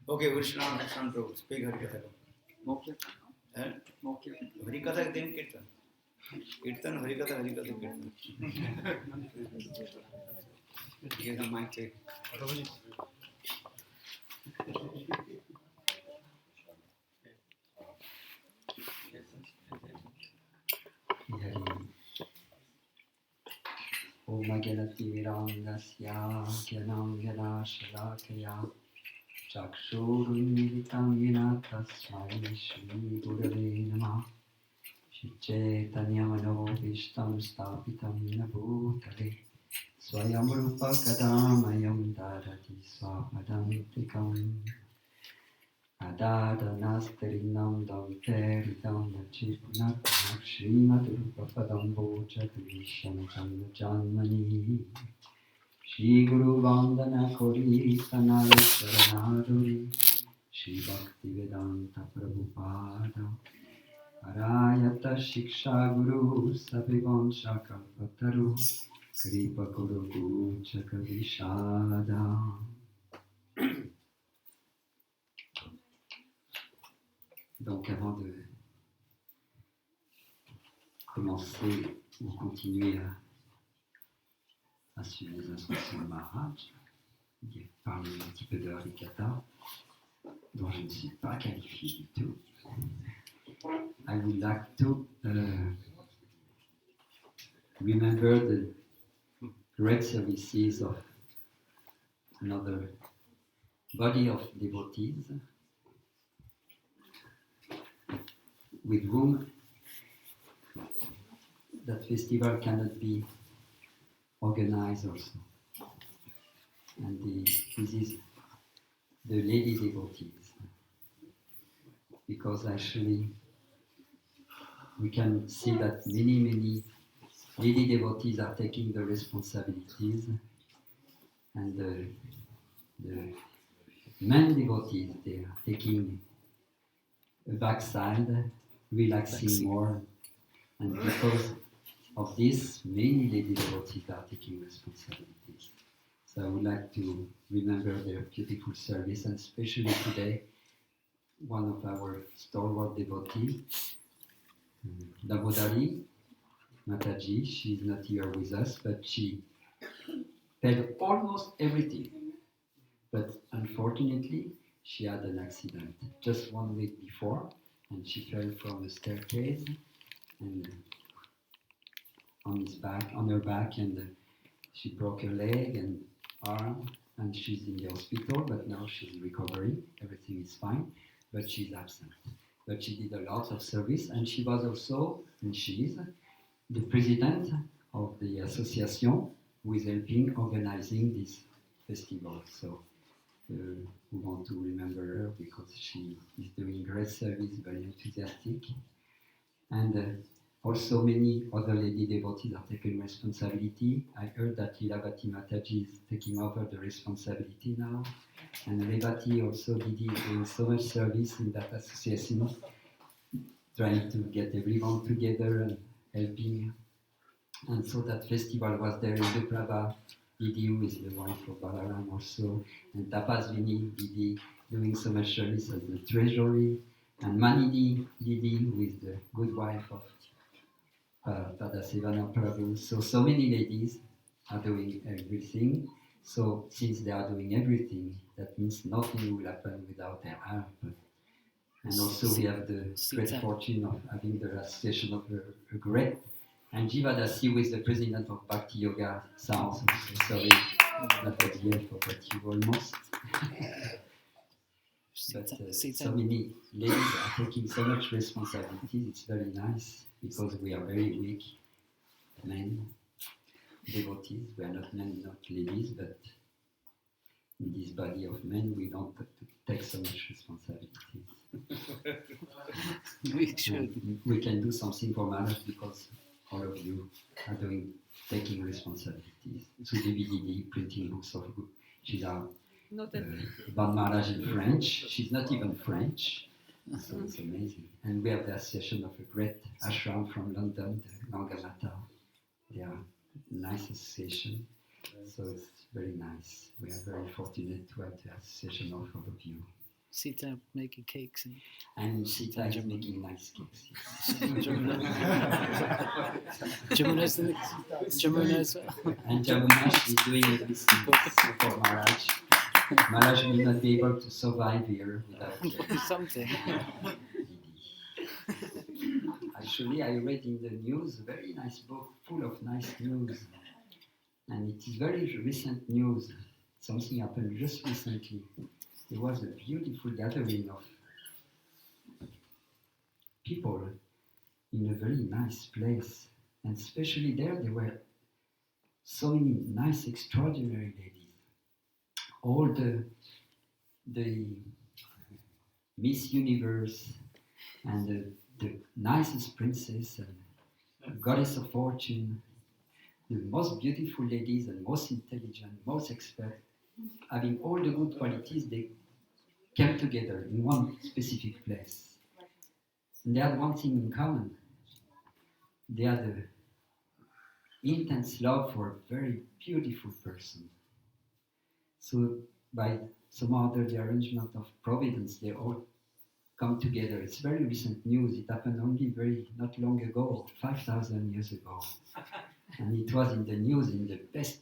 Okay, Vishnu, speak Harikatha. Harikatha, then Kirtan. Kirtan, Harikatha, Harikatha, Kirtan. Give the mic check. Om Ganati Rangasya Gyanam Ganashalakaya Chakshurunmilitam Yena Tasmai Shri Gurave Namah Shri Chaitanya Manobishtam Stapitam Yena Bhutale Swayam Rupa Kadamayam Dadati Swapadantikam Adadanastarinam Damteridam Nachipunatmak Srimad Rupa Padam Bojadvisham Janmani Shri Guru Vandana Kori Tanara Saranaruri Shri Bhakti Vedanta Prabhupada Arayata Shiksha Guru Savivansha Kalpataru Kripa Guru Chaka Vishada. Donc avant de commencer ou continuer à suivre les instructions de Maharaj, il est parlé un petit peu de Harikata, dont je ne suis pas qualifié du tout. I would like to remember the great services of another body of devotees with whom that festival cannot be organized also. And this is the lady devotees. Because actually we can see that many lady devotees are taking the responsibilities, and the men devotees, they are taking a backside, relaxing more, and because of this, many lady devotees are taking responsibilities. So I would like to remember their beautiful service, and especially today, one of our stalwart devotees, Damodari Mataji, she's not here with us, but she paid almost everything. But unfortunately, she had an accident just 1 week before, and she fell from a staircase and on her back, and she broke her leg and arm, and she's in the hospital, but now she's recovering. Everything is fine, but she's absent. But she did a lot of service, and she was also, and she is, the president of the association who is helping organizing this festival. So we want to remember her because she is doing great service, very enthusiastic. And also many other lady devotees are taking responsibility. I heard that Lilavati Mataji is taking over the responsibility now. And Revati also did doing so much service in that association, trying to get everyone together and helping. And so that festival was there in Duplava. Didi, who is the wife of Balaram also, and Tapasvini Didi doing so much service as the treasury, and Manidi Didi, who is the good wife of Padasevana Prabhu. So many ladies are doing everything. So since they are doing everything, that means nothing will happen without their help. And also we have the great fortune of having the association of a great, and Jivadasi, who is the president of Bhakti Yoga Sounds. Sorry, not at the end, forgot you almost. But so many ladies are taking so much responsibility. It's very nice because we are very weak men, devotees. We are not men, not ladies, but in this body of men, we don't have to take so much responsibility. We should. We can do something for Maharaj because all of you are taking responsibilities. So DVD, printing books of Shila Ban Maharaj in French. She's not even French, so it's amazing. And we have the association of a great ashram from London, the Langamata. They are a nice association, so it's very nice. We are very fortunate to have the association of all of you. Sita making cakes. And Sita is making nice cakes. Jamuna as well. And Jamuna is doing everything for Maharaj. Maharaj will not be able to survive here without something. Actually, I read in the news a very nice book full of nice news. And it is very recent news. Something happened just recently. There was a beautiful gathering of people in a very nice place. And especially there were so many nice, extraordinary ladies. All the Miss Universe and the nicest princess and goddess of fortune the most beautiful ladies and most intelligent, most expert, having all the good qualities, they came together in one specific place. And they had one thing in common. They had an intense love for a very beautiful person. So by some other the arrangement of providence, they all come together. It's very recent news. It happened only very not long ago, 5,000 years ago. And it was in the news, in the best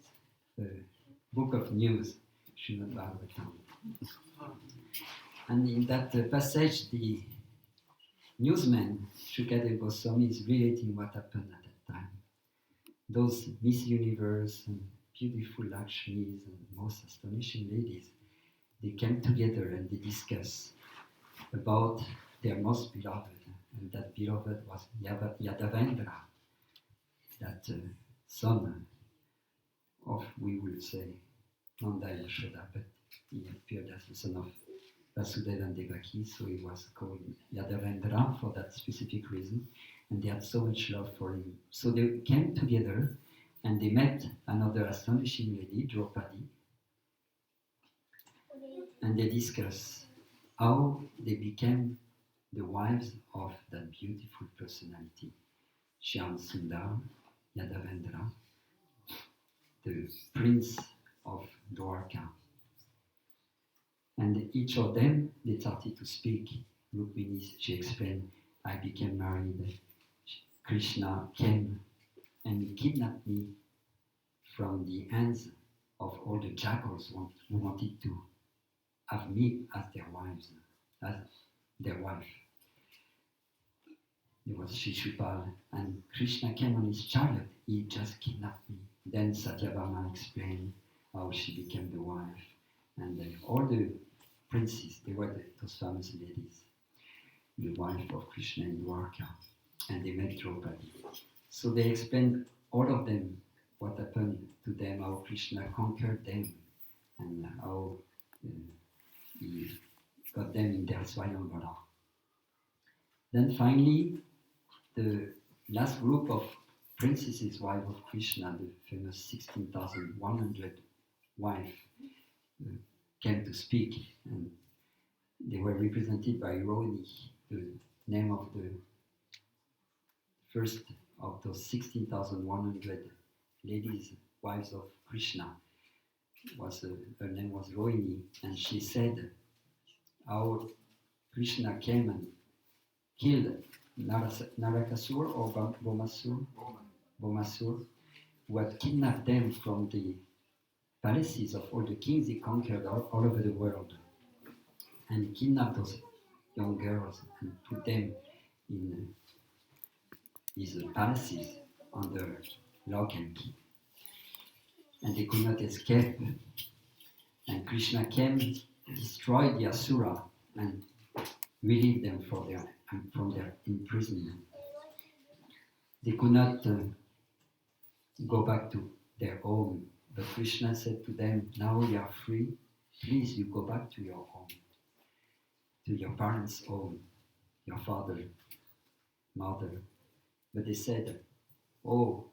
book of news, Srimad Bhagavatam. And in that passage, the newsman, Shukadeva Goswami, is relating what happened at that time. Those Miss Universe and beautiful Lakshmis and most astonishing ladies, they came together and they discussed about their most beloved. And that beloved was Yadavendra, that son of, we will say, Nanda Yashoda, but he appeared as the son of Vasudeva and Devaki, so he was called Yadavendra for that specific reason, and they had so much love for him. So they came together and they met another astonishing lady, Draupadi, and they discussed how they became the wives of that beautiful personality, Shyam Sundar, Yadavendra, the prince of Dwarka. And each of them, they started to speak. Rukmini, she explained, I became married. Krishna came and he kidnapped me from the hands of all the jackals who wanted to have me as their wives, as their wife. It was Shishupal, and Krishna came on his chariot. He just kidnapped me. Then Satyabhama explained how she became the wife, and all the princes, they were those famous ladies, the wife of Krishna in Dwarka, and they met Draupadi. So they explained all of them what happened to them, how Krishna conquered them, and how he got them in their Swayamvara. Then finally, the last group of princesses, wife of Krishna, the famous 16,100 wife, came to speak, and they were represented by Rohini, the name of the first of those 16,100 ladies, wives of Krishna. Her name was Rohini, and she said how Krishna came and killed Narakasur or Bomasur, who had kidnapped them from the palaces of all the kings he conquered all over the world. And he kidnapped those young girls and put them in his palaces under lock and key. And they could not escape. And Krishna came, destroyed the Asura, and relieved them from their imprisonment. They could not go back to their home, but Krishna said to them, now you are free, please you go back to your home, to your parents' home, your father, mother. But they said, oh,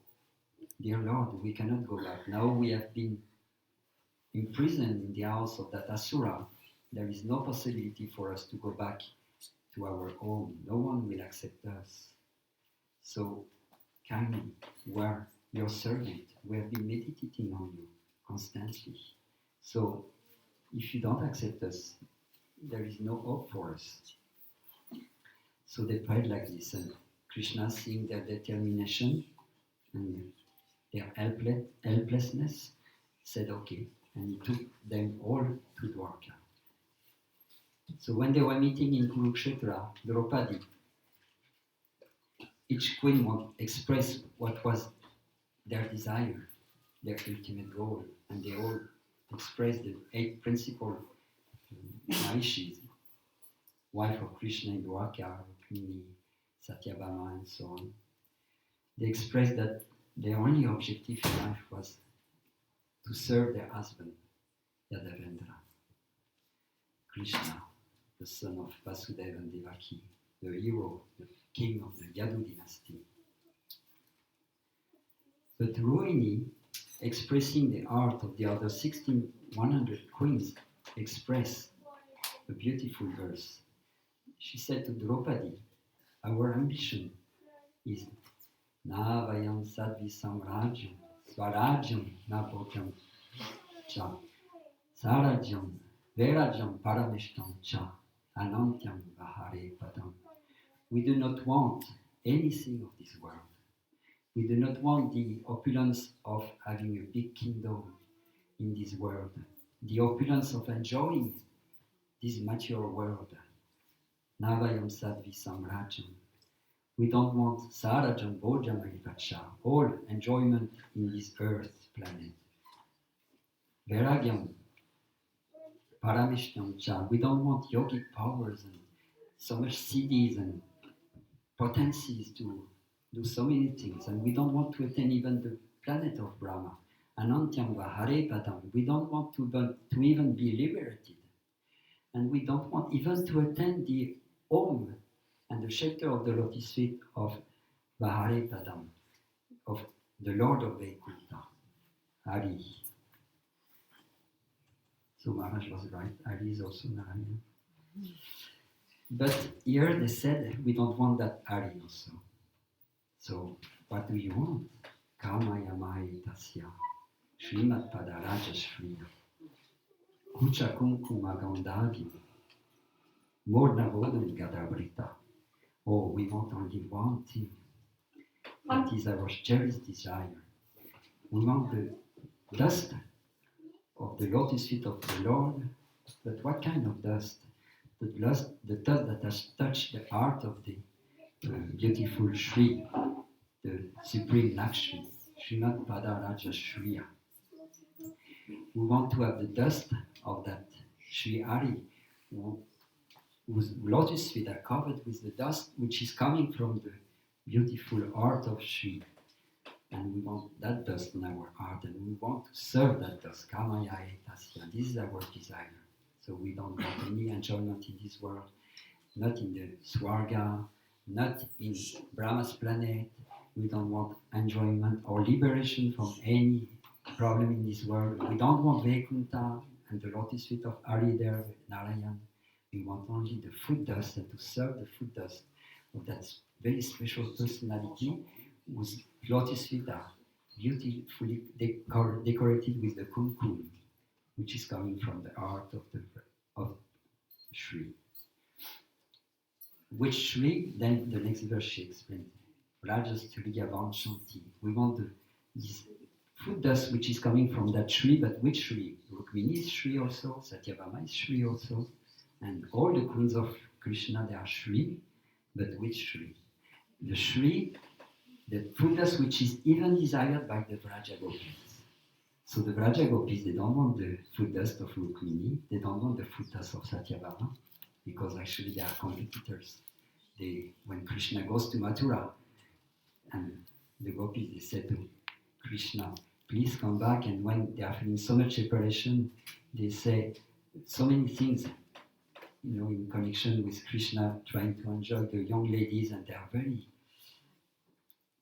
dear Lord, we cannot go back. Now we have been imprisoned in the house of that Asura. There is no possibility for us to go back to our home. No one will accept us. So kindly, we are your servant. We have been meditating on you constantly. So if you don't accept us, there is no hope for us. So they prayed like this, and Krishna, seeing their determination and their helplessness, said okay, and he took them all to Dwarka. So when they were meeting in Kurukshetra, Draupadi, each queen would express what was their desire, their ultimate goal, and they all expressed the 8 principal Mahishis, wife of Krishna in Dwarka, Rukmini, Satyabhama, and so on. They expressed that their only objective in life was to serve their husband, Yadavendra, Krishna, the son of Vasudeva and Devaki, the hero, the king of the Yadu dynasty. But Rohini, expressing the art of the other 1,600 queens, express a beautiful verse. She said to Draupadi, our ambition is Navayam Sadvi Samrajyam Swarajyam Napotyam Cha Sarajyam Verajyam Paramishtam Cha Anantyam Vahare Padam. We do not want anything of this world. We do not want the opulence of having a big kingdom in this world, the opulence of enjoying this material world. Navayam Sadvi Samrajyam. We don't want Sarajam Bojam Aripacha, all enjoyment in this earth planet. Veragyam Paramishtam Cha. We don't want yogic powers and so much siddhis and potencies to do so many things, and we don't want to attain even the planet of Brahma. Anantyam Vahare Padam. We don't want to even be liberated. And we don't want even to attain the home and the shelter of the lotus feet of Vahare Padam, of the Lord of Vaikuntha, Hari. So Maharaj was right, Hari is also Narayana. But here they said, we don't want that Hari also. So what do you want? Kamaya Mahitasya, Srimat Padaraja Shriya, Kucha Kunkuma Gandhavi, Morna Vodam Gadabrita. Oh, we want only one thing. That is our cherished desire. We want the dust of the lotus feet of the Lord. But what kind of dust? The dust that has touched the heart of the beautiful Shri, the Supreme Lakshmi, Srimad Padaraja Shriya. We want to have the dust of that Shri Hari, whose lotus feet are covered with the dust which is coming from the beautiful heart of Shri. And we want that dust in our heart, and we want to serve that dust. Kamaya Etasya. This is our desire. So we don't want any enjoyment in this world, not in the Swarga, not in Brahma's planet. We don't want enjoyment or liberation from any problem in this world. We don't want Vaikuntha and the lotus feet of Hari there with Narayan. We want only the food dust, and to serve the food dust of that very special personality whose lotus feet are beautifully decorated with the kumkum, which is coming from the heart of Shri. Which Shri, then the next verse she explains, Rajas Turiya Vanshanti. We want this food dust which is coming from that Shri, but which Shri? Rukmini is Shri also, Satyabhama is Shri also, and all the queens of Krishna, they are Shri, but which Shri? The Shri, the food dust which is even desired by the Vraja Gopis. So the Vraja Gopis, they don't want the food dust of Rukmini, they don't want the food dust of Satyabhama, because actually they are competitors. When Krishna goes to Mathura, and the Gopis, they said to Krishna, please come back, and when they are feeling so much separation, they say so many things, in connection with Krishna trying to enjoy the young ladies, and they are very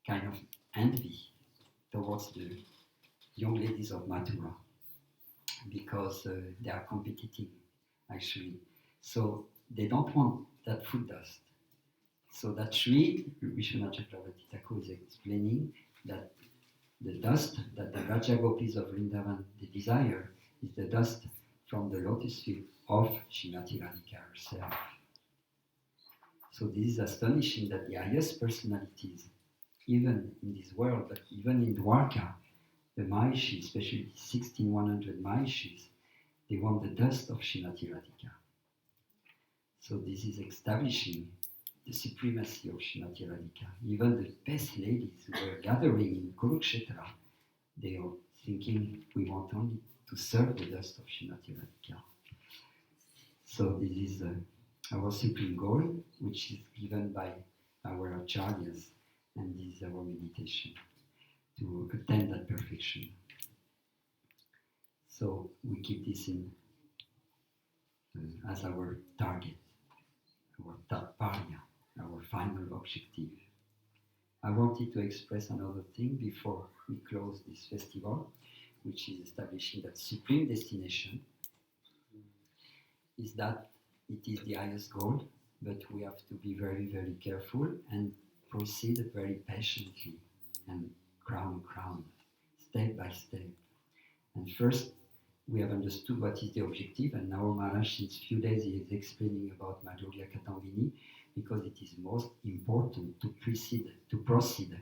kind of envy towards the young ladies of Mathura, because they are competing, actually. So they don't want that food dust. So that Shri, Vishwanath Chakravarti Thakur is explaining that the dust that the Raja Gopis of Vrindavan they desire is the dust from the lotus feet of Srimati Radhika herself. So this is astonishing that the highest personalities, even in this world, but even in Dwarka, the Mahishis, especially 1,600 Mahishis, they want the dust of Srimati Radhika. So this is establishing the supremacy of Srimati Radhika. Even the best ladies who were gathering in Kurukshetra, they are thinking, we want only to serve the dust of Srimati Radhika. So this is our supreme goal, which is given by our acharyas, and this is our meditation, to attain that perfection. So we keep this in as our target, our tatparya, our final objective. I wanted to express another thing before we close this festival, which is establishing that supreme destination is that it is the highest goal, but we have to be very, very careful and proceed very patiently and crown, step by step. And first, we have understood what is the objective, and now Maharaj, since few days, he is explaining about Madhurya Katambini, because it is most important to proceed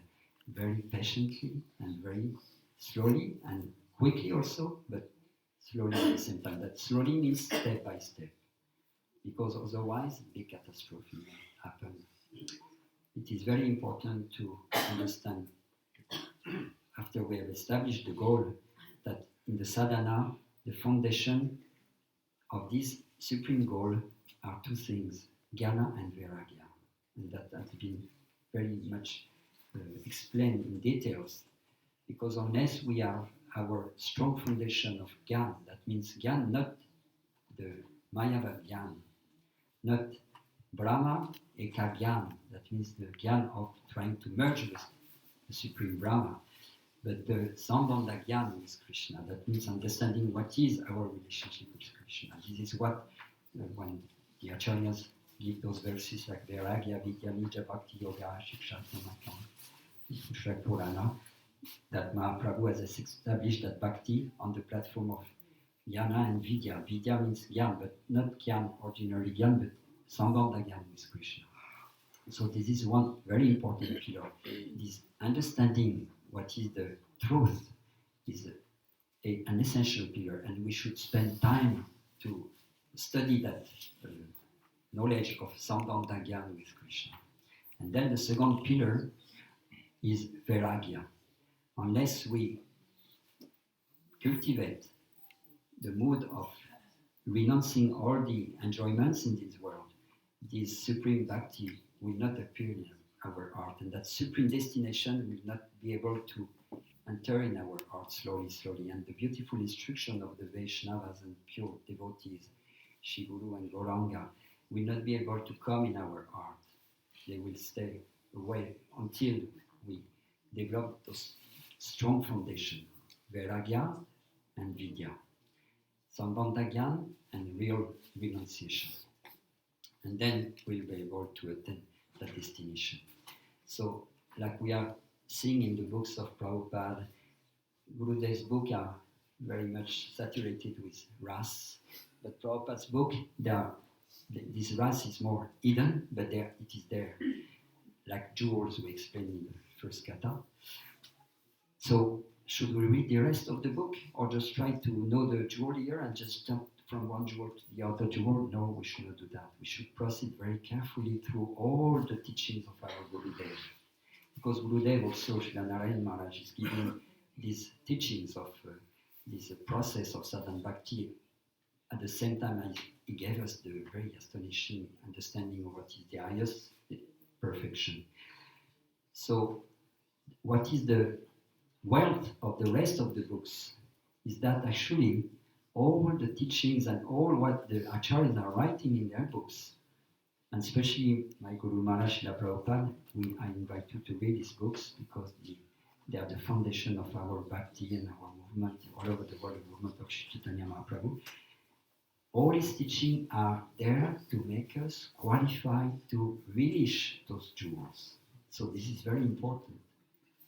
very patiently and very slowly and quickly also, but slowly at the same time. That slowly means step by step, because otherwise big catastrophe may happen. It is very important to understand, after we have established the goal, that in the sadhana, the foundation of this supreme goal are two things, jnana and vairagya. And that has been very much explained in details, because unless we have our strong foundation of jnana, that means jnana, not the mayavad jnana, not Brahma eka jnana, that means the jnana of trying to merge with the supreme Brahma, but the sambandha jnana with Krishna, that means understanding what is our relationship with Krishna. This is what, when the acharyas give those verses like Vairagya, Vidya, Nija, Bhakti, Yoga, Shiksha, Matin, Purana, that Mahaprabhu has established that Bhakti on the platform of Jnana and Vidya. Vidya means Gyan, but not Gyan, ordinary Gyan, but Sambandha Gyan with Krishna. So this is one very important pillar. This understanding what is the truth is an essential pillar, and we should spend time to study that knowledge of Sambandha Gyan with Krishna. And then the second pillar is Vairagya. Unless we cultivate the mood of renouncing all the enjoyments in this world, this supreme bhakti will not appear in our heart, and that supreme destination will not be able to enter in our heart slowly. And the beautiful instruction of the Vaishnavas and pure devotees, Shiguru and Gauranga, will not be able to come in our heart. They will stay away until we develop those strong foundation, Vairagya and Vidya, Sambandha Gyan and real renunciation. And then we'll be able to attain that destination. So, like we are seeing in the books of Prabhupada, Gurudev's books are very much saturated with ras, but Prabhupada's book, this ras is more hidden, but it is there, like jewels we explained in the first kata. So, should we read the rest of the book, or just try to know the jewel here and just jump from one jewel to the other jewel? No, we should not do that. We should proceed very carefully through all the teachings of our Gurudev. Because Gurudev also, Srila Narayan Maharaj, is giving these teachings of this process of sadhana bhakti. At the same time, he gave us the very astonishing understanding of what is the highest perfection. So, what is the wealth of the rest of the books is that actually all the teachings and all what the acharyas are writing in their books, and especially my Guru Maharaj Srila Prabhupada, I invite you to read his books, because they are the foundation of our bhakti and our movement all over the world, the movement of Sri Chaitanya Mahaprabhu. All his teachings are there to make us qualified to relish those jewels. So this is very important.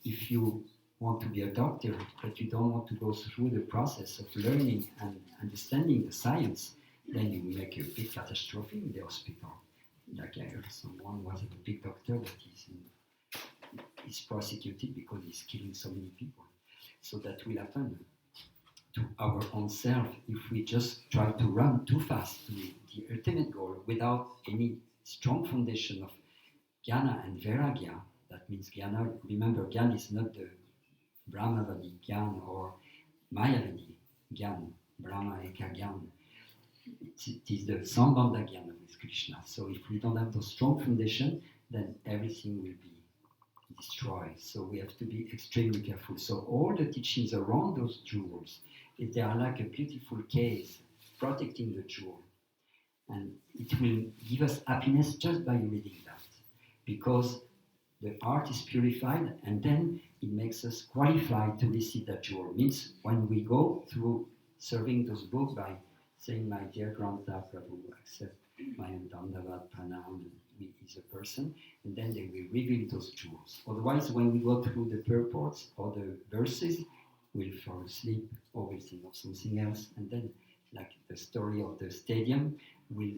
If you want to be a doctor, but you don't want to go through the process of learning and understanding the science, then you will make a big catastrophe in the hospital. Like I heard someone was a big doctor that is prosecuted because he's killing so many people. So that will happen to our own self if we just try to run too fast to the ultimate goal without any strong foundation of jnana and vairagya. That means jnana, remember, jnana is not the Brahmavadi Gyan or Mayavadi Gyan, Brahma Eka Gyan. It is the Sambandha Gyan with Krishna. So if we don't have those strong foundation, then everything will be destroyed. So we have to be extremely careful. So all the teachings around those jewels, they are like a beautiful case protecting the jewel. And it will give us happiness just by reading that. Because the art is purified, and then it makes us qualified to receive that jewel. Means when we go through serving those books by saying, my dear Granta Prabhu, accept my Dandavat Pranam, he is a person, and then they will reveal those jewels. Otherwise, when we go through the purports or the verses, we'll fall asleep or we'll think of something else, and then, like the story of the stadium, we'll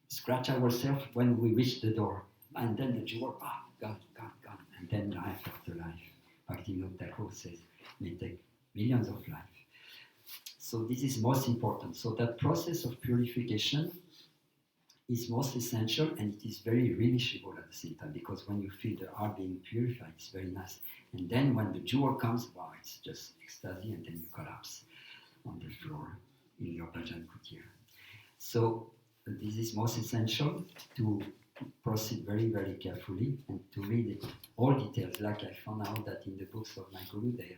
scratch ourselves when we reach the door, and then the jewel, gone, gone, gone, and then life after life. Bhaktivinoda Thakur says, may take millions of lives. So this is most important. So that process of purification is most essential, and it is very relishable at the same time, because when you feel the art being purified, it's very nice. And then when the jewel comes, wow, it's just ecstasy, and then you collapse on the floor in your bhajan kutir. So this is most essential, to proceed very, very carefully and to read it, all details. Like I found out that in the books of my Gurudev,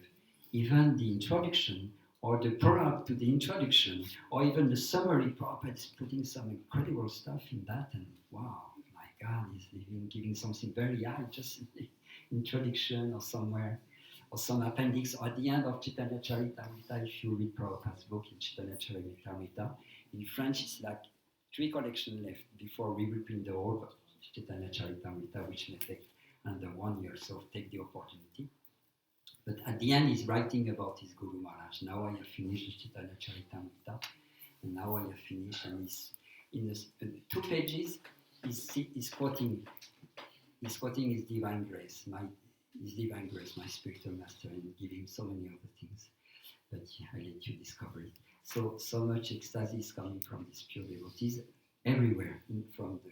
even the introduction or the prologue to the introduction, or even the summary, Prabhupada is putting some incredible stuff in that, and wow, my God, he's even giving something very high just in the introduction or somewhere, or some appendix, or at the end of Chaitanya Charitamrita, if you read Prabhupada's book in Chaitanya Charitamrita, in French it's like 3 collections left before we reprint the whole of Chaitanya Charitamrita, which may take under 1 year, so take the opportunity. But at the end, he's writing about his Guru Maharaj. Now I have finished Chaitanya Charitamrita, and now I have finished, and he's in the 2 pages, he's quoting his Divine Grace, my spiritual master, and giving so many other things. But yeah, I let you discover it. So much ecstasy is coming from these pure devotees everywhere, from the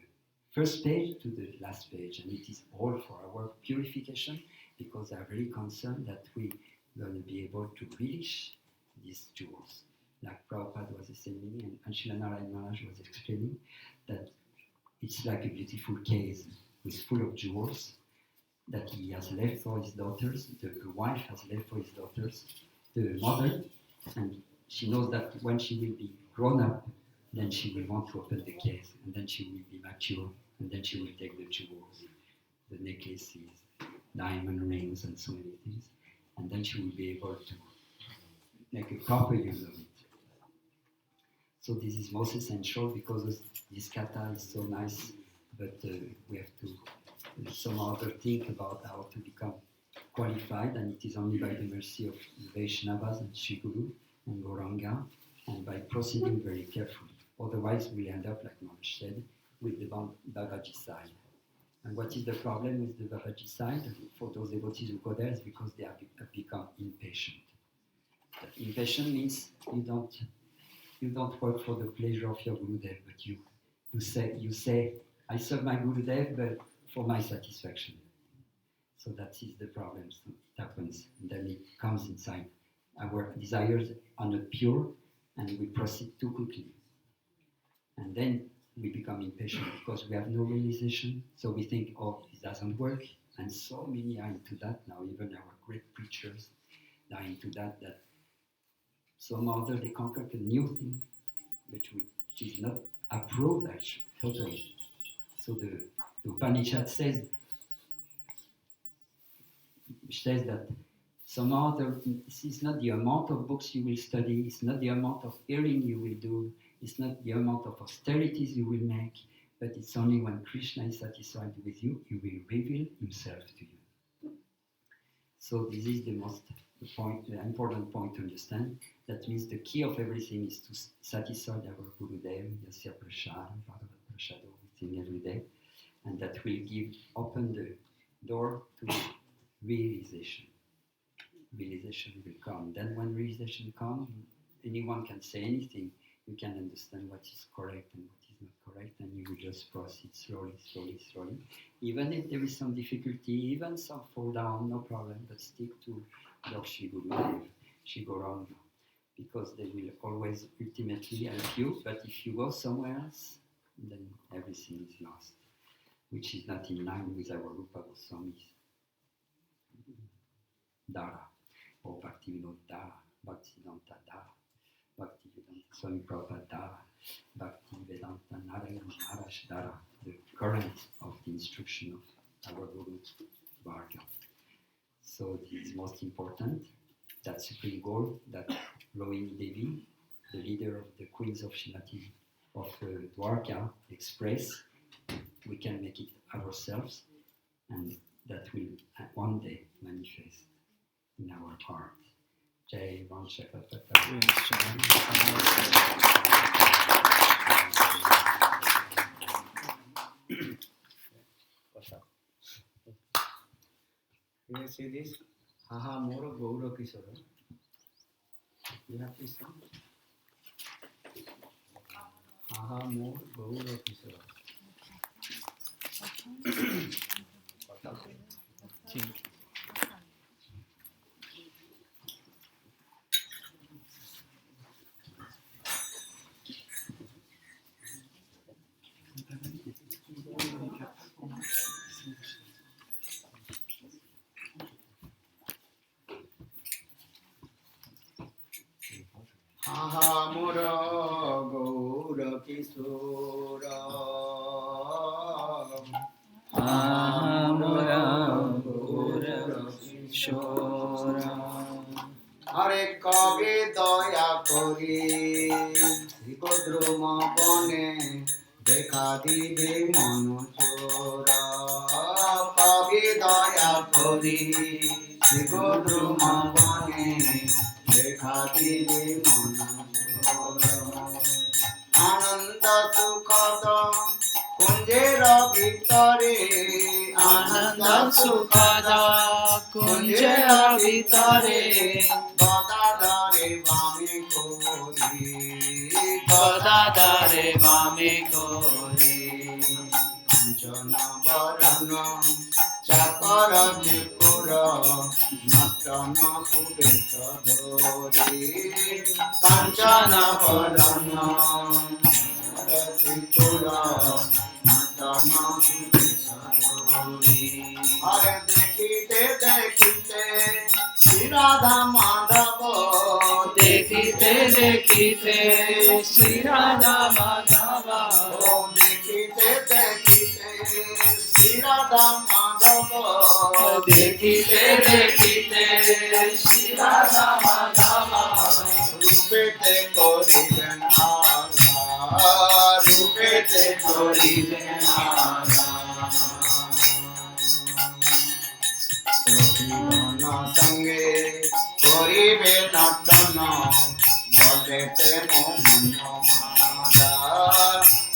first page to the last page, and it is all for our purification, because they are very concerned that we're going to be able to relish these jewels. Like Prabhupada was saying, and Srila Narayan Maharaj was explaining, that it's like a beautiful case with full of jewels that he has left for his daughters, the wife has left for his daughters, the mother, and she knows that when she will be grown up, then she will want to open the case, and then she will be mature, and then she will take the jewels, the necklaces, diamond rings, and so many things, and then she will be able to make a proper use of it. So this is most essential, because this kata is so nice, but we have to somehow think about how to become qualified, and it is only by the mercy of the Vaishnavas and Sri Guru and Gauranga, and by proceeding very carefully. Otherwise, we'll end up, like Maharaj said, with the Bhagaji side. And what is the problem with the Bhagaji side? For those devotees who go there, is because they have become impatient. Impatient means you don't work for the pleasure of your Gurudev, but you say, I serve my Gurudev, but for my satisfaction. So that is the problem. So it happens, and then it comes inside. Our desires are not pure, and we proceed too quickly. And then we become impatient because we have no realization. So we think, oh, it doesn't work. And so many are into that now. Even our great preachers are into that somehow they conquered a new thing, which is not approved actually, totally. So the Upanishad says that somehow it's not the amount of books you will study, it's not the amount of hearing you will do, it's not the amount of austerities you will make, but it's only when Krishna is satisfied with you, he will reveal himself to you. So this is the important point to understand. That means the key of everything is to satisfy our Gurudev, Yasya Prashad, Bhagavat Prashad, everything every day, and that will open the door to realization. Realization will come. Then when realization comes, anyone can say anything. You can understand what is correct and what is not correct, and you will just proceed slowly, slowly, slowly. Even if there is some difficulty, even some fall down, no problem, but stick to your Shri Gurudev, Shri Gauranga, because they will always ultimately help you. But if you go somewhere else, then everything is lost, which is not in line with our Rupa Goswami's Dara, or Bhaktivinoda Dara, Bhaktivedanta Dara, Bhaktivedanta Swami Prabhupada Dara, Bhaktivedanta Narayan Maharaj Dara, the current of the instruction of our Guru So this is most important. That supreme goal that Rohini Devi, the leader of the Queens of Shrimati of Dwarka, express. We can make it ourselves, and that will one day manifest in our heart. Jai Vanshakapata. You see this? Haha Moro Gaura Kishora. You have to sing. Haha Moro Gaura Kishora. Aha Mora Gaura Kishora. Aha Mora Gaura Kishora. Hare Kavi Daya Kori Sikodruma Bone Dekha Dive Mano Chora. Kavi Daya Kori Sikodruma Bone Dekha Dive Mano Chora. Ananda Sukhada Kunjera Vitare. Ananda Sukhada Kunjera Vitare. Gadadare Vame Kori. Gadadare Vame Kori. Kanchana Varana Chakara Tripura. Natana Subeta Dhori. Kanchana Varana Tripura. Natana Subeta Dhori. Are Dekite Dekite Shri Radha Madhava. Dekite Dekite Shri Radha Madhava. Oh, Dekite Dekite Shri Radha Madhava. Dekite Dekite Shri Radha Madhava. Rupete Koriben Ara. Rupete Koriben Ara. Sokhiona sange koribe natana bodete mohan mara.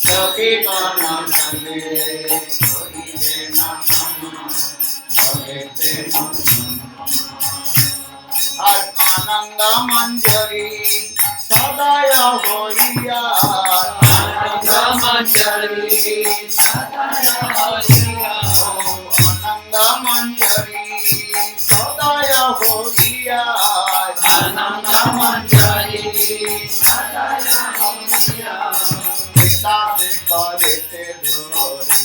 Sokhiona sange koribe natana bodete mohan mara. Ananda manjari sadaya hoiya. Ananda manjari sadaya hoiya. Ananda manjari sadaya hoiya. Ananda manjari sadaya hoiya. Vedase karete dhori.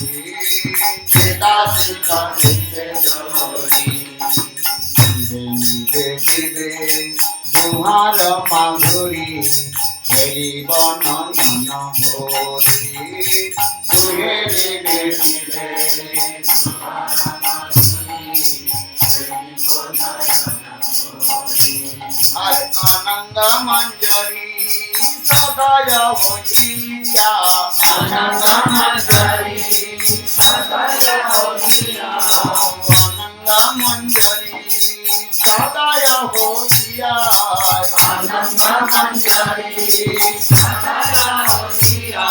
Vedase karete dhori. Nive nive Duhar Madhuri Heri Bana Yana Bhori. Duhe nive nive Duhar Madhuri Heri Bana Yana Bhori. Ananda Manjari Sadaya Hoiya. Ananda Manjari Sadaya Hoiya. Ananda Manjari Sadaya Hoiya. Ananda Manjari Sadaya Hoiya.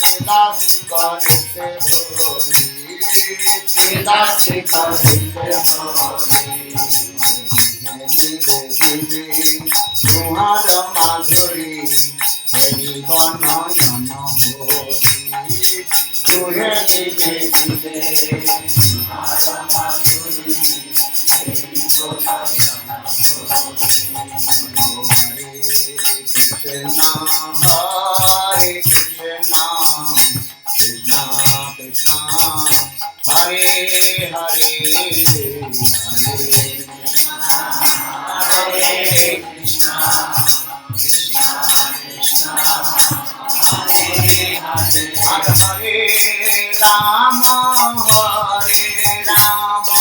Vedasi Karite Dhori. Vedasi Karite Dhori. Tuhar Madhuri Heri Bana Yana Bhori. Tuhe Nive Nive Tuhar Madhuri Heri Bana Yana Bhori. Hare Krishna Krishna Krishna Hare Hare Hare Hare Krishna Krishna Krishna Hare Hare. Hare Rama Hare Rama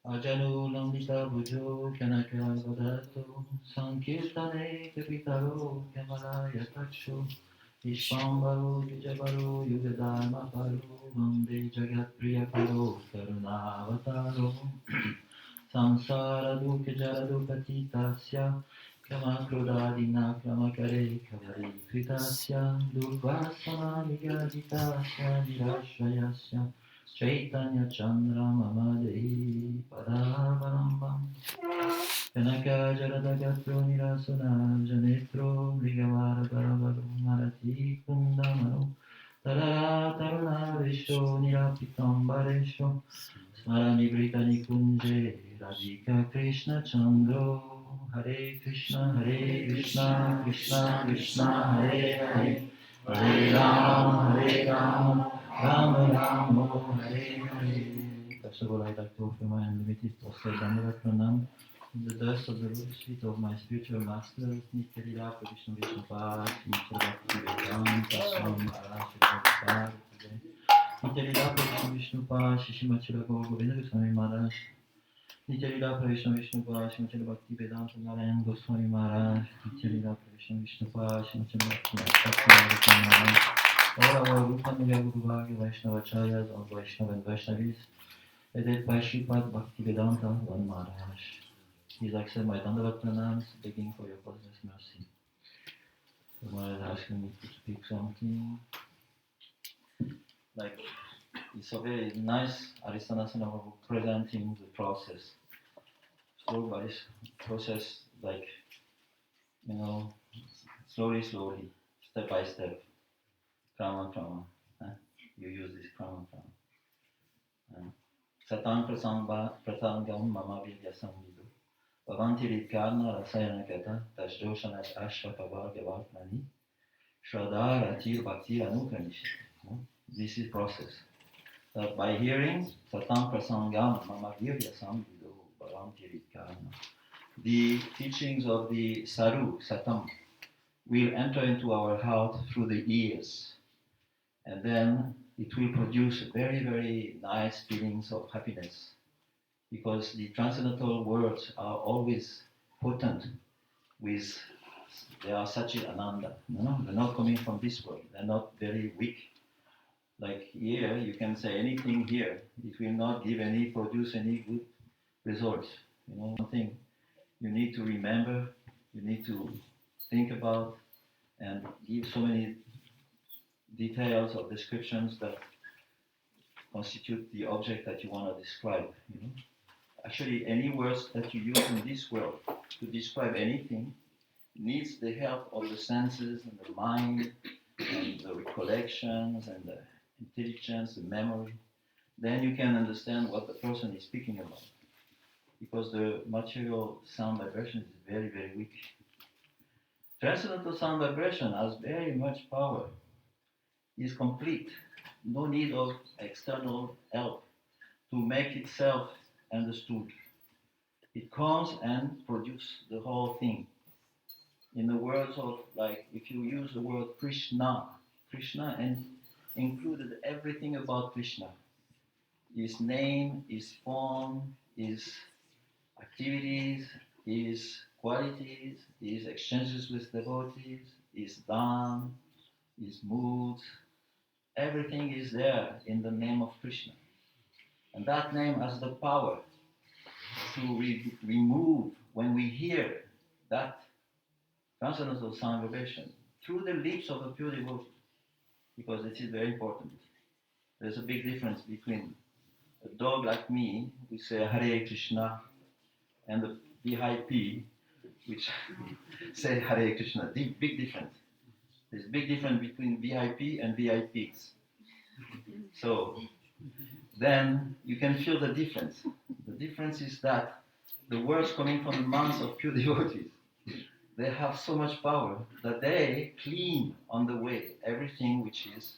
Ajanulambita Bujo Kanaka Vadato Sankirtane Kapitaro Kamalaya Takshu Ishvambaro Yujabaro Yugadharma Paro Vande Jagat Priya Paro Karunavataro Samsara Dukha Jara Titasya Kama Krodadina Kama Kare Kavari Kritasya Durvasana Nigaditasya Nirashrayasya Chaitanya Chandra Mamade Padavanambam Kanaka Jaradagatro Nirasuna Janetro Mrigavara Paravaru Marati Kundamano Tarara Taruna Visho Nirapitambaresho Smarani Britani Kunje Radhika Krishna Chandro Hare Krishna Krishna Krishna Hare Hare Hare Ram Rama Rama Hare Hare. First of all, I'd like to offer my unlimited posture Dandavat Pranam in the dust of the lotus feet of my spiritual master, Nityalila Vishnu Vishnu Pad, Nityalila Vedanta Swami Maharaj Pad, Nityalila Vishnu Vishnu Pad, Shishimachila Gaur Govinda Goswami Maharaj, Nityalila Vishnu Vishnu Pad, Shimachila Bhakti Vedanta Narayan Goswami Maharaj, Nityalila Vishnu Vishnu Pad, Shimachila Bhakti Vedanta Maharaj, all our Rupanuga Guru Bhagya Vaishnavacharyas, all Vaishnava and Vaishnavis, led by Sripad Bhaktivedanta One Maharaj. Please accept my Dandavat Pranams, begging for your cosmic mercy. The Maharaj is asking me to speak something. Like, it's a very nice Aristanasana of presenting the process. Slow by process, like, slowly, step by step, krama. You use this krama. Satang prasangam mama vidyasam vidu. Bhavantiritkarna rasayana kata tasdoshanat ashvakavargavartmani shraddha ratir bhakti anukranishi. This is process. That by hearing Satam Prasangam Mama Vidyasam Vidu Bhavantiritkarna, the teachings of the Saru, Satam, will enter into our heart through the ears. And then it will produce very, very nice feelings of happiness. Because the transcendental words are always potent with, they are Sachit Ananda. They're not coming from this world. They're not very weak. Like here, you can say anything here. It will not produce any good results. Something you need to remember, you need to think about, and give so many details or descriptions that constitute the object that you want to describe. Actually, any words that you use in this world to describe anything needs the help of the senses and the mind and the recollections and the intelligence, the memory. Then you can understand what the person is speaking about. Because the material sound vibration is very, very weak. Transcendental sound vibration has very much power. Is complete. No need of external help to make itself understood. It comes and produces the whole thing. In the words of, like, if you use the word Krishna included everything about Krishna. His name, his form, his activities, his qualities, his exchanges with devotees, his dhan, his moods. Everything is there in the name of Krishna. And that name has the power to remove, when we hear that transcendental sound vibration, through the lips of a pure devotee. Because this is very important. There's a big difference between a dog like me, who say Hare Krishna, and the VIP, which say Hare Krishna. The big difference. There's a big difference between VIP and VIPs. So then you can feel the difference. The difference is that the words coming from the mouths of pure devotees, they have so much power that they clean on the way everything which is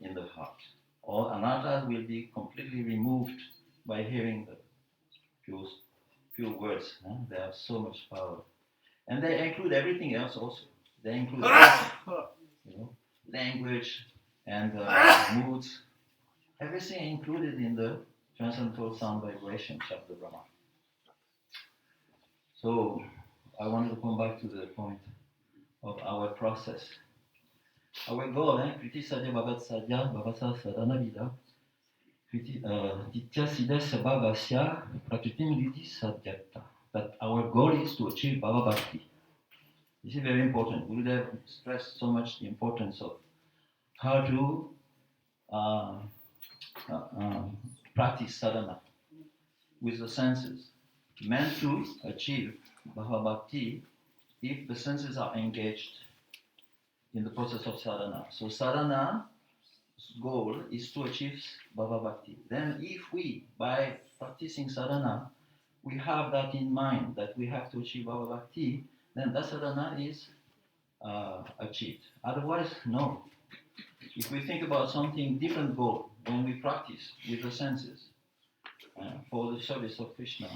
in the heart. All anarthas will be completely removed by hearing the pure words. They have so much power. And they include everything else also. They include language and moods. Everything included in the transcendental sound vibration, Shabda Brahma. So I wanted to come back to the point of our process. Our goal, Kriti Sadhya Bhagat Sadhya Bhavasa Sadhana Vida, Ditya Siddha Sabhavasya Prakritim Lidi Sadhyata. That our goal is to achieve Bhava Bhakti. This is very important. Gurudev stressed so much the importance of how to practice sadhana with the senses. Meant to achieve Bhava Bhakti if the senses are engaged in the process of sadhana. So sadhana's goal is to achieve Bhava Bhakti. Then if we, by practicing sadhana, we have that in mind, that we have to achieve Bhava Bhakti, then that sadhana is achieved. Otherwise, no. If we think about something different goal when we practice with the senses for the service of Krishna,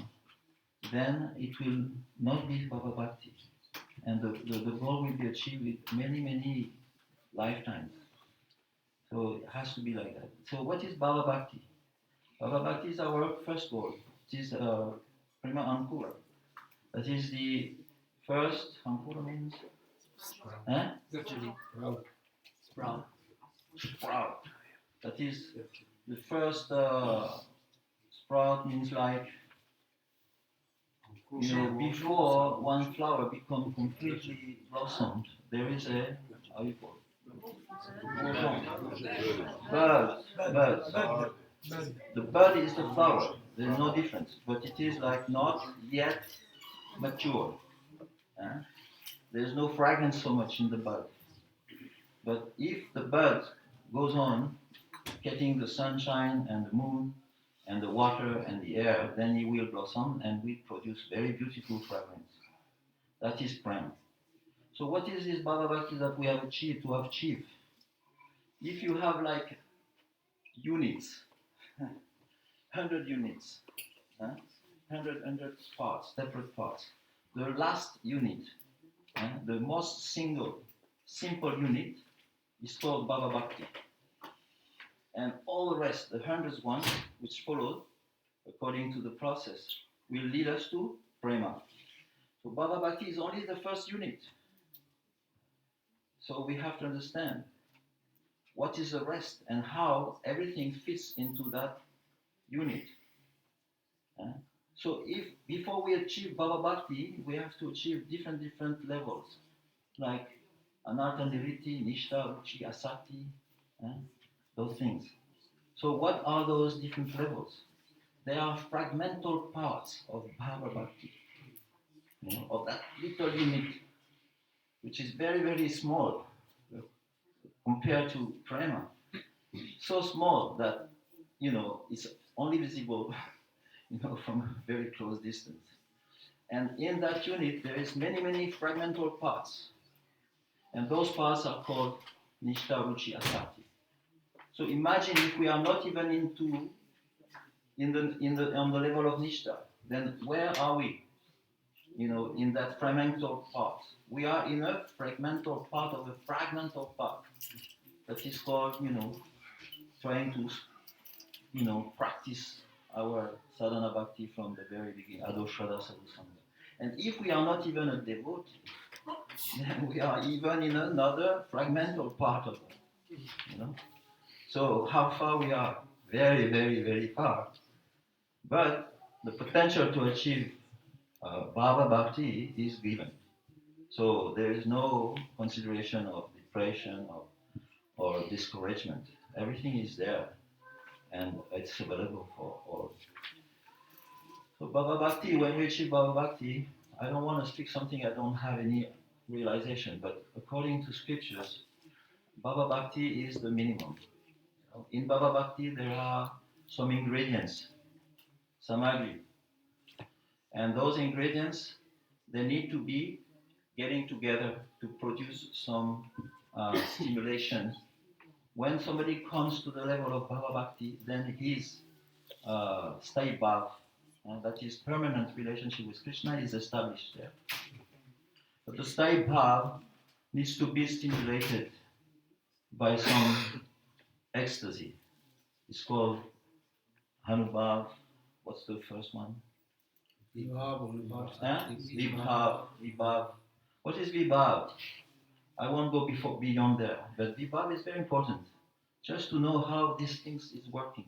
then it will not be Bhava Bhakti. And the goal will be achieved with many, many lifetimes. So it has to be like that. So what is Bhava Bhakti? Bhava Bhakti is our first goal. It is Prima Ankura. That is the first, Ankura means? Sprout. Sprout. That is the first sprout means like, before one flower becomes completely blossomed, there is a, how you call it? Bud. The bud is the flower. There is no difference, but it is like not yet mature. There is no fragrance so much in the bud. But if the bud goes on getting the sunshine and the moon and the water and the air, then it will blossom and will produce very beautiful fragrance. That is prem. So what is this Bhava Bhakti that we have achieved to achieve? If you have like units, 100 units, 100 parts, separate parts, the last unit, the most simple unit is called Bhava Bhakti. And all the rest, the hundreds ones which followed, according to the process, will lead us to Prema. So Bhava Bhakti is only the first unit. So we have to understand what is the rest and how everything fits into that unit. So if before we achieve Bhava Bhakti, we have to achieve different levels, like Anartha Niriti, Nishtha, Ruchi, Asati, those things. So what are those different levels? They are fragmental parts of Bhava Bhakti, of that little unit, which is very, very small compared to Prema. So small that, it's only visible, from a very close distance. And in that unit, there is many fragmental parts. And those parts are called Nishtha, Ruchi, Asati. So imagine if we are not even on the level of Nishtha, then where are we? In that fragmental part. We are in a fragmental part of a fragmental part. That is called, trying to, practice our sadhana bhakti from the very beginning, Ado Shraddha Sadhu Sangha. And if we are not even a devotee, then we are even in another fragmental part of it. So how far we are? Very, very, very far. But the potential to achieve Bhava Bhakti is given. So there is no consideration of depression or discouragement. Everything is there and it's available for all. So Bhava Bhakti, when we achieve Bhava Bhakti, I don't want to speak something I don't have any realization, but according to scriptures, Bhava Bhakti is the minimum. In Bhava Bhakti, there are some ingredients, samagri. And those ingredients, they need to be getting together to produce some stimulation. When somebody comes to the level of Bhava Bhakti, then his Sthai Bhav, that is permanent relationship with Krishna, is established there. But the Sthai Bhav needs to be stimulated by some ecstasy. It's called Hanubhav. What's the first one? Vibhav, Anubhav, Huh? Sakti, Vibhav. Vibhav. What is Vibhav? I won't go beyond there. But Vibhav is very important. Just to know how these things is working.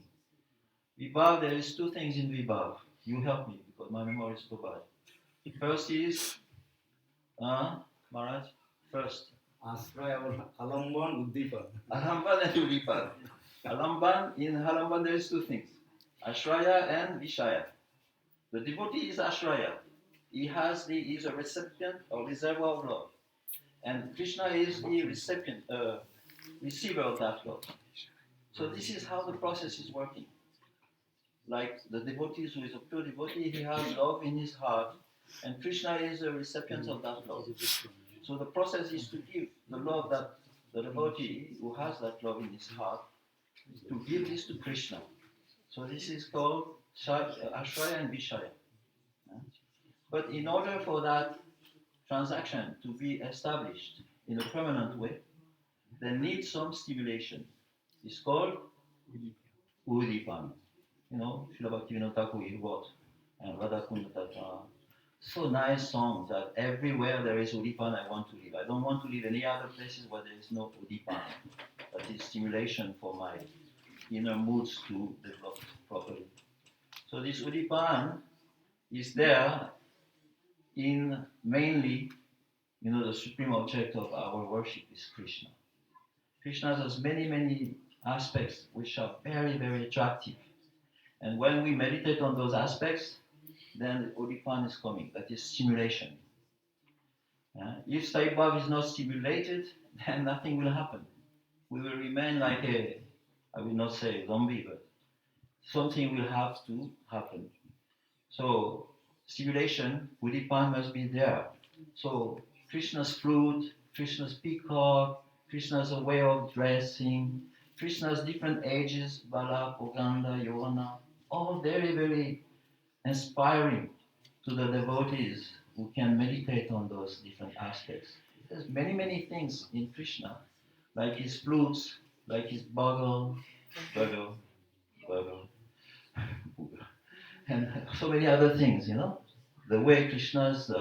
Vibhav, there is two things in Vibhav. You help me because my memory is so bad. First is, Maharaj, first. Ashraya or Alamban, Uddipan. Alamban and Udipan. Alamban, in Alamban there is two things. Ashraya and Vishaya. The devotee is Ashraya. He is a recipient or reservoir of love. And Krishna is the recipient, receiver of that love. So this is how the process is working. Like the devotee who is a pure devotee, he has love in his heart, and Krishna is a recipient of that love. So the process is to give the love that the devotee who has that love in his heart, to give this to Krishna. So this is called Ashraya and Vishaya. But in order for that transaction to be established in a permanent way, they need some stimulation. It's called Udipan. You know, Srila Bhaktivinoda Thakur wrote, and Radha Kunda Tatra. So nice song that everywhere there is Udipan, I want to live. I don't want to live any other places where there is no Udipan. That is stimulation for my inner moods to develop properly. So this Udipan is there in mainly, the supreme object of our worship is Krishna. Krishna has many, many aspects which are very, very attractive. And when we meditate on those aspects, then the Udipan is coming, that is stimulation. If Saibhav is not stimulated, then nothing will happen. We will remain like I will not say zombie, but something will have to happen. So stimulation, Udipan must be there. So Krishna's flute, Krishna's peacock, Krishna's way of dressing, Krishna's different ages, Bala, Poganda, Yovana, all very, very inspiring to the devotees who can meditate on those different aspects. There's many, many things in Krishna, like his flutes, like his bugle, and so many other things, The way Krishna's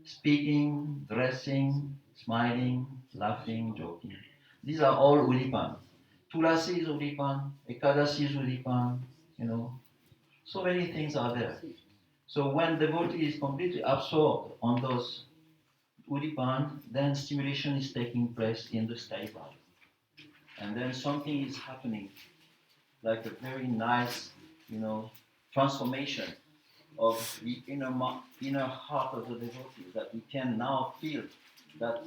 speaking, dressing, smiling, laughing, joking. These are all Udipan. Tulasi is Udipan, Ekadasi is Udipan, So many things are there. So when devotee is completely absorbed on those Udipan, then stimulation is taking place in the staiva. And then something is happening, like a very nice, transformation of the inner heart of the devotee, that we can now feel that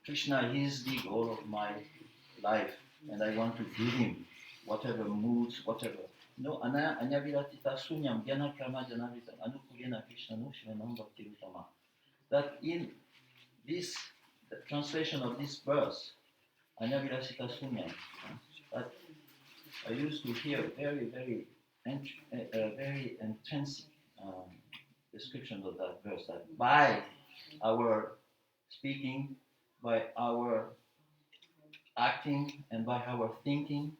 Krishna is the goal of my life, and I want to give him whatever moods, whatever. Anyaviratita sunyam gyana karma janavritam anukulena Krishna no shivanam bhakti utama. That in this, the translation of this verse, Anyaviratita sunyam, that I used to hear very, very, very intense description of that verse, that by our speaking, by our acting, and by our thinking,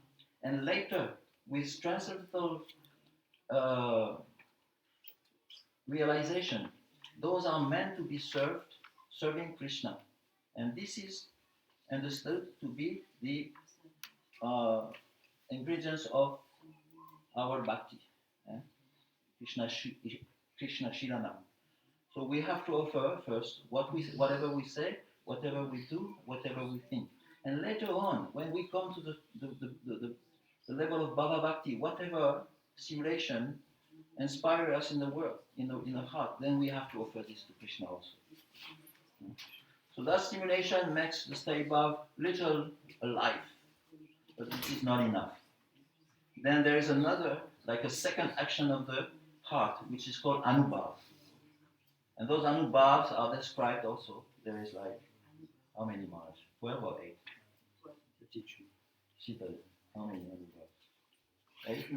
and later with transcendental realization, those are meant to be serving Krishna. And this is understood to be the ingredients of our bhakti, Krishna Shiranam. So we have to offer first whatever we say, whatever we do, whatever we think. And later on, when we come to the level of Bhava Bhakti, whatever stimulation inspires us in the world, in the heart, then we have to offer this to Krishna also. So that stimulation makes the state above little alive, but it is not enough. Then there is another, like a second action of the heart, which is called Anubhav. And those Anubhavs are described also. There is like, how many Maharaj? 12 or 8? Sita, how many Anubhavs? 8?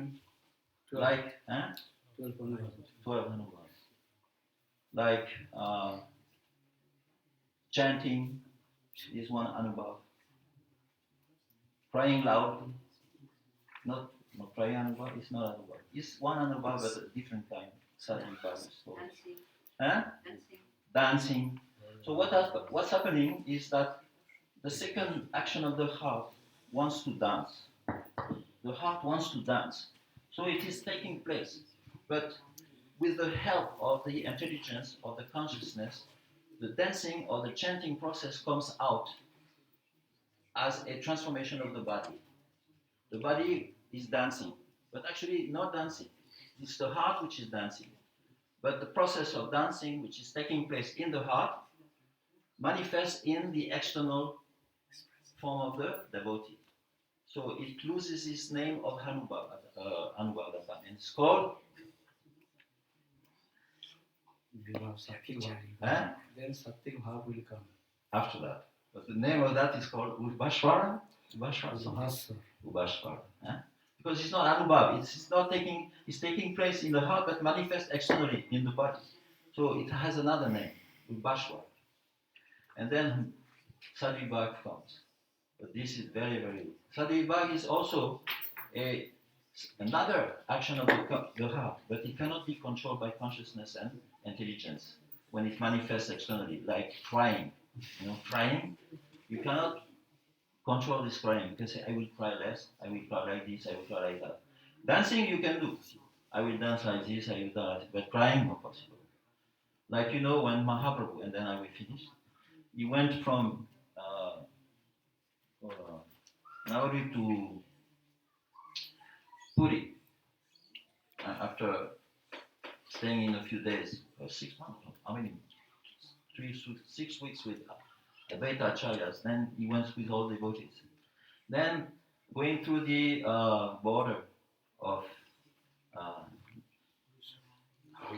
12. Like, 12 Anubhavs. 12 Anubhavs. Like chanting is one Anubhav. Crying loudly, not No, Prayanubhav is not Anubhav. It's one Anubhav, but a different kind. Sadhivibhav is called. Huh? Dancing. So what's happening is that the second action of the heart wants to dance. The heart wants to dance. So it is taking place. But with the help of the intelligence of the consciousness, the dancing or the chanting process comes out as a transformation of the body. The body is dancing, but actually not dancing. It's the heart which is dancing. But the process of dancing, which is taking place in the heart, manifests in the external form of the devotee. So it loses its name of Anubhav, and it's called Then Sattvic Bhav will come. after that. But the name of that is called Ubhasvara. Ubhasvara. Because it's not Anubhav, it's not taking, it's taking place in the heart but manifests externally in the body. So it has another name, Ubhasvara. And then Sadhivibhav comes. But this is very, very. Sadhivibhav is also another action of the heart, but it cannot be controlled by consciousness and intelligence when it manifests externally, like crying. Crying, you cannot control this crying. You can say, I will cry less, I will cry like this, I will cry like that. Dancing you can do. I will dance like this, I will dance like that, but crying not possible. Like when Mahaprabhu, and then I will finish, he went from Nauri to Puri after staying in a few days, 6 months, how many? 6 weeks with Advaita Acharyas. Then he went with all devotees. Then going through the border of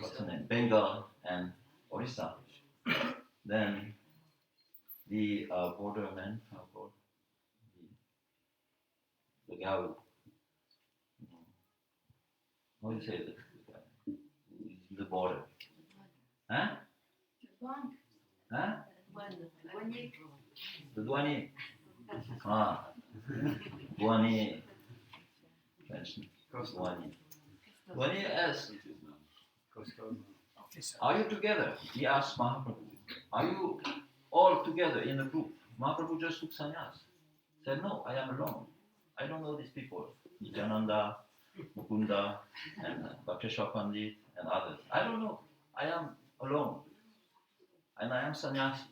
what's the name? Bengal and Orissa. Then the bordermen, how called? The Garu. How do you say it? The border. Huh? Huh? The douanier. Douanier. French. Douanier. Douanier asks, are you together? He asked Mahaprabhu. Are you all together in a group? Mahaprabhu just took sannyas. Said, no, I am alone. I don't know these people. Nityananda, Mukunda, and Bhakteshwar Pandit, and others. I don't know. I am alone. And I am sannyasi.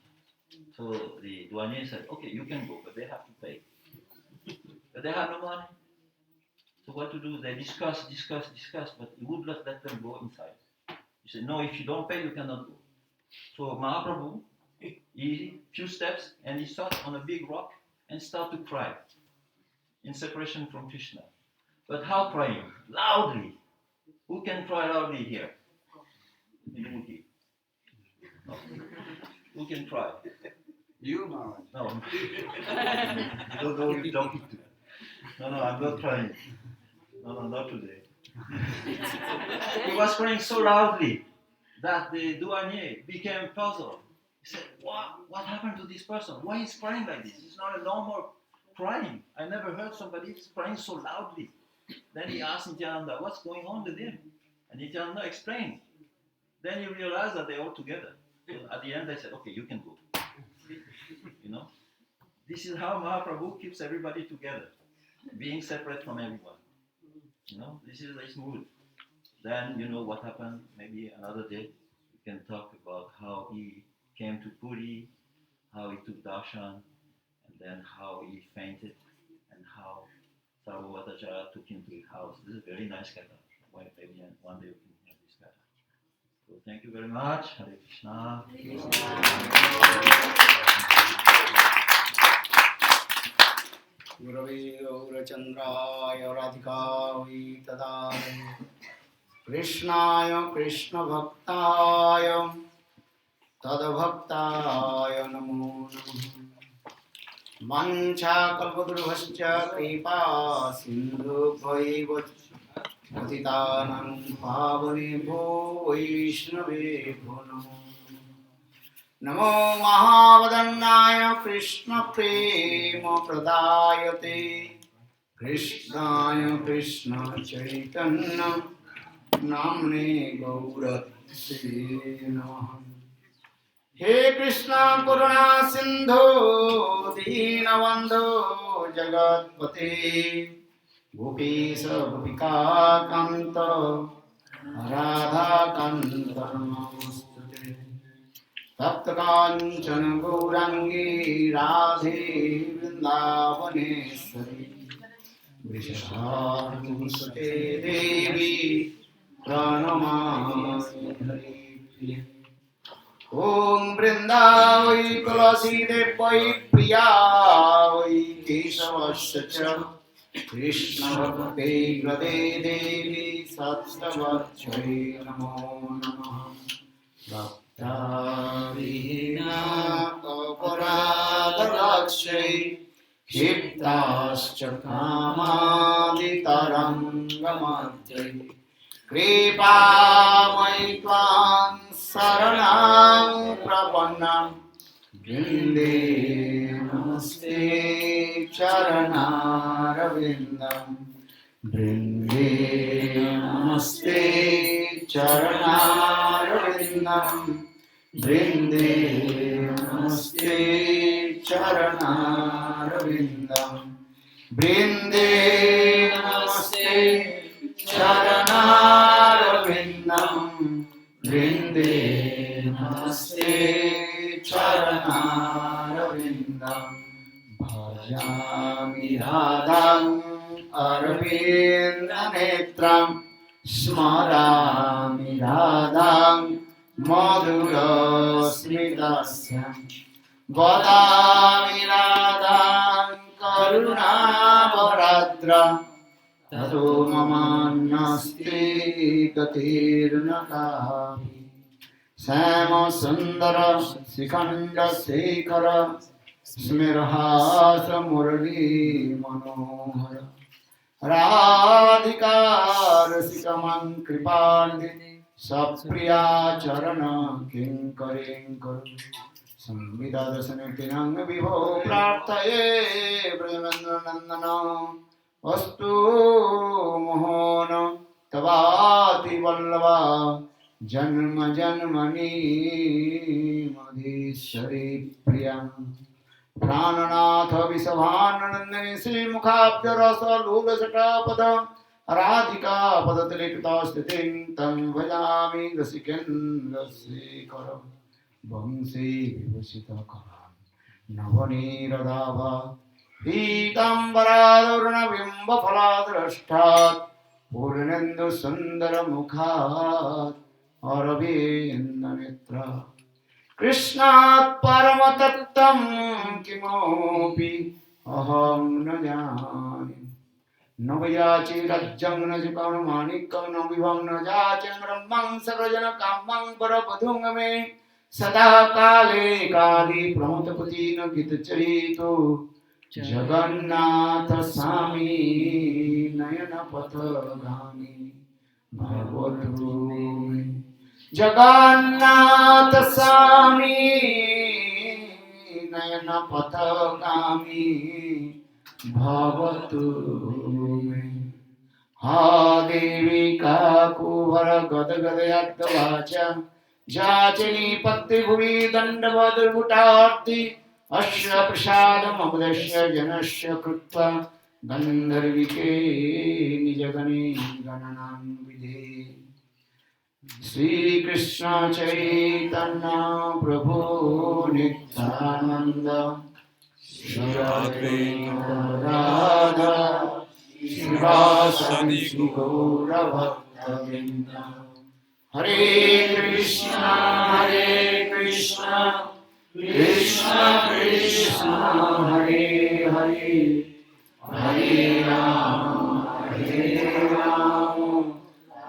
So the douanier said, okay, you can go, but they have to pay. But they have no money. So what to do? They discussed, but he would not let them go inside. He said, no, if you don't pay, you cannot go. So Mahaprabhu, he few steps, and he sat on a big rock and started to cry in separation from Krishna. But how crying? Loudly. Who can cry loudly here? In the Mukhi? No. Who can cry? You, Maharaj. No. You don't know who you're talking to. No, I'm not crying. No, not today. He was crying so loudly that the douanier became puzzled. He said, what happened to this person? Why is crying like this? It's not a normal crying. I never heard somebody crying so loudly. Then he asked Nityananda, what's going on with him? And Nityananda explained. Then he realized that they're all together. So at the end they said, okay, you can go. This is how Mahaprabhu keeps everybody together, being separate from everyone. This is his mood. Then what happened. Maybe another day we can talk about how he came to Puri, how he took darshan, and then how he fainted, and how Sarvabhautacharya took him to his house. This is a very nice katha. Maybe one day we can have this katha. So thank you very much. Hare Krishna. Gurave Gaurachandraya Radhikāvai Tadāre Krishnāya Krishna Bhaktāya Tadabhaktāya Namo Namaha Mancha Kalpadurvascha Kripa Sindhu Bhaiva Patitanam Pavane Vaishnave Namo Namo Mahavadannaya Krishna Prema Pradayate कृष्णाय कृष्ण चैतन्य नाम्ने गौरसे नमः। हे कृष्ण करुणा सिंधु दीनबंधु जगत्पते गोपीश गोपिका कांत राधा कांत नमोस्तुते। तप्त कांचन गौरांगी राधे वृंदावनेश्वरी वृषभानुसुते देवी प्रणमामि हरिप्रिये। ॐ वृन्दावै तुलसी देवै प्रिया वै केशवस्य च कृष्णभक्ते हृदे देवी सत्सवत्यै नमो नमः। भक्ताविहीना अपराधलक्ष्यै क्षिप्ताश्च कामादितरङ्गमध्ये कृपामयि त्वां शरणं प्रपन्नं वृन्दे नमस्ते चरणारविन्दं वृन्दे नमस्ते चरणारविन्दं वृन्दे नमस्ते चरणारविन्दं वृन्दे नमस्ते चरणारविन्दं वृन्दे नमस्ते चरणारविन्दं भजामि राधाम् अरविन्दनेत्रं स्मरामि राधां मधुरस्मितस्यां वदामि राधां करुणावराद्रां ततो ममान्यस्ते गतिर्न कापि। श्यामसुन्दर श्रीखण्डशेखर स्मिरहास मुरली मनोहर राधिका रसिकमं कृपान्धि सप्रिया चरण किङ्करीं संविदादशनिर्तिनं विभो प्रार्थये ब्रजनन्दनन्दन अस्तु मोहन तवाति वल्लभा जन्म जन्मनि मधीश्वरी प्रिया प्राणनाथ विषभानंदिनी श्रीमुखाब्जरस लूलसटापद राधिका पदतलिकृतास्थितिं तं भजामि रसिकेन्द्रशेखर वंशी विभूषितकरान् नवनीरदाभा पीताम्बरारुणबिम्बफलाद्रष्टात् पूर्णेन्दुसुन्दरमुखात् अरविन्दनेत्र कृष्णात् परमतत्त्वं किमपि अहं न जाने। न वयाचि राज्यं न सुखं माणिक्यं न विभं न जाचं ब्रह्मं सर्वजनकामं परवधूं मे सदा काले काले प्रमथपतिन गीतचरितो जगन्नाथ स्वामी नयनपथगामी भगवतु मे। जगन्नाथ स्वामी नयनपथगामी भवतु मे। हा देवी काकुभर गदगदयद्वाचा जाचनी पत्तिभुवि दण्डवद्भुटार्ति अस्य प्रसादममुदस्य जनस्य कृत्वा गन्धर्विके निजगणे गणनां विधे। श्रीकृष्ण चैतन्य प्रभु नित्यानन्द श्री राधा श्रीवासदि गौरभक्तवृन्द। हरे कृष्णा कृष्ण कृष्ण हरे हरे हरे राम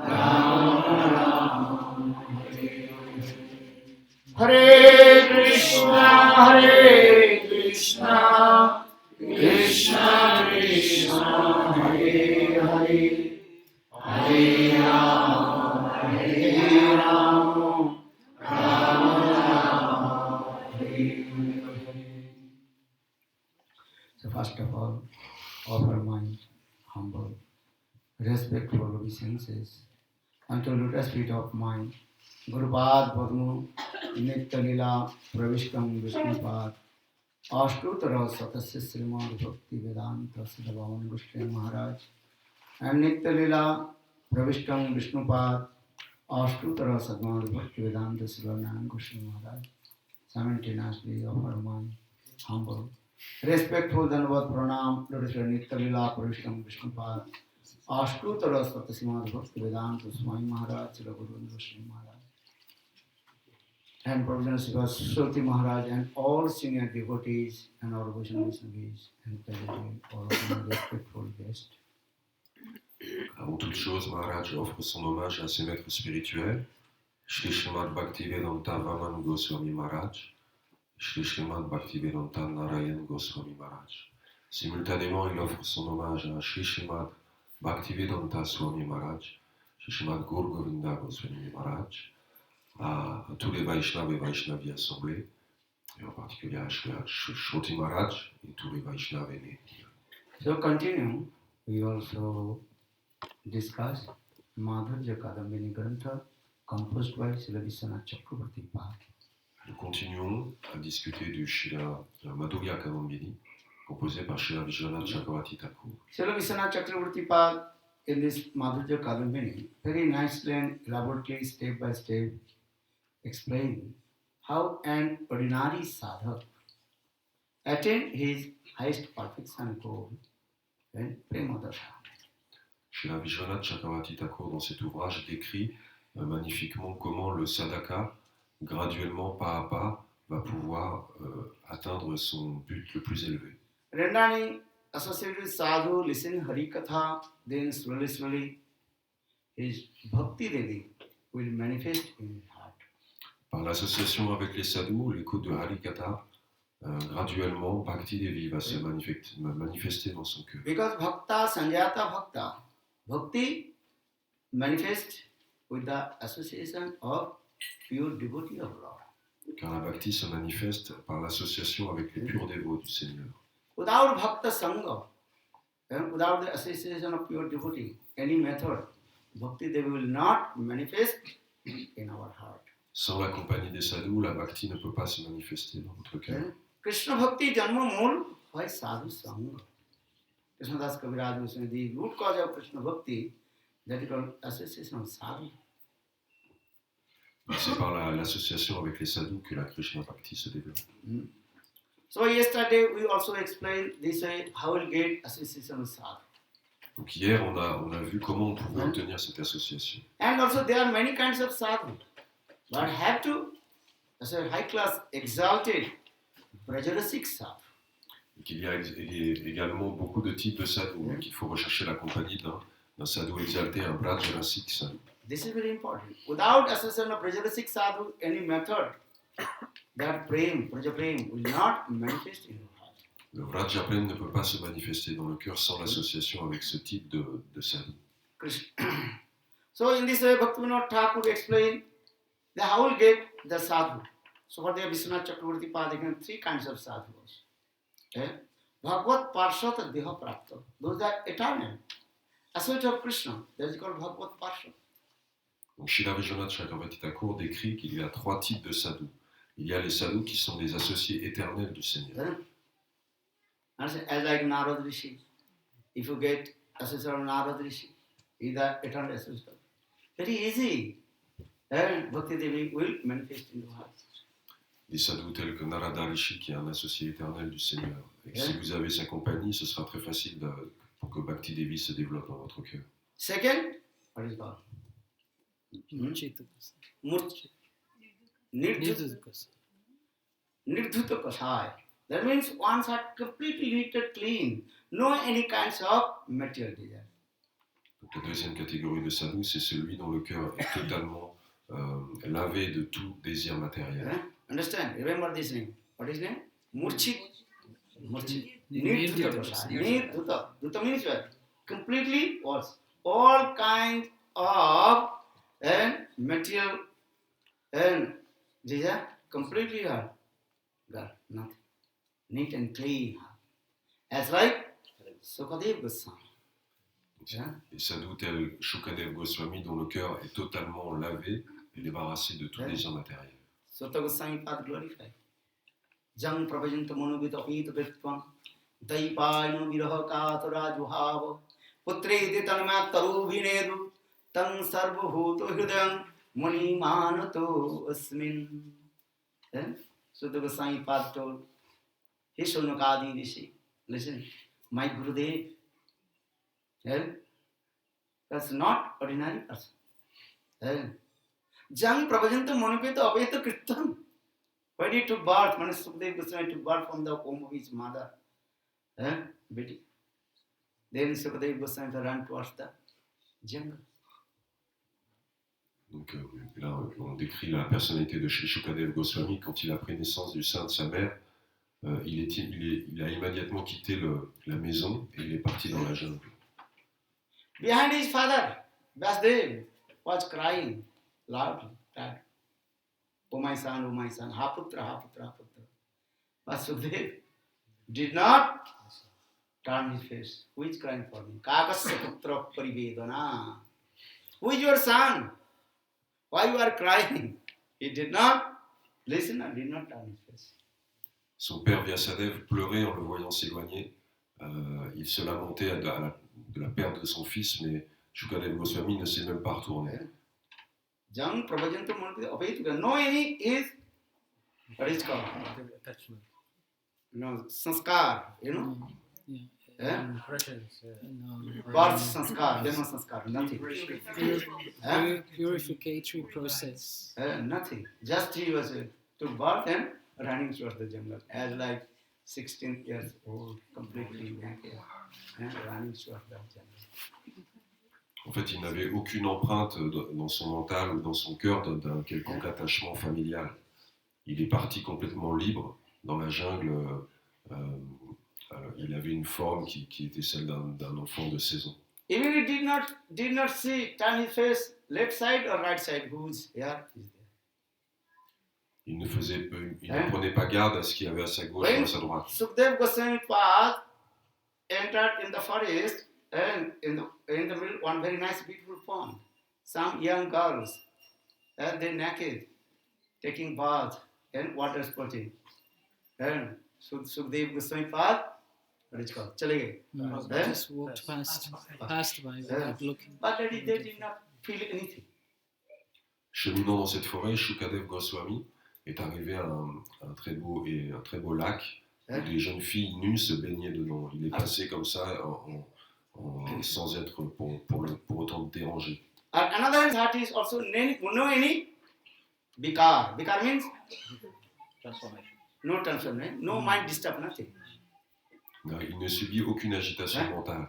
राम राम हरे हरे। हरे Krishna Krishna Krishna Hare Hare Hare Ram Ram Ram Hare Hare. So first of all, offer my respectful obeisances unto lotus feet of mine. Gurupad Padmu Nitya Lila Pravishtam Vishnupad Ashtutara Satasya Srimad Bhakti Vedanta Siddhavaman Goswami Maharaj and Nitya Lila Pravishtam Vishnupad Ashtutara Sadmad Bhakti Vedanta Siddhavaman Goswami Maharaj simultaneously offer my humble respectful Dhanavad Pranam Lotus Nitya Lila Pravishtam Vishnupad Ashtutara Satasya Bhakti Vedanta Swami Maharaj Siddhavaman Goswami Maharaj and Providence Saraswati Maharaj and all senior devotees and all Vaishnavas and all of my respectful guests. Avant toute chose, Maharaj offre son hommage à ses maîtres spirituels, Shri Srimad Bhaktivedanta Vaman Goswami Maharaj, Shri Srimad Bhaktivedanta Narayan Goswami Maharaj. Simultanément, il offre son hommage à Shri Srimad Bhaktivedanta Swami Maharaj, Shri Srimad Gaur Govinda Goswami Maharaj, à tous les Vaishnavas et Vaishnavis assemblés, et en particulier à Shruti Maharaj et tous les Vaishnavas nés. So continue, we also discuss Madhurya Kadambini Grantha composed by Srila Vishwanath Chakravarti Pad. Nous continuons à discuter du Srila Madhurya Kadambini, composé par Srila Vishwanath Chakravarti Thakur. Srila Vishwanath Chakravarti Pad in this Madhurya Kadambini very nicely and elaborately step by step explain how an ordinary sadhak attain his highest perfection goal and premadasha. Srila Vishwanath Chakravarti Thakur, dans cet ouvrage, décrit magnifiquement comment le sadhaka, graduellement, pas à pas, va pouvoir atteindre son but le plus élevé. Rendani associated with sadhu, listen Hari Katha, then slowly his Bhakti Devi will manifest in his heart. Par l'association avec les sadhus, l'écoute de Harikatha, graduellement, Bhakti Devi va se manifester dans son cœur. Because Bhakta Sanjata Bhakta, Bhakti manifests with the association of pure devotee of Lord. Car la Bhakti se manifeste par l'association avec les purs dévots du Seigneur. Without Bhakta Sangha, and without the association of pure devotee, any method, Bhakti Devi will not manifest in our heart. Sans la compagnie des sadhus, la Bhakti ne peut pas se manifester dans notre cœur. Krishna Bhakti Janma Mool by Sadhu Sangha. Krishna Das Kaviraj was saying the root cause of Krishna Bhakti, that is called association of sadhu. C'est par l'association avec les sadhus que la Krishna Bhakti se développe. So yesterday we also explained this way how we'll get association with sadhu. Donc hier, on a vu comment on pouvait obtenir cette association. And also there are many kinds of sadhu. But have to, as a high class exalted Brajarasic sadhu. Il y a également beaucoup de types de sadhus, donc il faut rechercher la compagnie d'un sadhu exalté, un Brajarasic sadhu. This is very important. Without association of Brajarasic sadhu, any method, that prem, Prajaprem, will not manifest in your heart. Le Vrajaprem ne peut pas se manifester dans le cœur sans l'association avec ce type de sadhu. So in this way, Bhaktivinoda Thakur explained that how will get the sadhu. So for the Vishwanath Chakravarti Pad, three kinds of sadhus. Bhagavad Parshad Deha Prapta. Those are eternal. Associate of Krishna, that is called Bhagavad Parshad. Donc Srila Vishwanath Chakravarti Thakur décrit qu'il y a trois types de sadhus. Il y a les sadhus qui sont des associés éternels du Seigneur. As like Narad Rishi. If you get associate of Narad Rishi, he is the eternal associate. Very easy. And Bhakti Devi will manifest in your heart. Des sadhus tels que Narada Rishi, qui est un associé éternel du Seigneur. Et si vous avez sa compagnie, ce sera très facile pour que Bhakti Devi se développe dans votre cœur. Second, what is called? Nirdhuta Kasai. That means one's heart completely neated clean. No any kinds of material desire. Donc la deuxième catégorie de sadhu, c'est celui dont le cœur est totalement lavé de tout désir matériel. Understand? Remember this name. What is name? Murchit. Nirdhuta Kasai. Nirdhuta. Dhuta means what? Completely was all kinds of material and desire completely gone. Nothing. Neat and clean. As like Sukadev Goswami. Hein? Et Sadhu tel Shukadev Goswami, dont le cœur est totalement lavé et débarrassé de tout Ouais. désir matériel. Sutta Goswami Pad glorified. Jang pravajanta manubita apita virtvam daipayano viraha katura juhava putreti tanmat tarubhinedu tang sarvabhuto hridayam mani manato asmin. Sutta Goswami Pad told his Shunakadi Rishi, listen, my Gurudev, that's not ordinary person. Jang pravajanta manupita apeta kritam. When he took birth, when Sukadeva Goswami took birth from the womb of his mother, Betty, then Sukadeva Goswami ran towards the jungle. Donc là, on décrit la personnalité de Sri Shukadev Goswami. Quand il a pris naissance du sein de sa mère, il a immédiatement quitté la maison et il est parti dans la jungle. Behind his father, Vasudeva was crying loudly. Oh my son, ha putra, ha putra, ha putra. But Sukadeva did not turn his face. Who is crying for me? Kakasya putra parivedana. Who is your son? Why you are crying? He did not listen and did not turn his face. Son père Vyasadev pleurait en le voyant s'éloigner. Il se lamentait de la perte de son fils, mais Shukadev Goswami ne s'est même pas retourné. Jang pravajanta manupita apeta. No any is what is called? Attachment. No, sanskar, you know? Yeah. Impressions. Birth sanskar, janma sanskar, nothing. Purificatory process. Nothing. Just he was took birth and running towards the jungle as like 16 years old, completely naked, and running towards the jungle. En fait, il n'avait aucune empreinte dans son mental ou dans son cœur d'un quelconque attachement familial. Il est parti complètement libre dans la jungle. Il avait une forme qui était celle d'un enfant de 16 ans. Even he did not see, turn his face left side or right side, who's here, is there. Il ne prenait pas garde à ce qu'il y avait à sa gauche ou When à sa droite. Sukadeva Goswami Pad entered in the forest, and in the middle, one very nice, beautiful pond. Some young girls, they naked, taking bath and water sporting. And Sukadeva Goswami Pad, what is it called? Chale gaye. Just walked past by without looking. But they did not feel anything. Cheminant dans cette forêt, Shukadev Goswami est arrivé à un très beau lac où des jeunes filles nues se baignaient dedans. Il est passé comme ça sans être pour autant dérangé. And another thought is also no any vikar. Vikar means Transformation. no transformation, no mind disturb, nothing. Il ne subit aucune agitation mentale.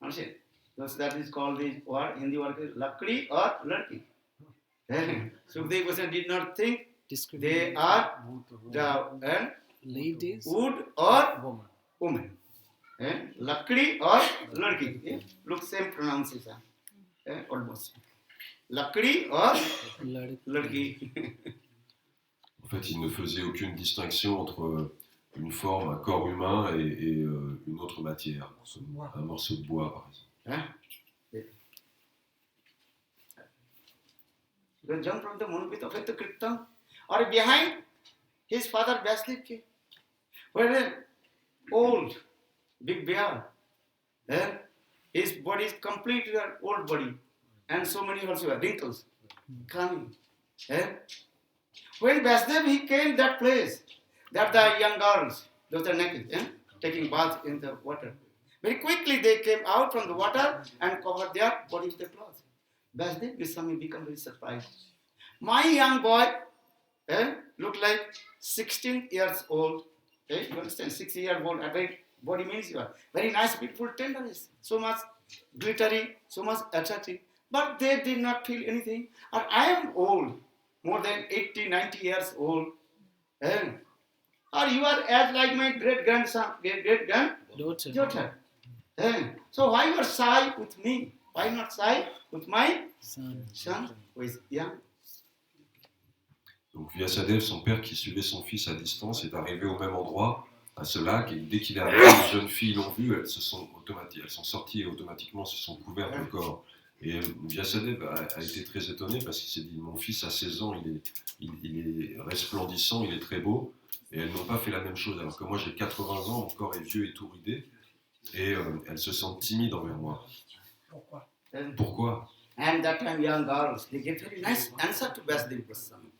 Understand? So that is called the word, Hindi word is lakdi or ladki. Sukadeva Goswami did not think they are the Ladies. wood or woman. Lakdi or ladki. Look, same pronunciation. Almost. Lakdi or ladki. En fait, il ne faisait aucune distinction entre une forme, un corps humain et une autre matière, un morceau de bois par exemple. The jump from the Munupita Feta Kirtan, or behind his father Vasudeva, where an old, big bear, his body is completely an old body, and so many also wrinkles coming. When Vasudeva he came that place, that the young girls, those are naked, taking bath in the water. Very quickly they came out from the water and covered their body with the cloth. Vasudeva Goswami became very surprised. My young boy looked like 16 years old. You understand? 6 years old. Very body means you are very nice, beautiful, tenderness. So much glittery, so much attractive. But they did not feel anything. And I am old, more than 80, 90 years old. Or you are as like my great-granddaughter. So why you are shy with me? Why not shy with my son who is young? Donc Vyasadev, son père qui suivait son fils à distance, est arrivé au même endroit à ce lac, et dès qu'il est arrivé, les jeunes filles l'ont vu, elles sont sorties et automatiquement se sont couvertes le corps. Et Vyasadeva a été très étonné parce qu'il s'est dit, mon fils à 16 ans, il est resplendissant, il est très beau, et elles n'ont pas fait la même chose, alors que moi j'ai 80 ans, mon corps est vieux et tout ridé, et elles se sentent timides envers moi. Pourquoi? And that time young girls, they gave very nice answer to Vyasadeva Goswami.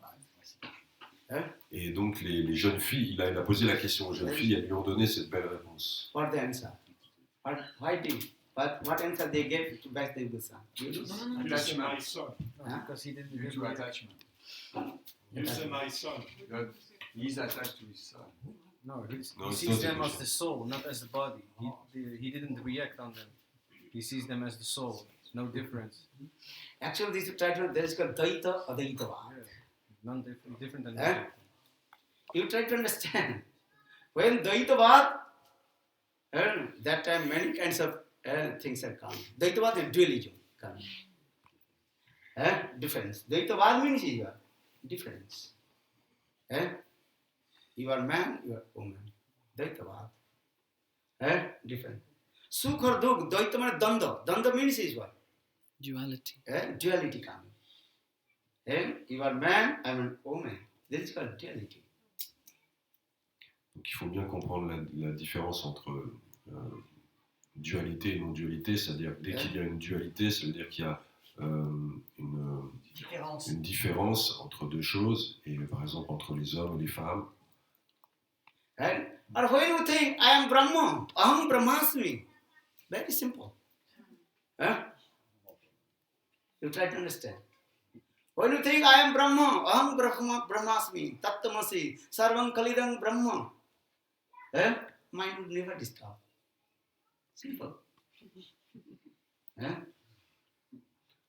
Et donc les jeunes filles, il a posé la question aux jeunes filles, elles lui ont donné cette belle réponse. For the answer. What answer they gave to Vyasadeva Goswami? This is my son. Because he didn't Due to attachment. This is my son. He's attached to his son. No, No, he it's sees not them a as the soul, not as the body. He didn't react on them. He sees them as the soul. No difference. Actually, this title there is called Dvaita Advaitavad. None different than Eh? that. You try to understand. When Dvaitavad, that time many kinds of things are come. Dvaitavad is dualism coming. Difference. Dvaitavad means you are difference. You are man, you are woman. Dvaitavad. Different. Sukh or dukh, Dvaita means danda. Danda means is what? Duality. Duality coming. You are man, I am a woman. This is called duality. Donc il faut bien comprendre la différence entre dualité et non-dualité, c'est-à-dire que dès qu'il y a une dualité, ça veut dire qu'il y a une différence entre deux choses, et par exemple entre les hommes et les femmes. Right? Or when you think I am Brahma, Aham Brahmasmi, very simple. You try to understand. When you think I am Brahma, Aham Brahmasmi, Tattamasi, Sarvam Kalidam Brahma, mind would never disturb. Simple.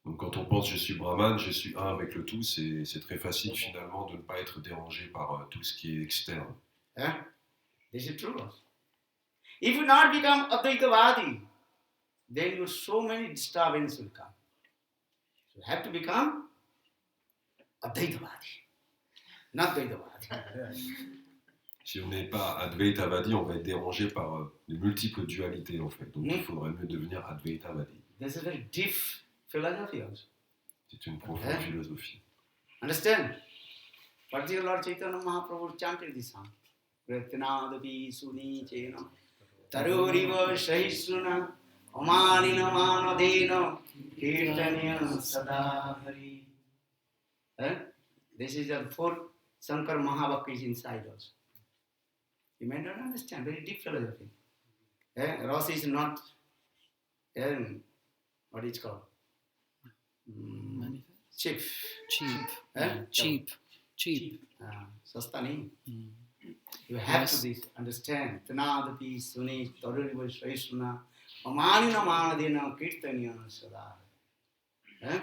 Donc quand on pense je suis brahman, je suis un avec le tout, c'est très facile finalement de ne pas être dérangé par tout ce qui est externe. This is true. If you not become Advaitavadi, then you so many disturbances will come. You have to become Advaitavadi, not Dvaitavadi. Si on n'est pas Advaitavadi, on va être dérangé par les multiples dualités en fait. Donc il faudrait mieux devenir Advaitavadi. This is a very deep philosophy also. C'est une profonde philosophie. Understand? Particularly Lord Chaitanya Mahaprabhu chanted this song. Pratinadapi suni chena taruriva shahisuna amanina manadena kirtaniya sadahari. This is the fourth Shankar Mahavakya is inside also. You may not understand, very deep philosophy. Rasa is not, what is called? Cheap. Cheap. Sasta nahi. You have to understand. Tanadapi suni taruriva shahisuna amanina manadena kirtaniya sadahari.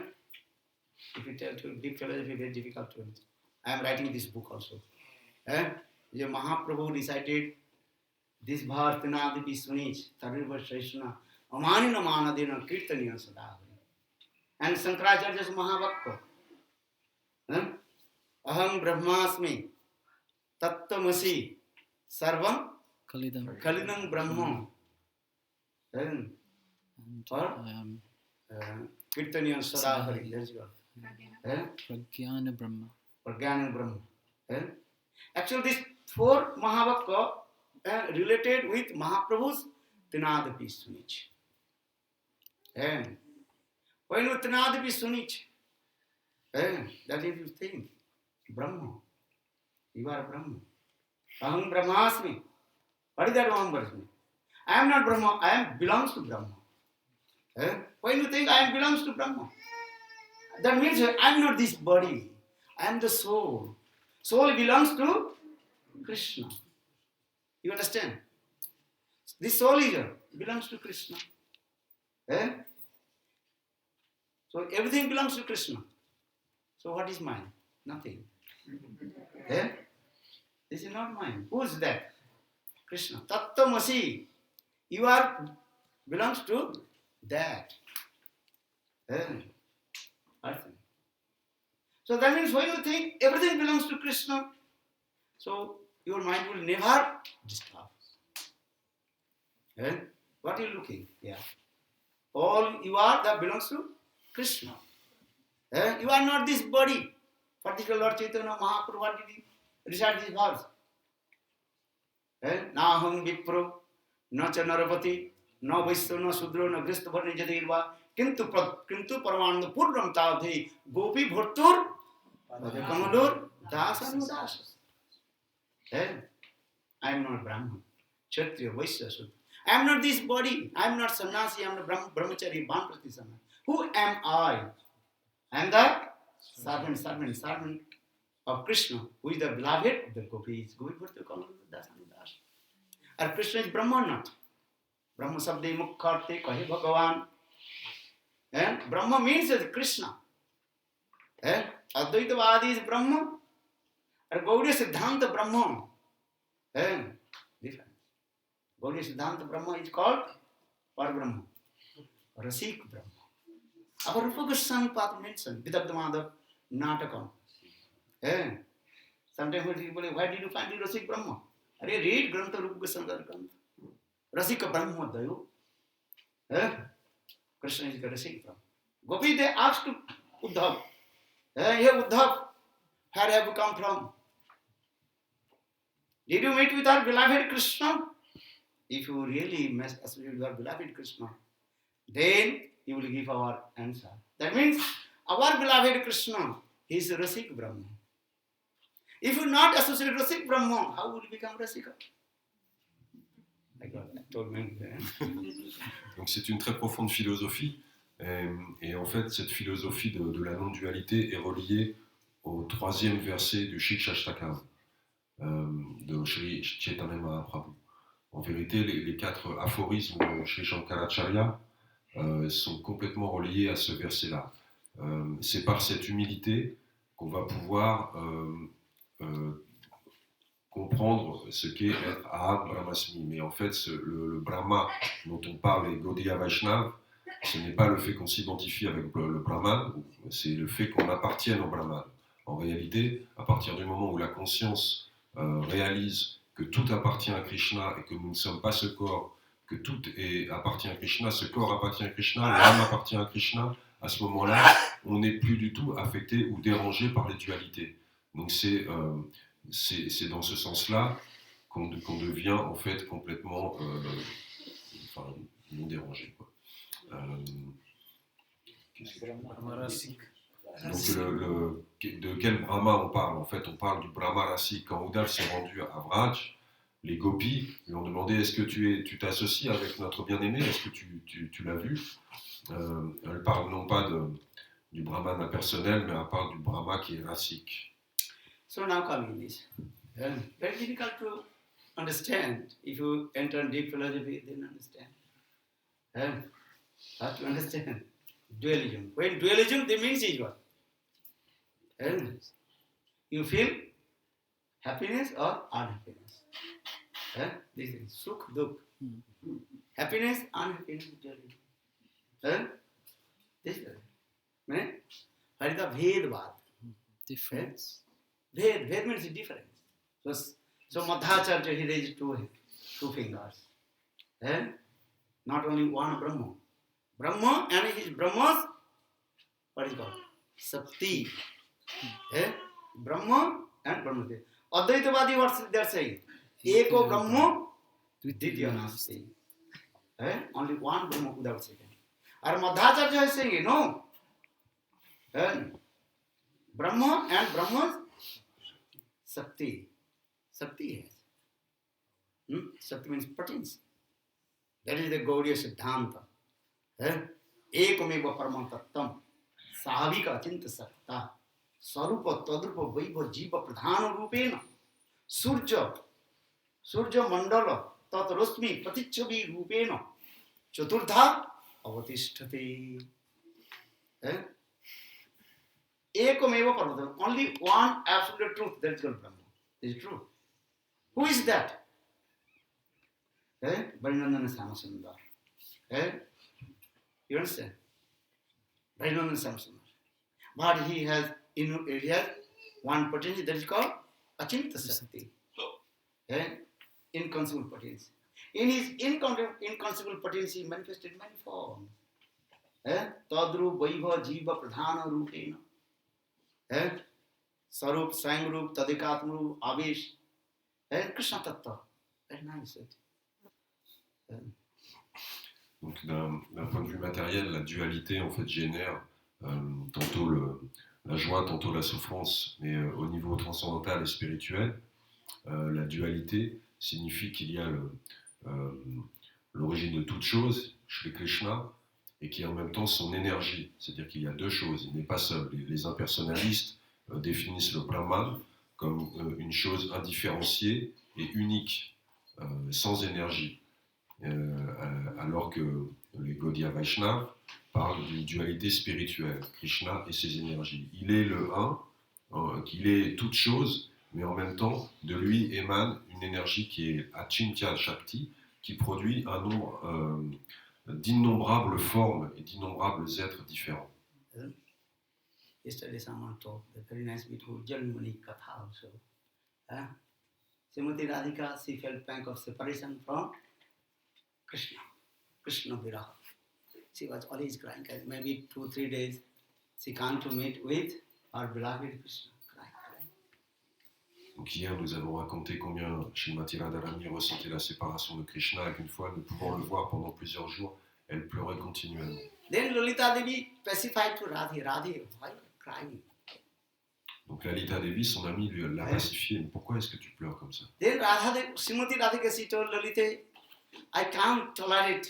If you tell to deep philosophy, very difficult to understand. I am writing this book also. Mahaprabhu recited this bharti nadipi sunich taruriva shaishna amanina manadena kirtaniya sadahari. And Shankaracharya's Mahavakya. Aham brahmasmi tattamasi sarvam kalidam brahma. Kirtaniya sadahari. Let's go. Pragyana Brahma. Pragyana Brahma. Actually, these four Mahavakya related with Mahaprabhu's Tinadapi Sunich. When you Tinadapi Sunich, that is you think, Brahma. You are Brahma. Aham Brahmasmi. What is that Aham Brahmasmi? I am not Brahma, I am belongs to Brahma. When you think I am belongs to Brahma, that means I am not this body. I am the soul. Soul belongs to Krishna. You understand? This soul belongs to Krishna. So everything belongs to Krishna. So what is mine? Nothing. This is not mine. Who is that? Krishna. Tattamasi. You are belongs to that. So that means when you think everything belongs to Krishna, so your mind will never disturb. Eh? What are you looking? Yeah. All you are that belongs to Krishna. Eh? You are not this body. Particular Lord Chaitanya Mahaprabhu, what did he recite this verse? Naham Vipro, na cha narapati, na vaisya, na sudro, na grista bharni jadirva, kintu paramananda purram tavdhi, gopi bhattur, kamalur, dasan udasas. I am not Brahman, Kshatriya, Vaishya, Sudra. I am not this body. I am not sannyasi. I am not brahmachari, banprati sannyasi. Who am I? I am the servant of Krishna, who is the beloved of the gopis. Gopi bhattur, kamalur, dasan udasas. And Krishna is Brahman. Brahma sabde mukharte kahe Bhagavan. Brahma means as Krishna. Advaitavadi is Brahma. And Gaudiya Siddhanta Brahma. Different. Gaudiya Siddhanta Brahma is called Parabrahma. Rasik Brahma. Our Rupa Goswami Path mentioned Vidabdha Madhav Natakam. Sometimes people say, why did you find the Rasik Brahma? Read Grantha Rupa Goswami Grantha. Rasika Brahma Dayo. Krishna is the Rasik Brahma. Gopi, they asked to Uddhav. Hey Uddhav, where have you come from? Did you meet with our beloved Krishna? If you really associate with our beloved Krishna, then you will give our answer. That means our beloved Krishna, he is Rasik Brahma. If you not associate Rasik Brahma, how will you become Rasika? I told me. Donc c'est une très profonde philosophie, et en fait cette philosophie de la non-dualité est reliée au troisième verset du Shikshashtakam de Sri Chaitanya Mahaprabhu. En vérité, les quatre aphorismes de Sri Shankaracharya sont complètement reliés à ce verset-là. C'est par cette humilité qu'on va pouvoir comprendre ce qu'est être Aham Brahmasmi. Mais en fait, le Brahma dont on parle, les Gaudiya Vaishnav, ce n'est pas le fait qu'on s'identifie avec le Brahman, c'est le fait qu'on appartienne au Brahman. En réalité, à partir du moment où la conscience réalise que tout appartient à Krishna et que nous ne sommes pas ce corps, que tout appartient à Krishna, ce corps appartient à Krishna, l'âme appartient à Krishna, à ce moment-là, on n'est plus du tout affecté ou dérangé par les dualités. Donc c'est dans ce sens-là qu'on devient en fait complètement non dérangé. Quoi. Donc de quel Brahma on parle? En fait, on parle du Brahma Rasik. Quand Uddhav s'est rendu à Vraj, les gopis lui ont demandé: est-ce que tu t'associes avec notre bien-aimé? Est-ce que tu l'as vu? Elle parle non pas du Brahman impersonnel, mais elle parle du Brahma qui est Rasik. So now coming this. Very difficult to understand. If you enter deep philosophy, then understand. How to understand? Dualism. When dualism, the means is what? You feel happiness or unhappiness. This is sukh, dukh. Happiness, unhappiness, dualism. This is what is the Vedvad? Difference. Ved means difference. So Madhacharya, he raised two fingers. Not only one Brahma. Brahma and his Brahmas, what is it called? Sakti. Brahma and Brahma. Advaitavadi, what they are saying? Eko Brahma, Dvitiya Nasti. Only one Brahma without second. Or Madhacharya is saying, no. Brahma and Brahmas, Sakti. Sakti has. Sakti means potency. That is the Gaudiya Siddhanta. Ekameva Paramantattam Sahavika Achinta Sakta Sarupa Tadrupa Vaiva Jiva Pradhana Rupena Surja Mandala Tatarusmi Patichavi Rupena Chaturdha Avatisthate. Ekameva Paramantattam. Only one absolute truth, that is called Brahma. Is it true? Who is that? Varinandana Samasundar. You understand? Varinandana Samasundar. But he has one potency that is called Achinta Sakti. Inconceivable potency. In his inconceivable potency, he manifested many forms. Tadru Vaiva Jiva Pradhana Rupena. Sarup, Sangrup, Tadikatmru, Avesh. Krishna Tattva. Very nice. Donc d'un point de vue matériel, la dualité en fait génère tantôt la joie, tantôt la souffrance, mais au niveau transcendantal et spirituel, la dualité signifie qu'il y a l'origine de toute chose, Shri Krishna, et qui est en même temps son énergie, c'est-à-dire qu'il y a deux choses, il n'est pas seul. Les impersonnalistes définissent le Brahman comme une chose indifférenciée et unique, sans énergie. Alors que les Gaudiya Vaishnavas parlent d'une dualité spirituelle, Krishna et ses énergies. Il est le un, qu'il est toute chose, mais en même temps, de lui émane une énergie qui est Achintya Shakti, qui produit un nombre d'innombrables formes et d'innombrables êtres différents. Yesterday someone told the very nice beautiful Jalmuni Katha also. Srimati Radhika, she felt pang of separation from Krishna, Krishna Viraha. She was always crying. Maybe 2-3 days she can't to meet with her beloved Krishna. Crying. Donc hier, nous avons raconté combien Srimati Radharani ressentait la séparation de Krishna et qu'une fois, ne pouvant le voir pendant plusieurs jours, elle pleurait continuellement. Then Lolita Devi pacified to Radhe. Radhe, why are you crying? Donc Lalita Devi, son amie, l'a pacifié. Mais pourquoi est-ce que tu pleures comme ça? Then Srimati Radhika, she told Lolita, I can't tolerate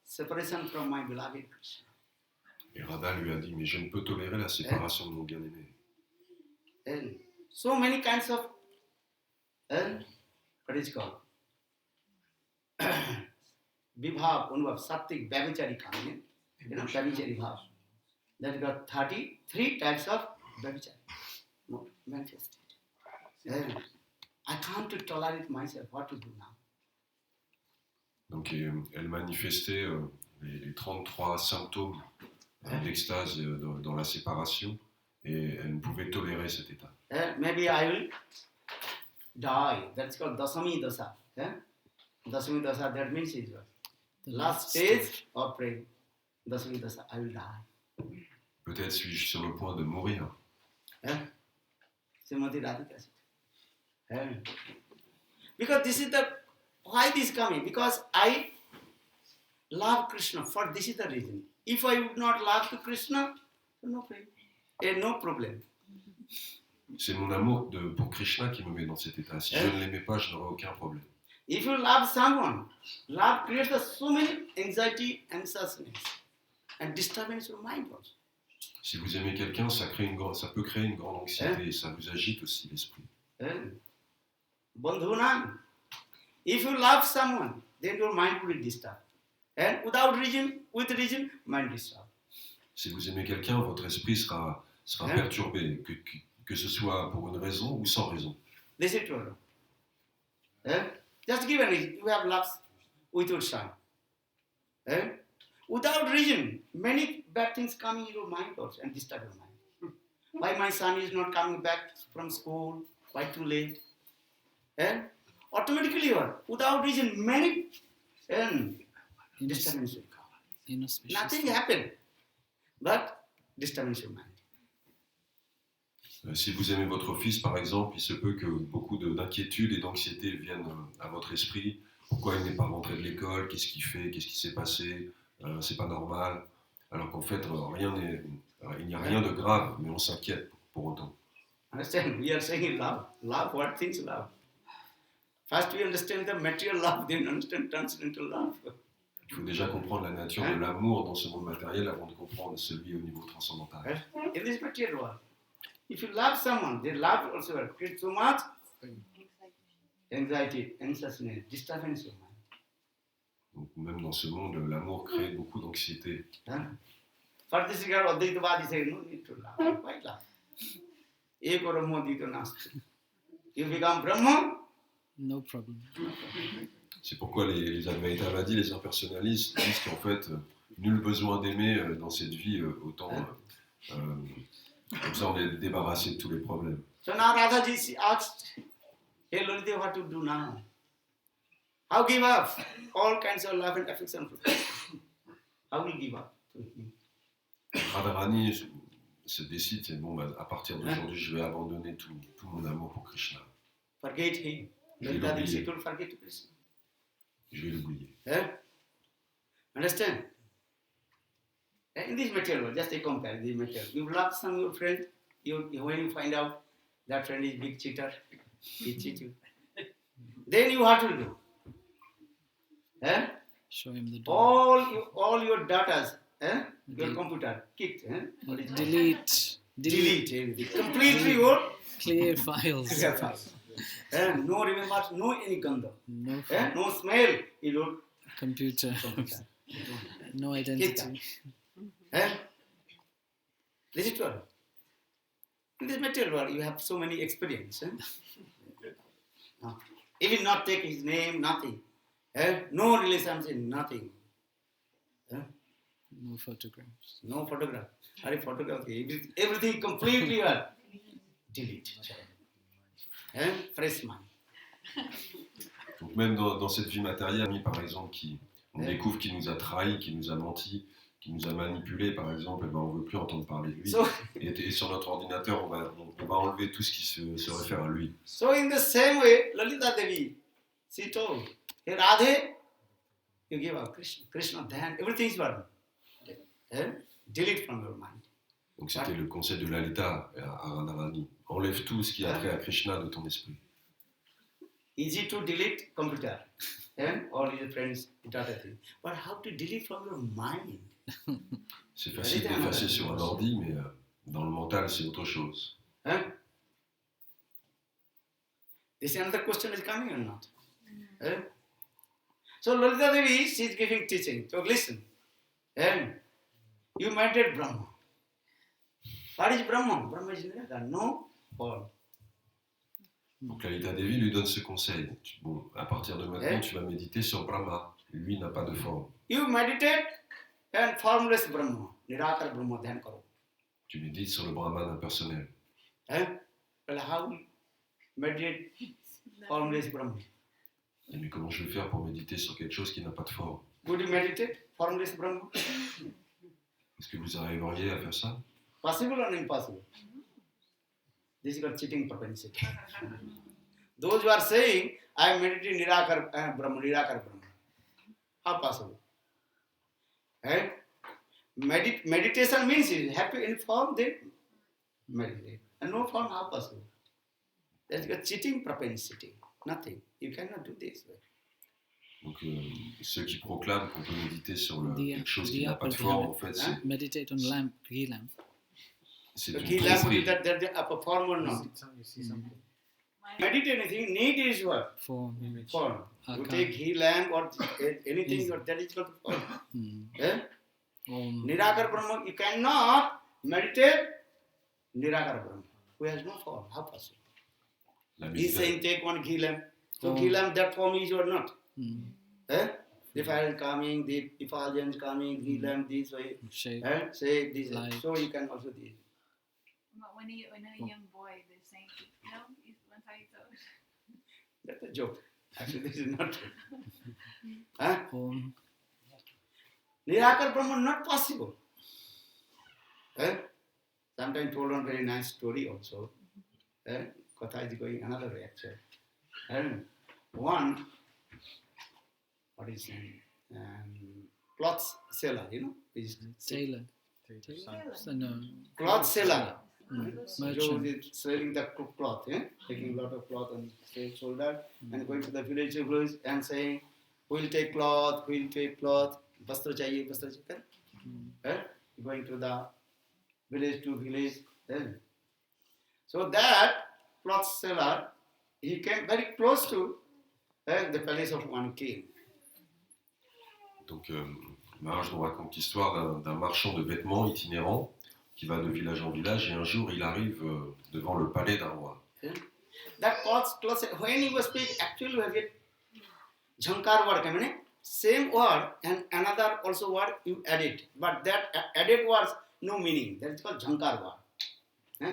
separation from my beloved Krishna. Et Radha lui a dit, mais je ne peux tolérer la séparation de mon bien-aimé. And so many kinds of, what is called? Vibhav, Unubhav, Sattik, Vyabhichari coming in. You know, Vyabhichari Bhav. That got 33 types of Vyabhichari manifested. And I can't to tolerate myself. What to do now? Donc elle manifestait les 33 symptômes d'extase dans la séparation et elle ne pouvait tolérer cet état. Maybe I will die. That's called Dasami Dasa. Dasami Dasa, that means is the last stage of praying. Dasami Dasa, I will die. Peut-être suis-je sur le point de mourir. Srimati Radhika said. Because this is the, why this coming? Because I love Krishna. For this is the reason. If I would not love to Krishna, no problem. No problem. C'est mon amour pour Krishna qui me met dans cet état. Si je ne l'aimais pas, je n'aurais aucun problème. If you love someone, love creates so many anxiety, anxiousness, and disturbance of mind also. Si vous aimez quelqu'un, ça peut créer une grande anxiété et ça vous agite aussi l'esprit. Bandhunam. If you love someone, then your mind will be disturbed. And without reason, with reason, mind disturbed. Si vous aimez quelqu'un, votre esprit sera perturbé, que ce soit pour une raison ou sans raison. This is true. Just give an reason. You have love with your son. Without reason, many bad things come in your mind also and disturb your mind. Why my son is not coming back from school? Why too late? Automatically you are. Without reason, many disturbance will come. Nothing happened, but disturbance your mind. Si vous aimez votre fils, par exemple, il se peut que beaucoup d'inquiétudes et d'anxiété viennent à votre esprit. Pourquoi il n'est pas rentré de l'école? Qu'est-ce qu'il fait? Qu'est-ce qui s'est passé? C'est pas normal. Alors qu'en fait, il n'y a rien de grave, mais on s'inquiète pour autant. Understand? We are saying love. Love, what things love? First we understand the material love, then understand transcendental love. Il faut déjà comprendre la nature de l'amour dans ce monde matériel avant de comprendre celui au niveau transcendantal. In this material world, if you love someone, their love also will create so much anxiety, anxiousness, disturbance of mind. Donc, même dans ce monde, l'amour crée beaucoup d'anxiété. For this regard, Advaitavadi say, no need to love. Why love? Eko Brahmo Dito Nasti. You become Brahma, no problem. C'est pourquoi les Advaitavadis, les impersonnalistes, disent qu'en fait, nul besoin d'aimer dans cette vie, autant comme ça on est débarrassé de tous les problèmes. So now Radhaji, she asked, hey Lolita, what to do now? How give up? All kinds of love and affection. How will give up? Radharani se décide, c'est bon, à partir d'aujourd'hui, je vais abandonner tout mon amour pour Krishna. Forget him. Je vais Lalita Devi l'oublier. told, forget Krishna. Je vais l'oublier. Understand? In this material, just a compare this material. You love some your friend, when you find out that friend is big cheater, he cheat you. Then you what will do? Show him the door. All your datas, your Delete. computer, kicked. What is that? Delete. Everything. Completely your Clear files. no remember, no any gandha. No No smell. You don't computer. computer. No identity. This is what. In this material world, you have so many experience. Even not take his name, nothing. No relationship, nothing. No photographs. No photograph. Photograph. Everything completely delete. Fresh mind. Donc même dans cette vie matérielle, par exemple, on découvre qu'il nous a trahis, qu'il nous a menti, qu'il nous a manipulés, par exemple, on ne veut plus entendre parler de lui. Et sur notre ordinateur, on va enlever tout ce qui se réfère à lui. So in the same way, Lalita Devi, she told, hey Radhe, you give up Krishna, Dhyan, everything is one. Delete from your mind. Donc c'était le conseil de Lalita à Radharani. Enlève tout ce qui a trait à Krishna de ton esprit. Easy to delete computer and all your friends data thing. But how to delete from your mind? C'est facile d'effacer sur un ordi, mais dans le mental, c'est autre chose. This another question is coming or not? So Lalita Devi, she is giving teaching. So listen. You meditate Brahma. What is Brahma? Brahma is no form. Donc Lalita Devi lui donne ce conseil. Bon, à partir de maintenant, tu vas méditer sur Brahma. Lui n'a pas de forme. You meditate and formless Brahma. Nirakar Brahma dhyan karo. Tu médites sur le Brahman impersonnel. Well, how meditate formless Brahma? Mais comment je vais faire pour méditer sur quelque chose qui n'a pas de forme? Would you meditate formless Brahma? Est-ce que vous arriveriez à faire ça? Possible or impossible? This is called cheating propensity. Those who are saying, I am meditating Nirakar Brahma. How possible? Meditation means you have to inform, then meditate. And no form, how possible? That's called cheating propensity. Nothing. You cannot do this way. Donc ceux qui proclament qu'on peut méditer sur quelque chose qui The n'a pas de upper forme, limit. en fait, c'est Meditate on lamp, ghee lamp. une He left tromperie. that the upper form or not. You see something. Meditate anything, need is what? Form. Form. You Akar. take ghee lamp or anything, or that is called form. Om. Nirakar Brahma, you cannot meditate Nirakar Brahma, who has no form. How possible? La He is méditation. saying take one ghee lamp. So ghee lamp, that form is or not? The fire is coming, the effulgence coming, ghee lamp this way. Shape. Say this. Light. So you can also do this. But when a young boy, they're saying, one time he told. That's a joke. Actually, this is not true. Om. Nirakar Brahma not possible. Sometimes told on very nice story also. Katha is going another way actually. One, what is his name? Cloth seller, is Tailor. So, no. cloth seller. So Merchant. is selling the cloth, taking a lot of cloth on his shoulder and going to the village and saying, we'll take cloth, vastra chahiye, going to the village to village. So that cloth seller, he came very close to the palace of one king. Donc Maharaj nous raconte l'histoire d'un marchand de vêtements itinérant qui va de village en village et un jour il arrive devant le palais d'un roi. That cloth, when he was speaking, actually we get jhankar word, same word and another also word you added, but that added words no meaning. That is called jhankar word.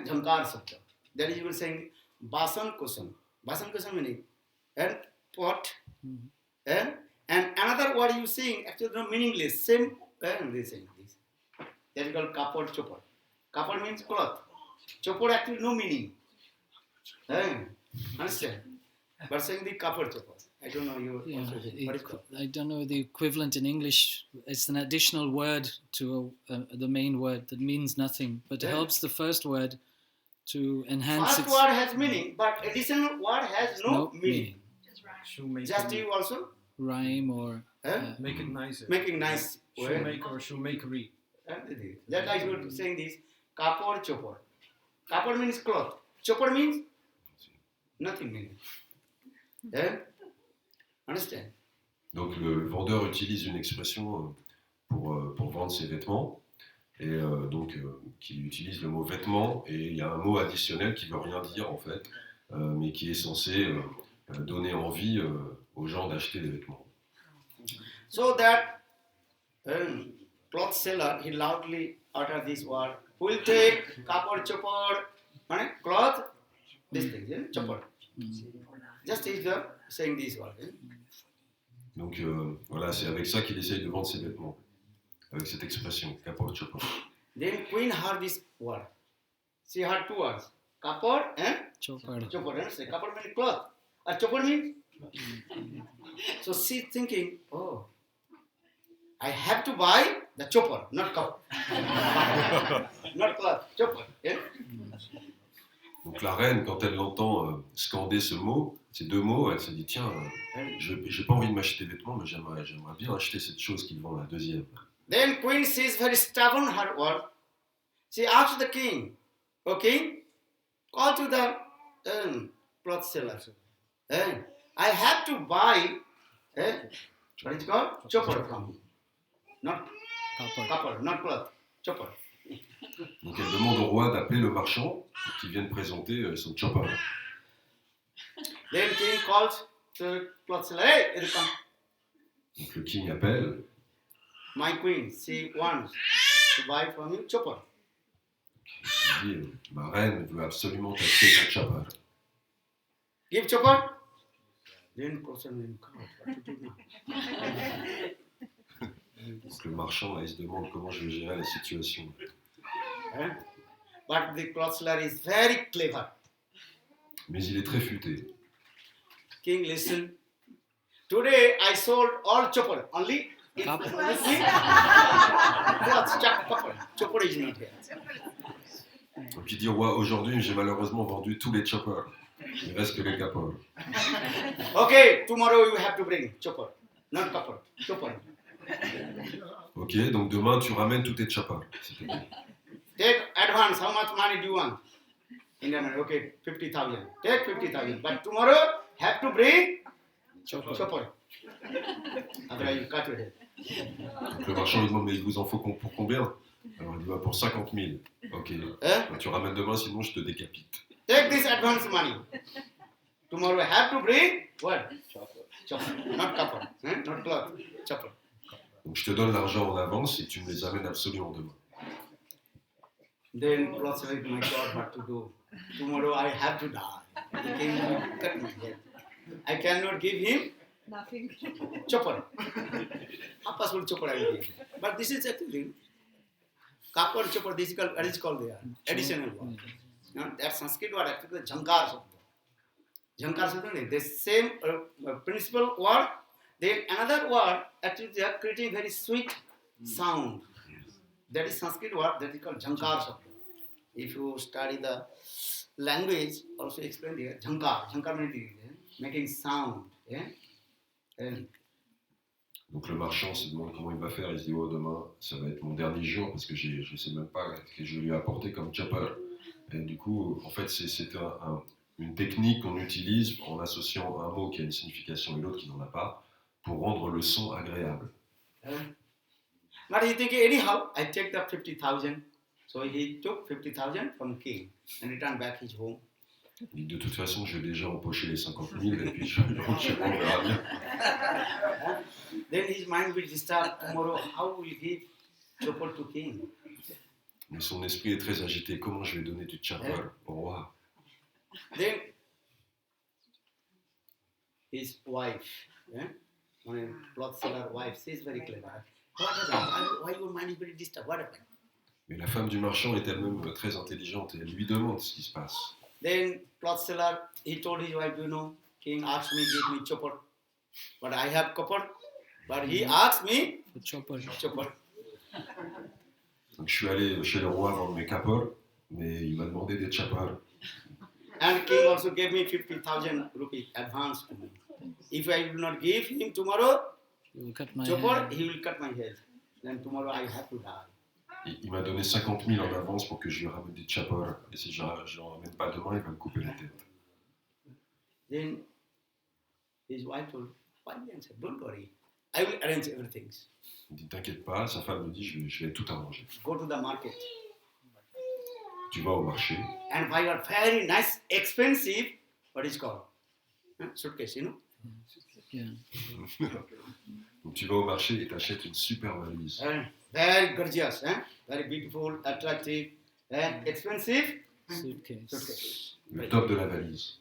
Jhankar sabda. That is you were saying basan kusan. Basan kusan meaning and pot, And another word you saying actually no meaningless. Same they saying this. That is called kapor chopor. Kapor means cloth. Chopor actually no meaning. Understand? But saying the kapor chopor. I don't know you Yeah, also saying. What is called? I don't know the equivalent in English. It's an additional word to the main word that means nothing, but Yeah. helps the first word to enhance First its word has meaning, but additional word has no meaning. Just right. Shoemaker. Just you also rhyme or Make it nicer. making nice word. Shoemaker or shoemakery. That I should saying this. Kapor chopor. Kapor means cloth. Chopor means nothing meaning. Understand? Donc le vendeur utilise une expression pour vendre ses vêtements, et qui utilise le mot vêtement, et il y a un mot additionnel qui ne veut rien dire en fait, mais qui est censé donner envie aux gens d'acheter des vêtements. So that cloth seller, he loudly uttered this word. Who will take kapor chopor, cloth, this thing, chopor. Just is the saying this word. Donc voilà, c'est avec ça qu'il essaye de vendre ses vêtements, avec cette expression, kapor chopor. Then queen heard this word. She heard two words. Kapor and chopper. chopor. Understand? Kapor means cloth. Or chopor means. So she's thinking, oh, I have to buy the chopper, not cup. Not cloth, chopper. Yeah? Donc la reine, quand elle l'entend scander ces deux mots, elle se dit tiens, j'ai pas envie de m'acheter des vêtements, mais j'aimerais bien acheter cette chose qu'il vend, la deuxième. Then queen sees very stubborn her word. She asked the king, "O king, call to the cloth seller. I have to buy what is it called? Chopper from him. Not copper, not cloth, chopper." Donc elle demande au roi d'appeler le marchand pour qu'il vienne présenter son chopper. Then king calls the cloth seller, "Hey, here come. Donc le king appelle, My queen, she wants to buy from you chopper." il dit ma reine veut absolument acheter son chopper. Give chopper. Then person will come. What to do now? Donc le marchand là, il se demande comment je vais gérer la situation. But the cloth seller is very clever. Mais il est très futé. King, listen. Today I sold all chopper. Only cloth chopper is not here. Donc il dit au roi, aujourd'hui j'ai malheureusement vendu tous les choppers. Il reste que les capors. Okay, tomorrow you have to bring chopper, not copper, chopper. Ok, donc demain tu ramènes tous tes choppers. s'il te plaît. Take advance. How much money do you want? Indian money. Okay, 50,000. Take 50,000. But tomorrow have to bring chopper. Otherwise you cut your head. Donc le marchand lui demande, mais il vous en faut pour combien? Alors il dit, pour 50 000. Ok, bah, tu ramènes demain, sinon je te décapite. Take this advance money. Tomorrow have to bring what? Chopper. Not copper. Not cloth. Chopper. Donc je te donne l'argent en avance et tu me les amènes absolument demain. Then cloth seller, my God, what to do? Tomorrow I have to die. He came to cut my head. I cannot give him Nothing. chopper. How possible chopper I will give him? But this is actually copper chopper. This is called there additional word. That Sanskrit word actually the jhankar shabda. Jhankar shabda, the same principal word. Then another word actually they are creating very sweet sound. That is Sanskrit word that is called jhankar shabda. If you study the language, also explain there jhankar. Jhankar means making sound. Yeah? Donc le marchand se demande comment il va faire. Il se dit, oh demain ça va être mon dernier jour parce que je ne sais même pas ce que je lui ai apporté comme chopper. Et du coup, en fait, c'est une technique qu'on utilise en associant un mot qui a une signification et l'autre qui n'en a pas pour rendre le son agréable. But he thinking, anyhow, I take the 50,000. So he took 50,000 from king and returned back his home. Il dit, de toute façon, j'ai déjà empoché les 50 000 et puis je on verra bien. Then his mind will disturb tomorrow. How will he give chopper to king? Mais son esprit est très agité. Comment je vais donner du chopper au roi? Then his wife, My cloth seller wife, she's very clever. What happened? Why your mind is very disturbed? What happened? Mais la femme du marchand est elle-même très intelligente et elle lui demande ce qui se passe. Then cloth seller, he told his wife, king asked me, give me chopper. But I have copper. But he asked me, The chopper. chopper. Donc je suis allé chez le roi vendre mes capoles, mais il m'a demandé des chappals. And king also gave me 50,000 rupees advance to me. If I will not give him tomorrow, You will cut my chopper, hair. he will cut my head. Then tomorrow I have to die. Il m'a donné 50 000 en avance pour que je lui ramène des chappals. Et si je n'en ramène pas demain, il va me couper la tête. Then his wife told, why said, don't worry, I will arrange everything. Il dit t'inquiète pas, sa femme me dit je vais tout arranger. Go to the market Tu vas au marché and buy a very nice, expensive, what is called? Suitcase, Yeah. Donc tu vas au marché et t'achètes une super valise. Very gorgeous, very beautiful, attractive, and expensive Suitcase. suitcase. Le top de la valise.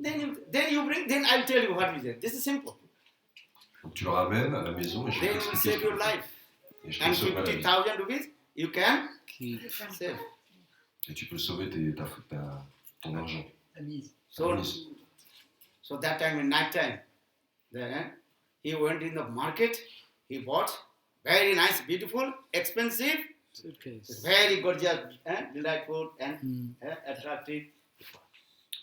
Then you bring, then I'll tell you what is it. This is simple. Donc tu le ramènes à la maison et je vais Then you will t'expliquer. save your life. Et je te And sauve la vie. 50,000 rupees, you can Keep. save. Et tu peux sauver ton argent. So, Mise. so that time in night time, then he went in the market, he bought very nice, beautiful, expensive, Suitcase. very gorgeous, delightful and Mm. attractive.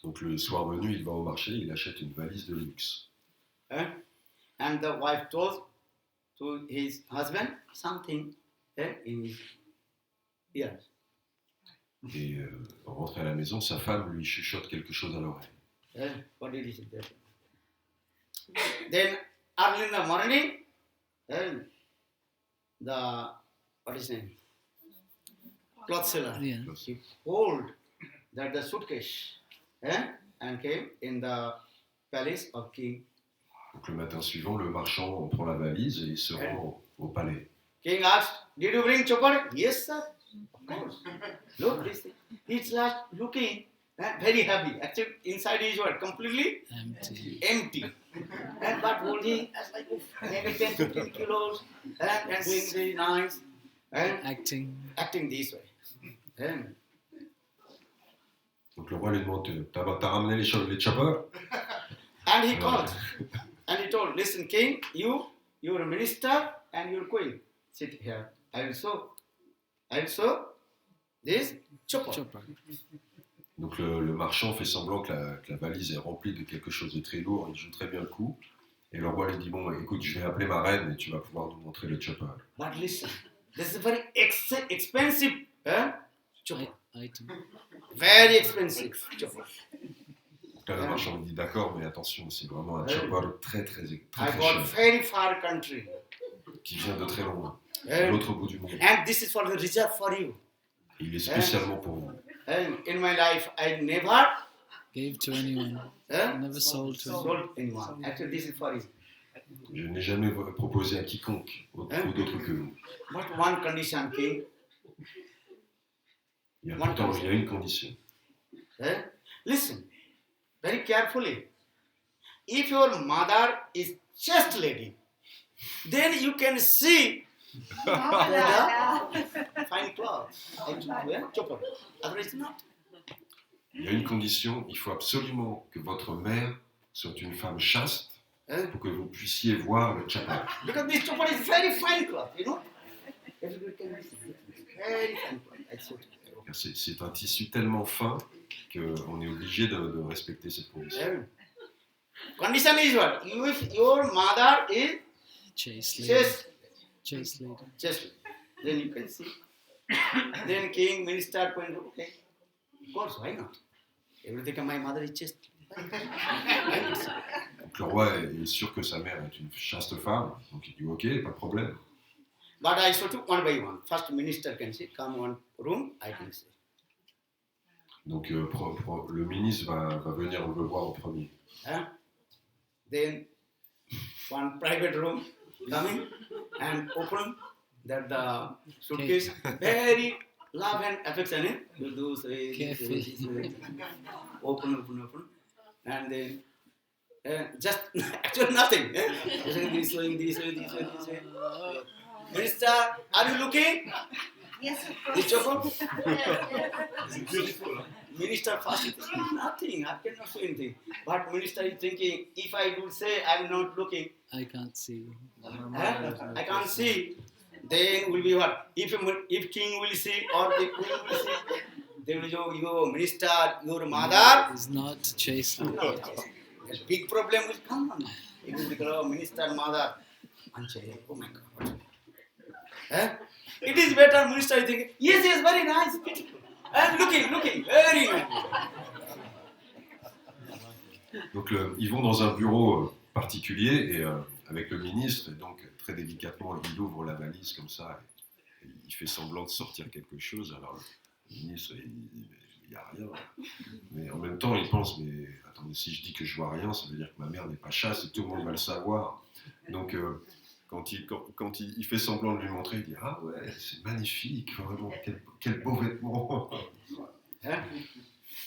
Donc le soir venu, il va au marché, il achète une valise de luxe. And the wife told to his husband something in his ears. Et rentré à la maison, sa femme lui chuchote quelque chose à l'oreille. What did he say there? Then early in the morning, the what is his name? Cloth seller. Yeah. He pulled that the suitcase and came in the palace of king. Donc le matin suivant, le marchand prend la valise et il se rend au palais. King asked, "Did you bring chopper?" Yes, sir. Of course. Look, this thing. He's like looking very happy. Actually, inside his world completely Empty. empty. And but holding as like maybe 10 to 15 kilos and doing very nice and acting this way. Donc le roi lui demande t'as ramené les choppers? And he called and he told, listen, king, you're a minister and you're queen. Sit here. I will show this chopper. Chopper. Donc le marchand fait semblant que la valise est remplie de quelque chose de très lourd, il joue très bien le coup. Et le roi lui dit bon écoute, je vais appeler ma reine et tu vas pouvoir nous montrer le chopper. But listen, this is a very expensive chopper. Item. Very expensive chopper. Donc là le marchand lui dit d'accord, mais attention, c'est vraiment un chopper très I cher, got very far country. qui vient de très loin, de And, l'autre bout du monde. and this is for the reserve for you. Il est spécialement pour vous. And in my life, I never Gave to anyone. Never sold to anyone. sold anyone. Actually, this is for you. Je n'ai jamais proposé à quiconque, autre d'autre que vous. But one condition, king. Il y a une condition. Listen, very carefully. If your mother is chaste lady, then you can see fine clothes. Chopper. Otherwise not. Il y a une condition, il faut absolument que votre mère soit une femme chaste pour que vous puissiez voir le chopper. Because this chopper is very fine cloth, Everybody can see. Very fine cloth. Car c'est un tissu tellement fin qu'on est obligé de respecter cette condition. Condition is what? If your mother is Chaste lady. chaste, Chaste lady. chaste, then you can see. Then king, minister, queen, okay. Of course, why not? Everything my mother is chaste. Donc le roi est sûr que sa mère est une chaste femme, donc il dit ok, pas de problème. But I saw one by one. First minister can see, come one room, I can see. Donc le ministre va venir le voir en premier. Then one private room coming and open that the suitcase, very love and affection, eh? You do say, this way, this way. Open. And then, just actually nothing. Eh? This way. Minister, are you looking? Yes, of This course. chocolate? It's beautiful. Huh? Minister first is thinking nothing. I cannot say anything. But minister is thinking, if I do say I'm not looking, I can't see. I can't see. Then will be what? If king will see or the queen will see, then will your minister, your mother. Is not chaste. A big problem will come on. It will become minister, mother. And say, oh my God. It is better minister is thinking, yes, very nice, beautiful. And looking, very nice. Donc ils vont dans un bureau particulier et avec le ministre, et donc très délicatement il ouvre la valise comme ça, et il fait semblant de sortir quelque chose, alors le ministre il n'y a rien, mais en même temps il pense, mais attendez, si je dis que je vois rien, ça veut dire que ma mère n'est pas chaste et tout le monde va le savoir, donc quand il fait semblant de lui montrer, il dit ah ouais c'est magnifique, vraiment, quel beau vêtement.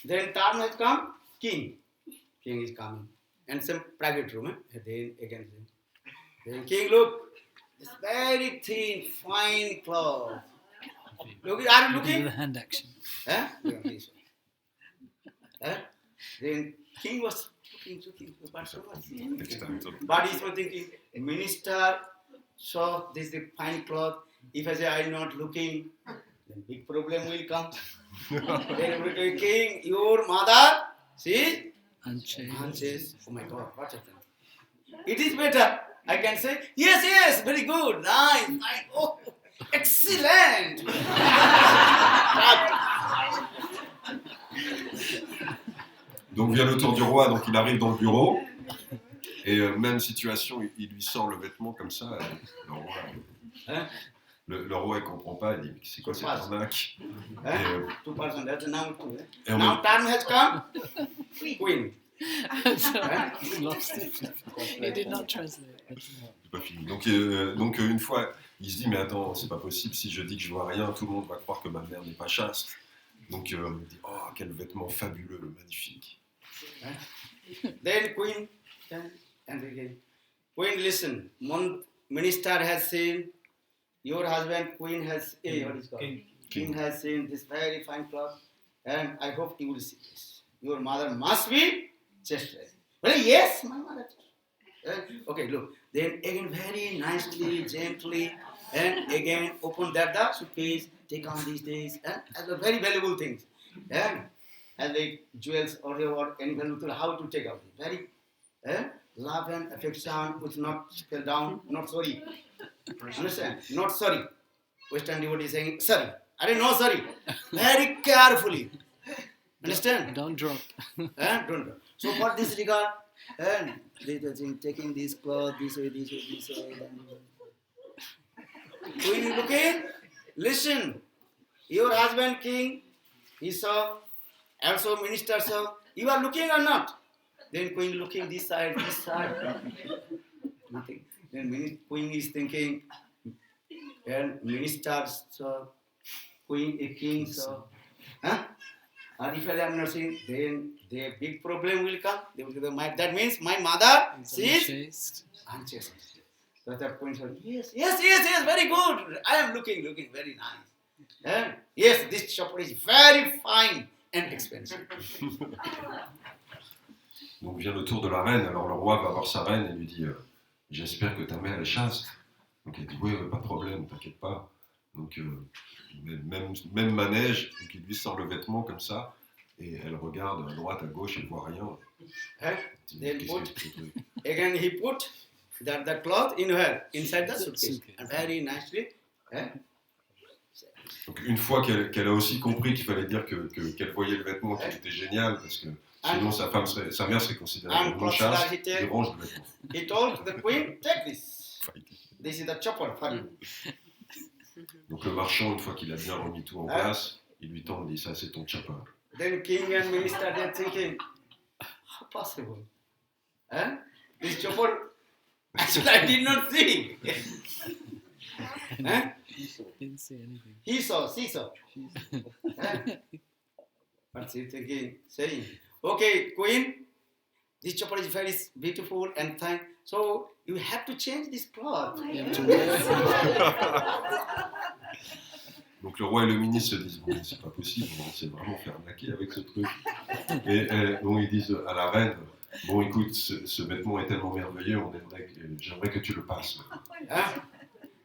Then time has come, king is coming, and some private room. Then again, then king look, it's very thin, fine cloth. Look, are you Do looking? the hand action. Yeah, this way. Then king was looking, but so much. Next time, so- But he was thinking, minister saw this is fine cloth. If I say I'm not looking, then big problem will come. Then we go, king, your mother, see? Unchaste. And says, oh my God, what happened? It is better. I can say, yes, very good, nice, oh, excellent. Donc vient le tour du roi, donc il arrive dans le bureau, et même situation, il lui sort le vêtement comme ça, le roi, Hein? le roi il comprend pas, il dit c'est quoi cette arnaque? Hein? 2%, that's now two. Et en Now même- time has come, queen. So he lost it. He did not translate. C'est pas fini. Donc une fois, il se dit mais attends, c'est pas possible, si je dis que je vois rien, tout le monde va croire que ma mère n'est pas chaste. Donc il dit oh quel vêtement fabuleux, magnifique. Then queen, and again, queen, listen. One minister has seen your husband. Queen has, what is called? King has seen this very fine cloth, and I hope he will see this. Your mother must be just right. Well, yes, my mother. Okay, look. Then again, very nicely, gently, and again open the suitcase. Take on these things, and very valuable things, and like jewels or any valuable. How to take out very love and affection, which not fell down. Not sorry. Understand? Not sorry. Western devotee is saying sorry. I didn't know sorry. Very carefully. Understand? Don't drop. Don't do. So for this regard, and they taking this cloth this way. When you looking, listen. Your husband king, he saw, also minister saw. You are looking or not? Then queen looking this side. Nothing. Then queen is thinking, and minister saw, queen, a king saw. And if I am not seeing, then the big problem will come. They will say, that means my mother, she is Unchaste. unchaste. So that queen said, yes, very good. I am looking, very nice. Yes, this chocolate is very fine and expensive. Donc vient le tour de la reine, alors le roi va voir sa reine et lui dit j'espère que ta mère est chaste. Donc elle dit oui, pas de problème, t'inquiète pas. Donc même manège, donc il lui sort le vêtement comme ça et elle regarde à droite, à gauche, elle voit rien. Then Qu'est-ce put, que c'est que ce truc? again he put the cloth in her, inside the suitcase. And very nicely. Donc une fois qu'elle a aussi compris qu'il fallait dire qu'elle voyait le vêtement, qu'il était génial, parce que sinon sa mère serait considérée And comme une chasse, Prasad, il range le vêtement. he told the queen, take this. This is the chopper for you. Donc le marchand, une fois qu'il a bien remis tout en place, il lui tend et dit ça c'est ton chopper. Then king and minister they are thinking, how possible? This chopper, actually I did not see. Didn't say anything. He saw, she saw. But she's thinking, saying, okay, Queen, this chopper is very beautiful and fine. So you have to change this cloth. You have to wear Donc le roi et le ministre se disent bon, c'est pas possible, on s'est vraiment fait arnaquer avec ce truc. Et bon, ils disent à la reine, bon écoute, ce vêtement est tellement merveilleux, j'aimerais que tu le passes. Huh?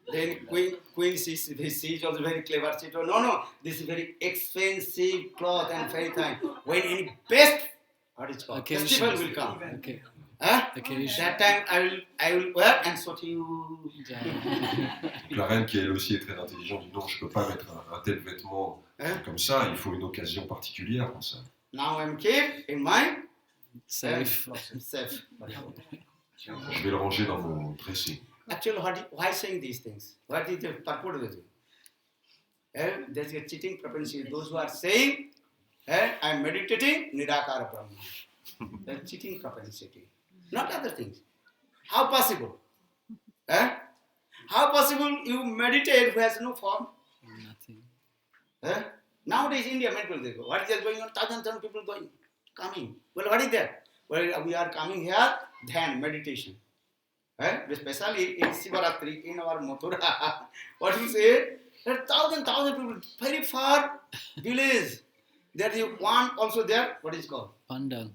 Then Queen she's also very clever. She told, no, this is very expensive cloth and very fine. When any best, what is called, Occasion. festival will come. Okay. Huh? Occasion. That time I will wear and so to you. Donc la reine qui elle aussi est très intelligente dit non, je peux pas mettre un tel vêtement comme ça, il faut une occasion particulière pour ça. Now I'm keep in mind. Safe. Safe. Je vais le ranger dans mon dressing. Actually, why saying these things? What is the purpose of it? There's a cheating propensity. Those who are saying, I'm meditating, Nirakara Brahma. That's cheating propensity. Not other things. How possible? How possible you meditate who has no form? Nothing. Nowadays, India, many people they go. What is there going on? Thousand people coming. Well, what is that? Well, we are coming here, Dhyan, meditation. Especially in Sivaratri, in our Mathura. What you say? There are thousand people, very far village. There is one also there, what is called? Pandal.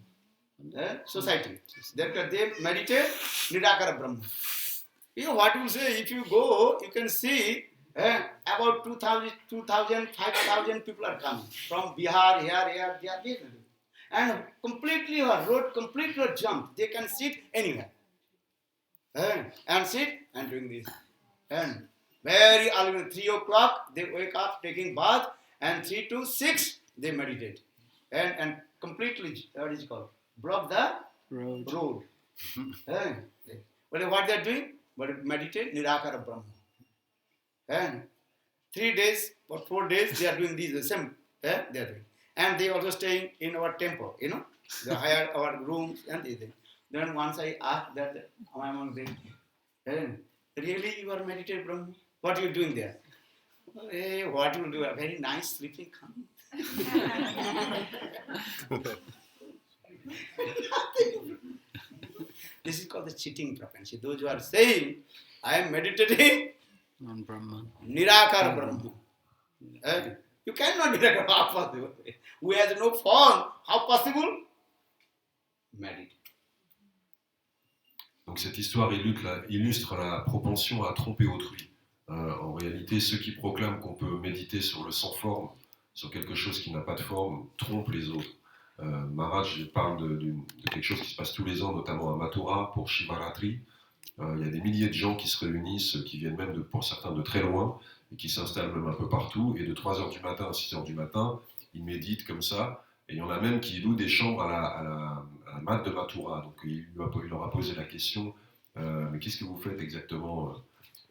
Society. There they meditate, Nirakara Brahma. You know what you say, if you go, you can see about 2,000, 5,000 people are coming from Bihar, here. And completely her road, completely jump. They can sit anywhere. And sit and doing this. And very early, 3 o'clock, they wake up taking bath, and 3 to 6, they meditate. And completely, what is it called? Block the road. Well, what they are doing? But meditate, Nirakara Brahma. And 3 days or 4 days, they are doing these, the same. They are doing. And they also staying in our temple, you know. They hire our rooms and these things. Then once I asked that, I'm on the really you are meditating, Brahma? What are you doing there? Hey, what you will do? A very nice sleeping coming. This is called the cheating propensity. Those who are saying, I am meditating On Brahman. Nirakara Brahma. You cannot Nirakara. How possible? Who has no form, how possible? Meditate. Donc cette histoire illustre la propension à tromper autrui. En réalité, ceux qui proclament qu'on peut méditer sur le sans forme, sur quelque chose qui n'a pas de forme, trompent les autres. Maharaj parle de quelque chose qui se passe tous les ans, notamment à Mathura, pour Shivaratri. Il y a des milliers de gens qui se réunissent, qui viennent même, pour certains, de très loin, et qui s'installent même un peu partout, et de 3h du matin à 6h du matin, ils méditent comme ça, et il y en a même qui louent des chambres à la mat de Mathura. Donc il leur a posé la question, mais qu'est-ce que vous faites exactement?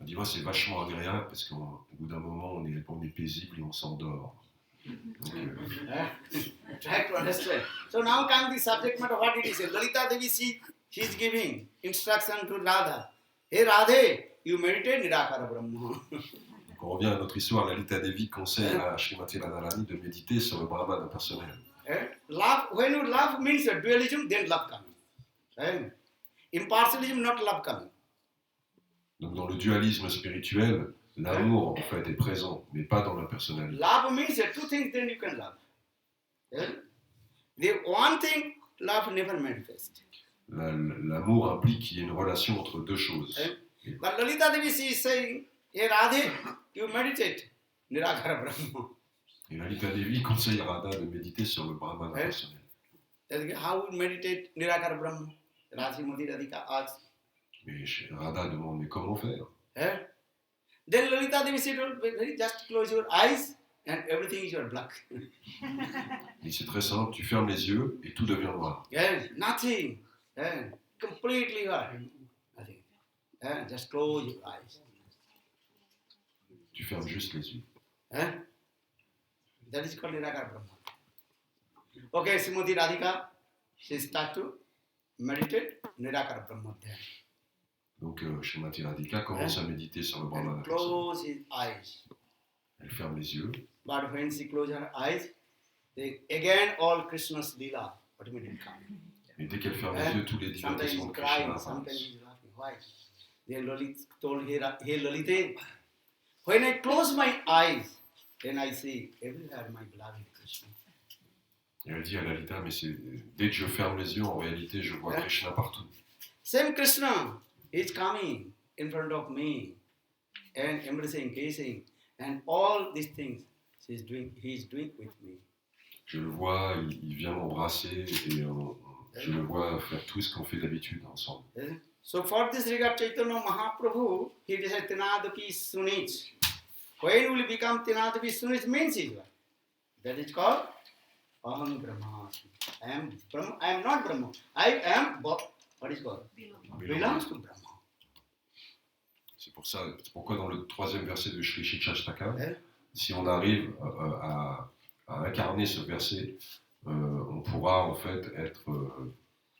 On dit, c'est vachement agréable, parce qu'au bout d'un moment, on est paisible et on s'endort. Try to understand. So now comes the subject matter, what it is. Lalita Devi, she is giving instruction to Radha. Hey Radhe, you meditate Nirakara Brahma. Donc on revient à notre histoire. Lalita Devi conseille à Srimati Radharani de méditer sur le Brahman impersonnel. Love, when you love means a dualism, then love coming. Impartialism, not love coming. Donc dans le dualisme spirituel, l'amour en fait est présent, mais pas dans l'impersonnalité. Love means two things, then you can love. The one thing, love never manifests. L'amour implique qu'il y ait une relation entre deux choses. But Lalita Devi is saying, hey Radhe, you meditate Nirakara Brahma. Et Lalita Devi conseille à Radha de méditer sur le Brahman impersonnel. How you meditate Nirakara Brahma? Radhi Modi Radhika asks. Mais Radha demande, mais comment faire? Then Lalita Devi said, just close your eyes and everything is black. Et c'est très simple, tu fermes les yeux et tout devient noir. Yes, nothing. Completely white. Nothing. Just close your eyes. Tu fermes juste les yeux. That is called Nirakara Brahma. Okay, Srimati Radhika, she starts to meditate Nirakara Brahma. Donc Srimati Radhika commence à méditer sur le Brahman and impersonnel. close his eyes. Elle ferme les yeux. But when she closed her eyes, again all Krishna's lila automatically come. Et dès qu'elle ferme les yeux, tous les Sometimes divertissements he's de Krishna crying, sometimes apparaissent. he's laughing. Why? Then Lalit told her, hey Lalite, when I close my eyes, then I see everywhere my beloved Krishna. Et elle dit à Lalita, mais dès que je ferme les yeux, en réalité, je vois Krishna partout. Same Krishna is coming in front of me and embracing, kissing, and all these things he is doing with me. Je le vois, il vient m'embrasser et je le vois faire tout ce qu'on fait d'habitude ensemble. So for this regard, Chaitanya Mahaprabhu, he decided Tinadapi Sunich. When will he become Tinadapi Sunich means is what? That is called Aham Brahmasmi. I am not Brahma. I am what is called? Belongs to Brahma. C'est pourquoi dans le troisième verset de Shri Shikshashtaka, si on arrive à incarner ce verset, on pourra en fait être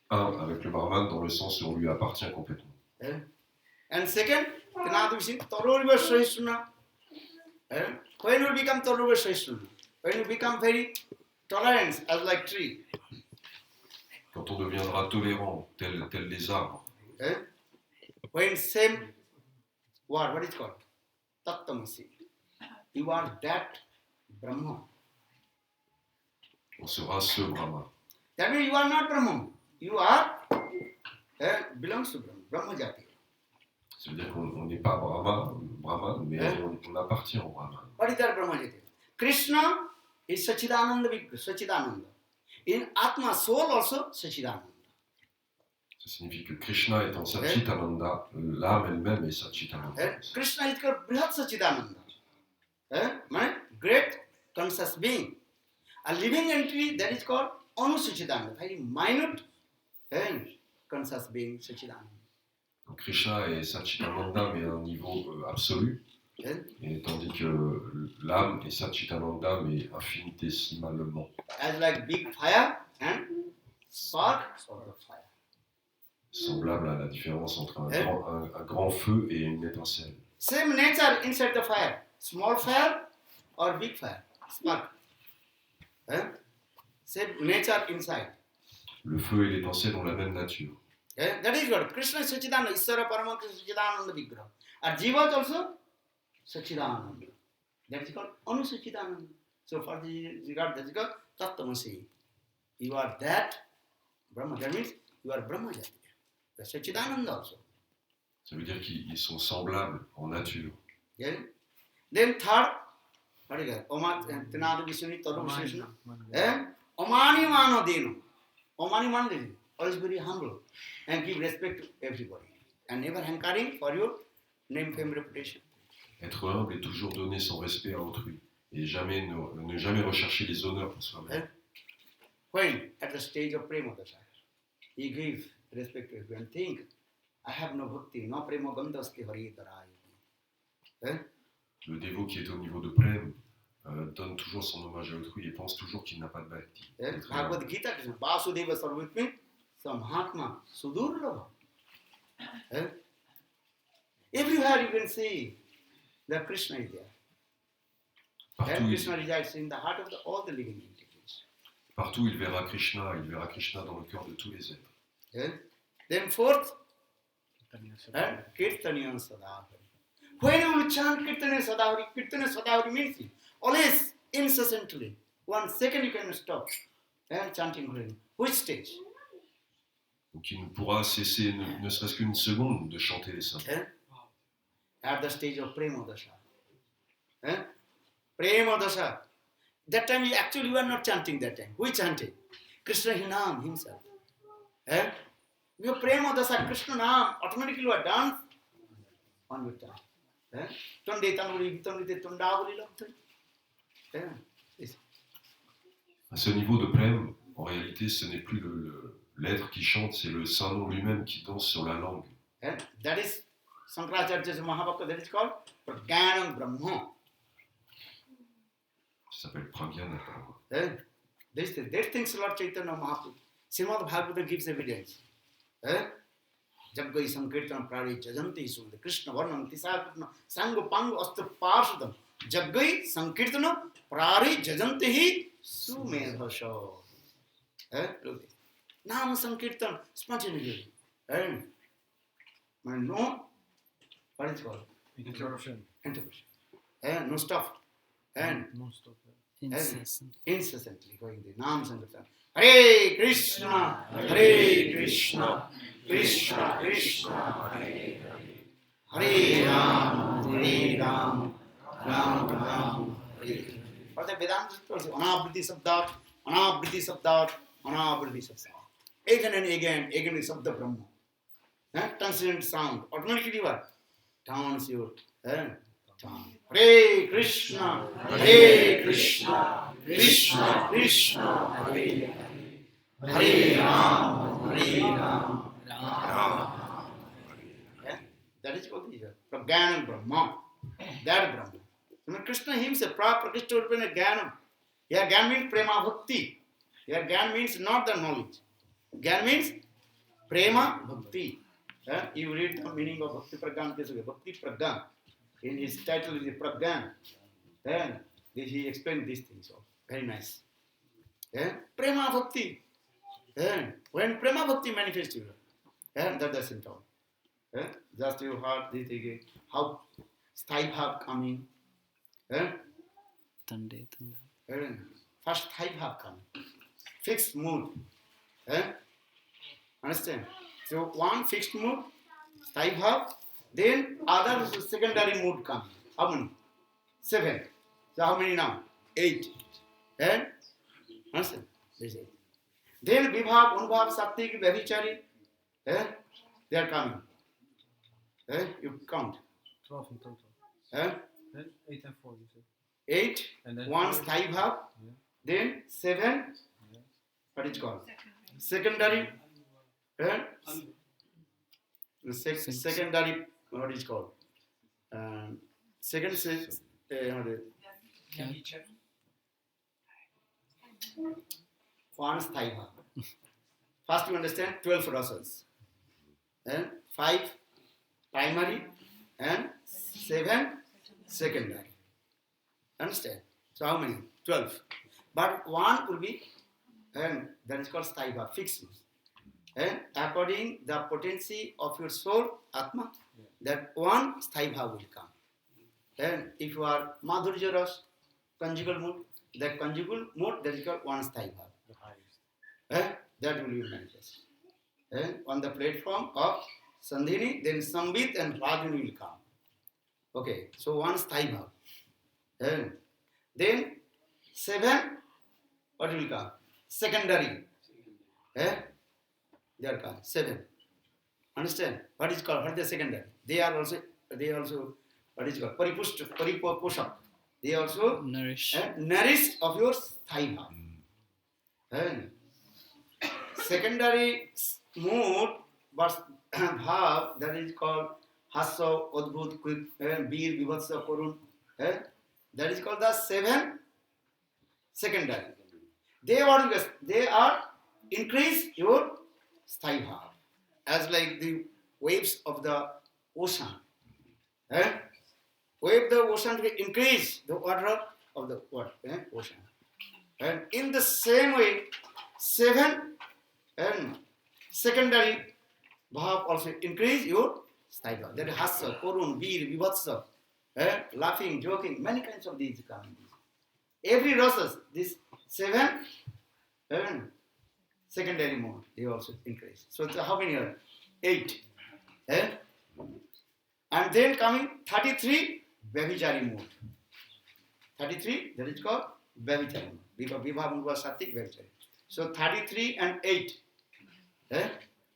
un avec le Brahman dans le sens où on lui appartient complètement. And second, Tinadapi Taroriva Sahishuna. When will become Taroriva Sahishuna? When you become very tolerant as like tree. Quand on deviendra tolérant, tel les arbres, when same word, what is called? Tattamasi. You are that Brahma. on sera ce Brahman. That means you are not Brahma. You are belongs to Brahma. Brahma Jati. Ça veut dire qu'on n'est pas Brahman, mais on appartient au Brahman. What is that Brahma Jati? Krishna is Sachidananda Vigraha, Sachidananda. In Atma, soul also Sachidananda. Ça signifie que Krishna est en Satchitananda, l'âme elle-même est Satchitananda. Krishna is called Brihat Sachidananda. Great conscious being. A living entity that is called Anu Sachidananda, very minute conscious being Sachidananda. Donc Krishna est Satchitananda, mais à un niveau absolu, et tandis que l'âme est Satchitananda, mais infinitésimalement. As like big fire and spark of the fire. Semblable à la différence entre un grand feu et une étincelle. Same nature inside the fire. Small fire or big fire. Spark. Same nature inside. Le feu et l'étincelle ont la même nature. That is what Krishna is Sachidananda, Isvara Paramatma Sachidananda Vigraha. And Jiva is also Sachidananda. That is called Anu Sachidananda. So for the regard, that is called Tattamasi. You are that Brahma. That means you are Brahma Jati. The Sachidananda also. Ça veut dire qu'ils sont semblables en nature. Yeah. Then third, what is that? Oma Tinada Vishuni Taru Vishnu. Omani Mano Deno. Omani Mano Deno. Always very humble and give respect to everybody. And never hankering for your name, fame, reputation. Être humble et toujours donner son respect à autrui. Et ne jamais rechercher les honneurs pour soi-même. When at the stage of Prema Dasha, he gives respect to everyone. Think, I have no bhakti, no prema gandhasti hari darayati. Le dévot qui est au niveau de Prem donne toujours son hommage à autrui et pense toujours qu'il n'a pas de bhakti. Bhagavad Gita, Vasudeva Sarvitmi, Samhatma, Sudurlava. Everywhere you can see that Krishna is there. And Krishna resides in the heart of all the living entities. Partout il verra Krishna dans le cœur de tous les êtres. Then fourth, Kirtaniya Sadahari. When you will chant Kirtaniya Sadahari means always incessantly. 1 second you can stop chanting Hare. Which stage? Donc il ne pourra cesser, ne serait-ce qu'une seconde, de chanter les saints. At the stage of Prema Dasha. Prema Dasha. That time you are not chanting that time. Who is chanting? Krishna Hinam himself. Your Prema Dasha, Krishna Nam, automatically you are done on your tongue. Tunde Tanuri, Tunde Tundavuri Lambda. À ce niveau de Prem, en réalité, ce n'est plus l'être qui chante, c'est le saint nom lui-même qui danse sur la langue. That is Sankaracharya's Mahabhakta, that is called Pradyanam Brahma. Ça s'appelle Pragyana. These things Lord Chaitanya Mahaprabhu. Srimad Bhagavata gives evidence. Jaggai Sankirtan Prari Jajanti Sud, Krishna Varnam Tisakutna, Sangu Pangu Astu Parsudam, Jaggai Sankirtana Prari Jajanti Sumedhasha. Look, Nam Sankirtan spontaneously. And no, what is it called? Interruption. Interruption. No stop. And Non-stop. Incessant. incessantly going the Nam Sankirtan. Hare Krishna, Hare Krishna, Krishna Krishna, Hare Hare, Hare Ram, Ram Ram, Hare Hare. For the Vedanta also, Anabriti Sabdat, Anabriti Sabdat, Anabriti Sabdat. Again and again is Sabda Brahma. Transcendent sound, automatically what? Turns your tongue. Hare Krishna, Hare Krishna, Krishna Krishna, Hare Hare. Hare Ram, Ram Ram. That is called the Pragyan Brahma. That Brahma. So Krishna himself, Prakishta Urupena Gyanam. Here Gyan means Prema Bhakti. Here Gyan means not the knowledge. Gyan means Prema Bhakti. You read the meaning of Bhakti Pragyan, Bhakti Pragyan. In his title is Pragyan. Then he explained these things. Very nice. Prema Bhakti. When Prema Bhakti manifests you, that doesn't all. Just you heard this again. How Sthai Bhav coming. Tande. First Sthai Bhav coming. Fixed mood. Understand? So one fixed mood, Sthai Bhav, then other secondary mood comes. How many? 7. So how many now? 8. Understand? This is 8. Then Vibhav, Unbhav, Sattik, Vyabhichari, they are coming. You count. 12 in total. Then 8 and 4, you said. 8, And then 1 4. Sthai Bhav, then 7, what is it called? Secondary, secondary, what is it called? Second, one Sthai Bhav. First you understand 12 rasas. 5 primary and 7 secondary. Understand? So how many? 12. But one will be, and that is called Sthai Bhav, fixed. And according the potency of your soul, Atma, that one Sthai Bhav will come. And if you are Madhurya Ras, conjugal mood, that conjugal mood, that is called one Sthai Bhav. The highest. That will be manifest. On the platform of Sandhini, then Sambit and Rajani will come. Okay, so one Sthai Bhav. Then 7, what will come? Secondary. They are called 7. Understand? What is called? What is the secondary? They also, what is called? Pariposhak. They also Nourish. nourished of your Sthai Bhav. Secondary mood, but bhav, that is called Hasa, Adbhut, Quick, Bir, Vibhatsa, Korun. That is called the 7 secondary. They are increase your Sthai Bhav. As like the waves of the ocean. Wave the ocean to increase the water of the ocean. And in the same way, 7 and secondary bhav also increase your Sthai Bhav. That is Hasa, Korun, Bir, Vibhatsa, laughing, joking, many kinds of these come. Every rasas, this 7 and secondary mode, they also increase. So how many are? 8. And then coming 33, Vyabhichari mode. 33, that is called Vyabhichari mode. Vibhav, Unbhav, Sattik, Vyabhichari. So 33 and 8.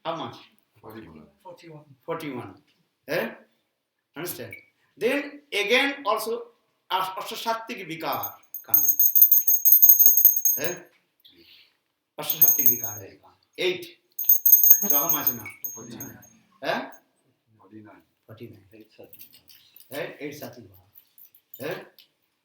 How much? 41. Understand? Then again also Ashtasattik Vikar coming. Ashtasattik Vikar. 8. So how much now? 49. 49. 8 Sattik Bhav.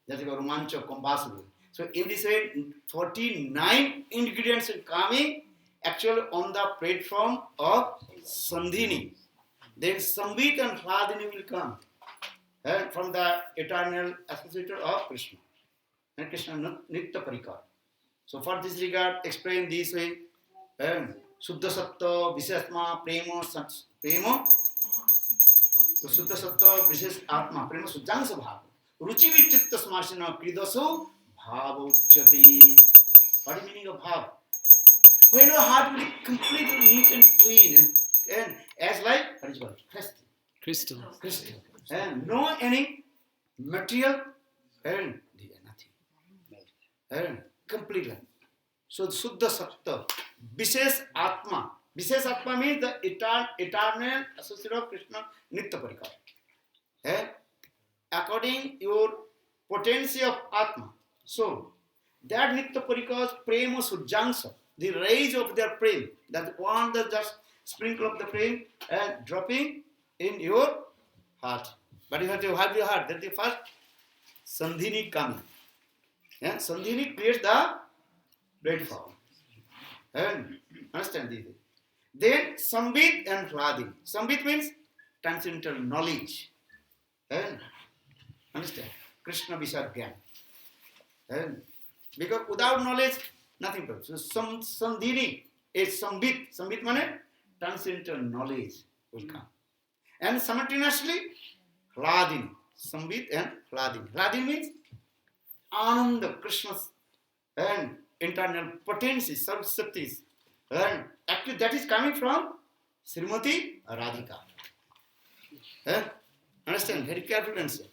That's called Romancha, combustible. So in this way, 49 ingredients are coming actually on the platform of Sandhini. then Sambit and Hladini will come from the eternal associator of Krishna. And Krishna Nitya Parikar. So for this regard, explain this way. Suddha Sattva, Vishesma, Prema, तो शुद्ध सत्व विशेष आत्मा प्रेम शुद्धांश भाव रुचि विचित्त स्मार्शन कृदसो भाव उच्यते. What is the meaning of bhav? When your heart will be completely neat and clean and as like what is called Crystal. and no any material and nothing and completely. So Suddha Sattva, Vishesh Atma. Vishesh Atma means the eternal associate of Krishna Nitya Parikar. According your potency of Atma. So that Nitya Parikar's prema sujjangsa, the rays of their prema, that one that just sprinkle of the prema and dropping in your heart. But you have to have your heart. That's the first Sandhini coming. Sandhini creates the platform. Understand this? Then Sambit and Hladini. Sambit means transcendental knowledge. Understand? Krishna Vishad Gyan. Because without knowledge, nothing happens. So Sandhini is Sambit. Sambit means transcendental knowledge will come. And simultaneously, Hladini. Sambit and Hladini. Hladini means Ananda, Krishna's and internal potency, sarvasaktis. And actually that is coming from Srimati Radhika. Understand? Very careful answer.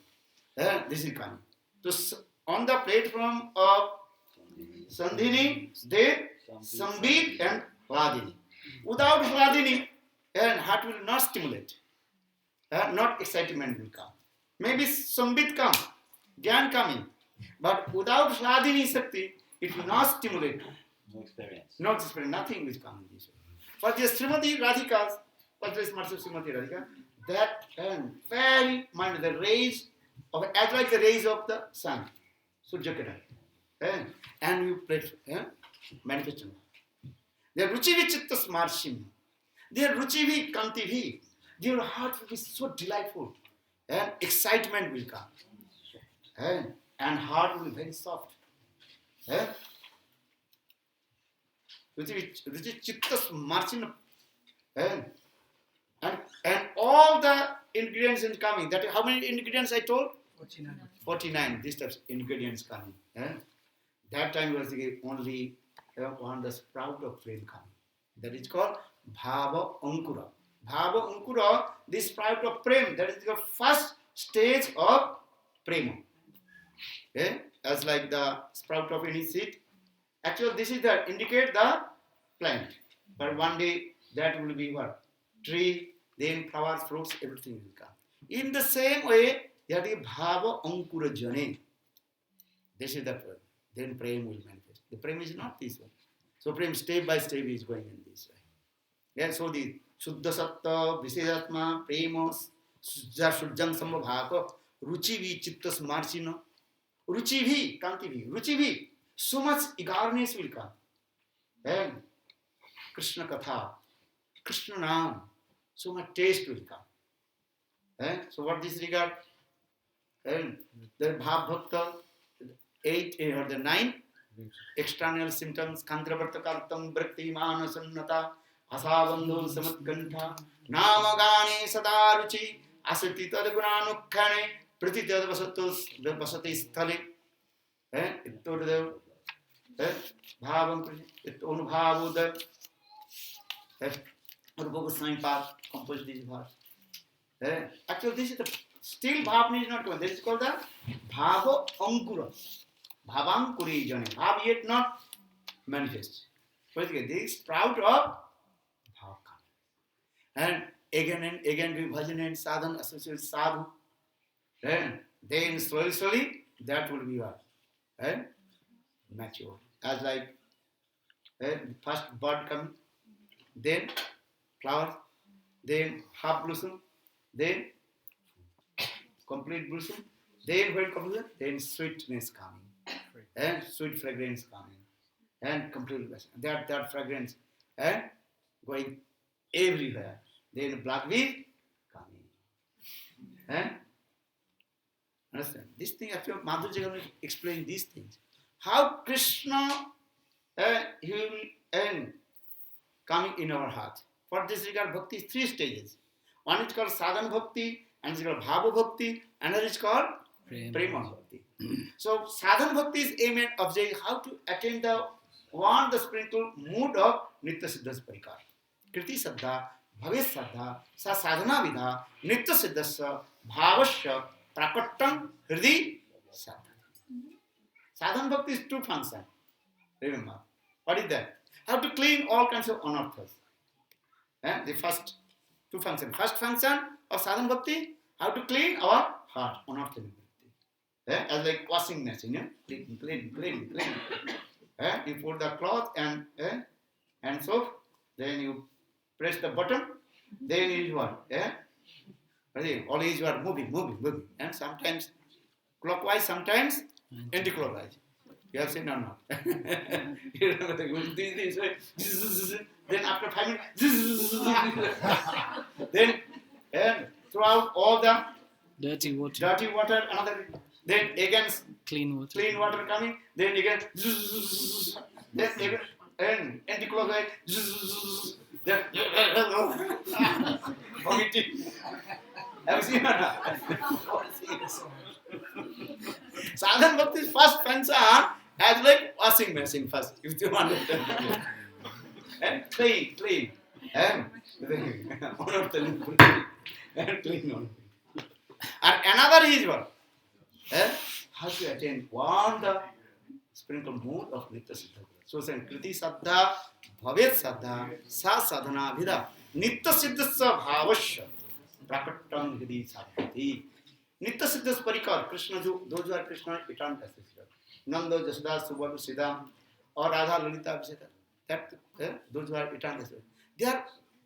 This is coming. So on the platform of Sandhini, there Sambit and Hladini. Without Hladini, heart will not stimulate. Not excitement will come. Maybe Sambit come, Gyan coming. But without Hladini Sakti, it will not stimulate. No experience. Not experience, nothing will come in this way. For the Srimati Radhika's, Srimati Radhika, that very mind, the rays of, as like the rays of the sun, Surjakara, and you pray, manifestation. Their Ruchi Vichitta Smarshim, their Ruchi Vi Kanti Vi, their heart will be so delightful, and excitement will come, and heart will be very soft. Ruchi Chitta Smarshim, and all the ingredients in coming. That how many ingredients I told? 49. These types of ingredients coming. That time was only on the sprout of flame coming. That is called Bhava Ankura. Bhava Ankura, this sprout of prem, that is the first stage of prema. As like the sprout of any seed. Actually, this is the indicate the plant. But one day that will be what? Tree, then flowers, fruits, everything will come. In the same way, that is Bhava Ankura Jane. This is the prem. Then prem will manifest. The prem is not this way. So prem step by step is going in this way. So the Shuddha Sattva, Visheshatma, Prema, Sujjang Sambhavaka, Ruchi Vi Chitta Smarshina, Ruchi Vi, Kanti Vi, Ruchi Vi. So much eagerness will come. And Krishna Katha, Krishna Nam, so much taste will come. So what this regard? And the Bhav Bhakta, 8 or the 9 external symptoms, Kandravarta Kartam, Bhakti Mana Sannata, Asavandhu Samatkantha, Namagani Sadaruchi, Asati Tadagunanukhane, Pratitad Vasati Sthali, Ittodev, Bhavam, Onubhavuda, Goswami Path composed this verse. Actually, this is the still Bhav is not coming. This is called the Bhava Ankura. Bhavankuri Jane. Bhav yet not manifest. This sprout of Bhav comes. And again we bhajan and sadhan associate sadhu. Then slowly that will be what? Mature. As like first bud coming, then flower, then half blossom, then complete blossom, then when complete, then sweetness coming, and sweet fragrance coming, and complete blossom. That fragrance and going everywhere. Then black weed, Understand? This thing, actually, Madhurya Jagannath explain these things. How Krishna he will coming in our heart. For this regard, bhakti is 3 stages. One is called sadhana bhakti, and is called bhava bhakti, another is called prema bhakti. So sadhana bhakti is aim at object how to attain the spiritual mood of nitya siddhas parikar. Kriti saddha, bhavet saddha, sa sadhana vidha, nitya siddhasya, bhavasya, prakattam, hridi saddha. Sadhana bhakti is 2 functions. Remember. What is that? How to clean all kinds of anarthas. The first 2 functions. First function of sadhana bhakti, how to clean our heart, anartha bhakti. As like washing machine, clean. You put the cloth and soap, then you press the button, then it is what? Always you are moving. And sometimes clockwise, sometimes anti-clockwise. You have seen or not? You remember this way. Then after 5 minutes, then throughout all the Dirty water, another, then again clean water coming, then again, then again, and anti-clockwise, then vomiting. Have you seen or not? Sadhana Bhakti's first function as like washing machine first, if you understand. And clean. And clean on. And another is what? How to attain the spiritual mood of nitya siddha. So saying kriti saddha, bhavet saddha, sa sadhana vidha, nitya siddhasya bhavasya, prakattam hridi saddhati. Nitya siddhas parikar, Krishna, those who are Krishna, eternal associate. Nanda, Jasada, Subhadra, Siddha, or Radha, Lalita, Abhisheka. Those who are eternal associate.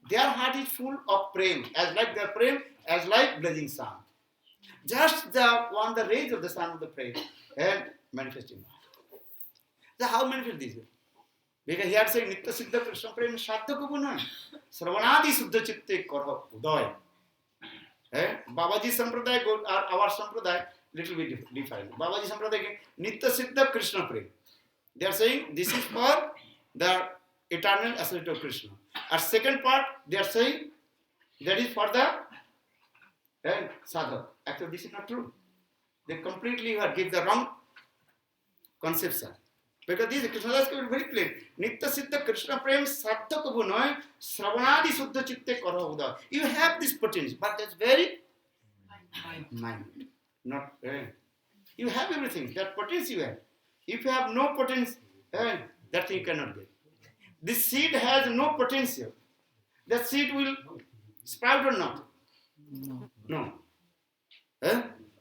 Their heart is full of prem, as like their prem, as like blazing sun. Just the rays of the sun of the prem and manifesting. So how manifest this? Because here saying Nitya Siddha Krishna Prem Shadha Kubuna. Sravanadi Suddha Chitte Korha Uday. Babaji Sampradaya, our Sampradaya, little bit different. Babaji Sampradaya, Nitya Siddha Krishna Prem. They are saying this is for the eternal associate of Krishna. Our second part, they are saying that is for the sadhak. Actually, this is not true. They completely give the wrong conception. Because this Krishnadas is very plain. Nitya Siddha Krishna Prem Sattva Kabunoi Sravanadi Suddha Chitte Kara Uda. You have this potential, but that's very minute. Not you have everything. That potential you have. If you have no potential, that thing you cannot get. This seed has no potential. That seed will sprout or not? No.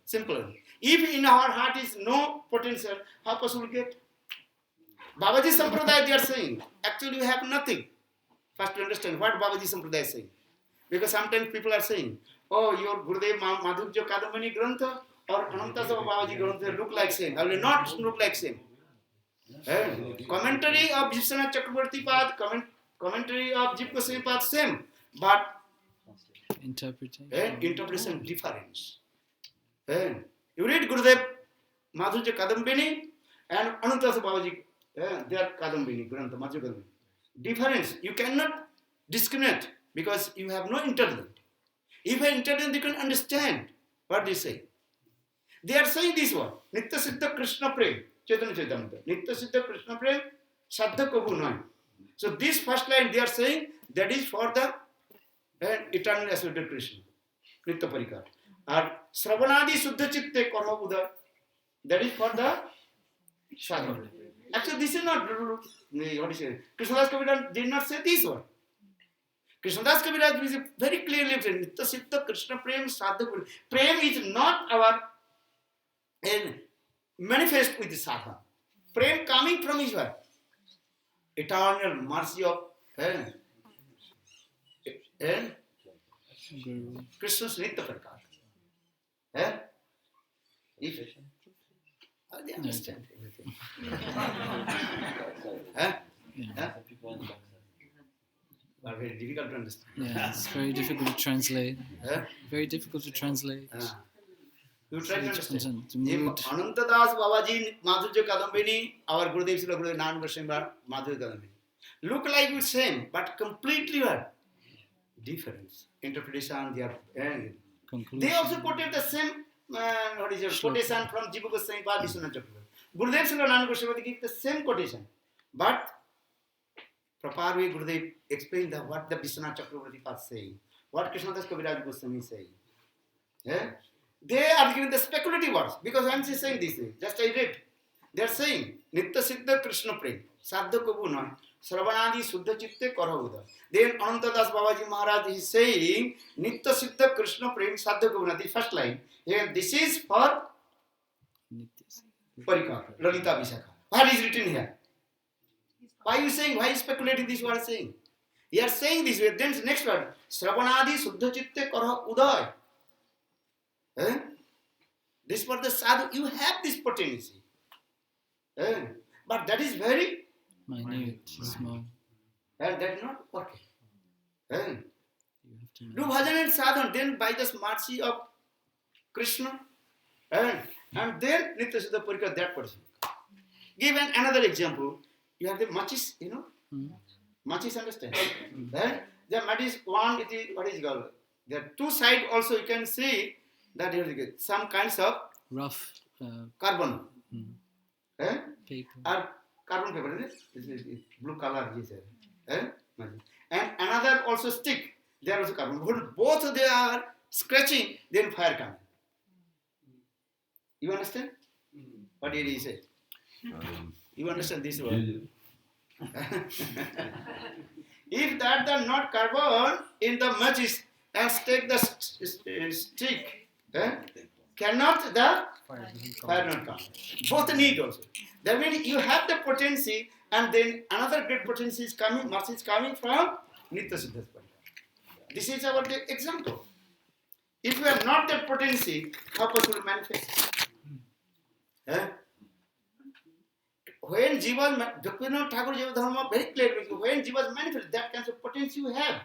Simple. If in our heart is no potential, how possible to get? Babaji Sampradaya, they are saying, actually you have nothing. First to understand what Babaji Sampradaya is saying. Because sometimes people are saying, oh, your Gurudev Madhurya Kadambani Grantha or Anantasava Babaji Grantha look like same. I will not look like same. Commentary of Jivsana Chakravarti Pad, commentary of Jiv Goswami Pad same, but interpretation difference. You read Gurudev Madhurya Kadambini and Anantasava Babaji. They are Kadambini, Grantha, Madhurya Kadambini. Difference, you cannot discriminate because you have no intelligence. If you have intelligence, you can understand what they say. They are saying this one, Nitya Siddha Krishna Prem, Chaitanya Chaitamrita. Nitya Siddha Krishna Prem, Saddha Kabhu Noy. So this first line they are saying, that is for the eternal associated Krishna, Nitya Parikar. And Sravanadi Suddha Chitte Korha Buddha, that is for the Sadhana. Actually, this is not what is it? Krishnadas Kaviraj did not say this one. Krishnadas Kaviraj is very clearly written. Nitya Siddha Krishna Prem Sadhya. Prem is not our manifest with the sadhana. Prem coming from his what? Eternal mercy of Krishna's Nitya Parikar. If they understand everything. Very difficult to understand. Yeah, it's very difficult to translate. Very difficult to translate. You try to understand. The mood. Anantadas Babaji, Madhurya Kadambini, our Gurudev Srila Gurudev Nan Goswami, Madhurya Kadambini. Look like the same, but completely what? Difference. Interpretation, they are. Conclusion. They also quoted the same quotation from Jiva Goswami Pad Vishwanath Chakravarti. Gurudev Srila Nan Goswami gave the same quotation, but proper way Gurudev explained what the Vishwanath Chakravarti was saying, what Krishnadas Kaviraj Goswami is saying. Yeah? They are giving the speculative words because I am saying this way. Just I read. They are saying Nitya Siddha Krishna Prem Sadhya Kabu Noy Sravanadi Suddha Chitte Karahuda. Then Anantadas Babaji Maharaj is saying Nitya Siddha Krishna Prem Sadhya Kabu Noy. The first line. Here this is for Parikar, Lalita Vishakha. What is written here? Why are you saying? Why are you speculating this word saying? You are saying this way. Then next word. Sravanadi Suddha Chitte Karahuda. This for the sadhu, you have this potency. But that is very Minute, small. and that is not working. You have to Do bhajan and sadhan, then by the mercy of Krishna, and then Nitya Siddha Parikar, that person. Give another example. You have the machis, machis understand? The machis one, what is it called? There are two sides also you can see that there is some kinds of rough carbon. paper. Or carbon paper, this is blue color. And another also stick. They are also carbon. When both they are scratching, then fire comes. You understand? What did he say? You understand this word? If that are not carbon in the matches and take the stick, cannot the fire not come. Both need also. That means you have the potency, and then another great potency is coming, mercy is coming from Nitya Siddha. This is our example. If you have not that potency, how possible manifest? When Jiva, Bhaktivinoda Thakur Jiva Dharma very clear with you, when Jiva manifests, that kind of potency you have.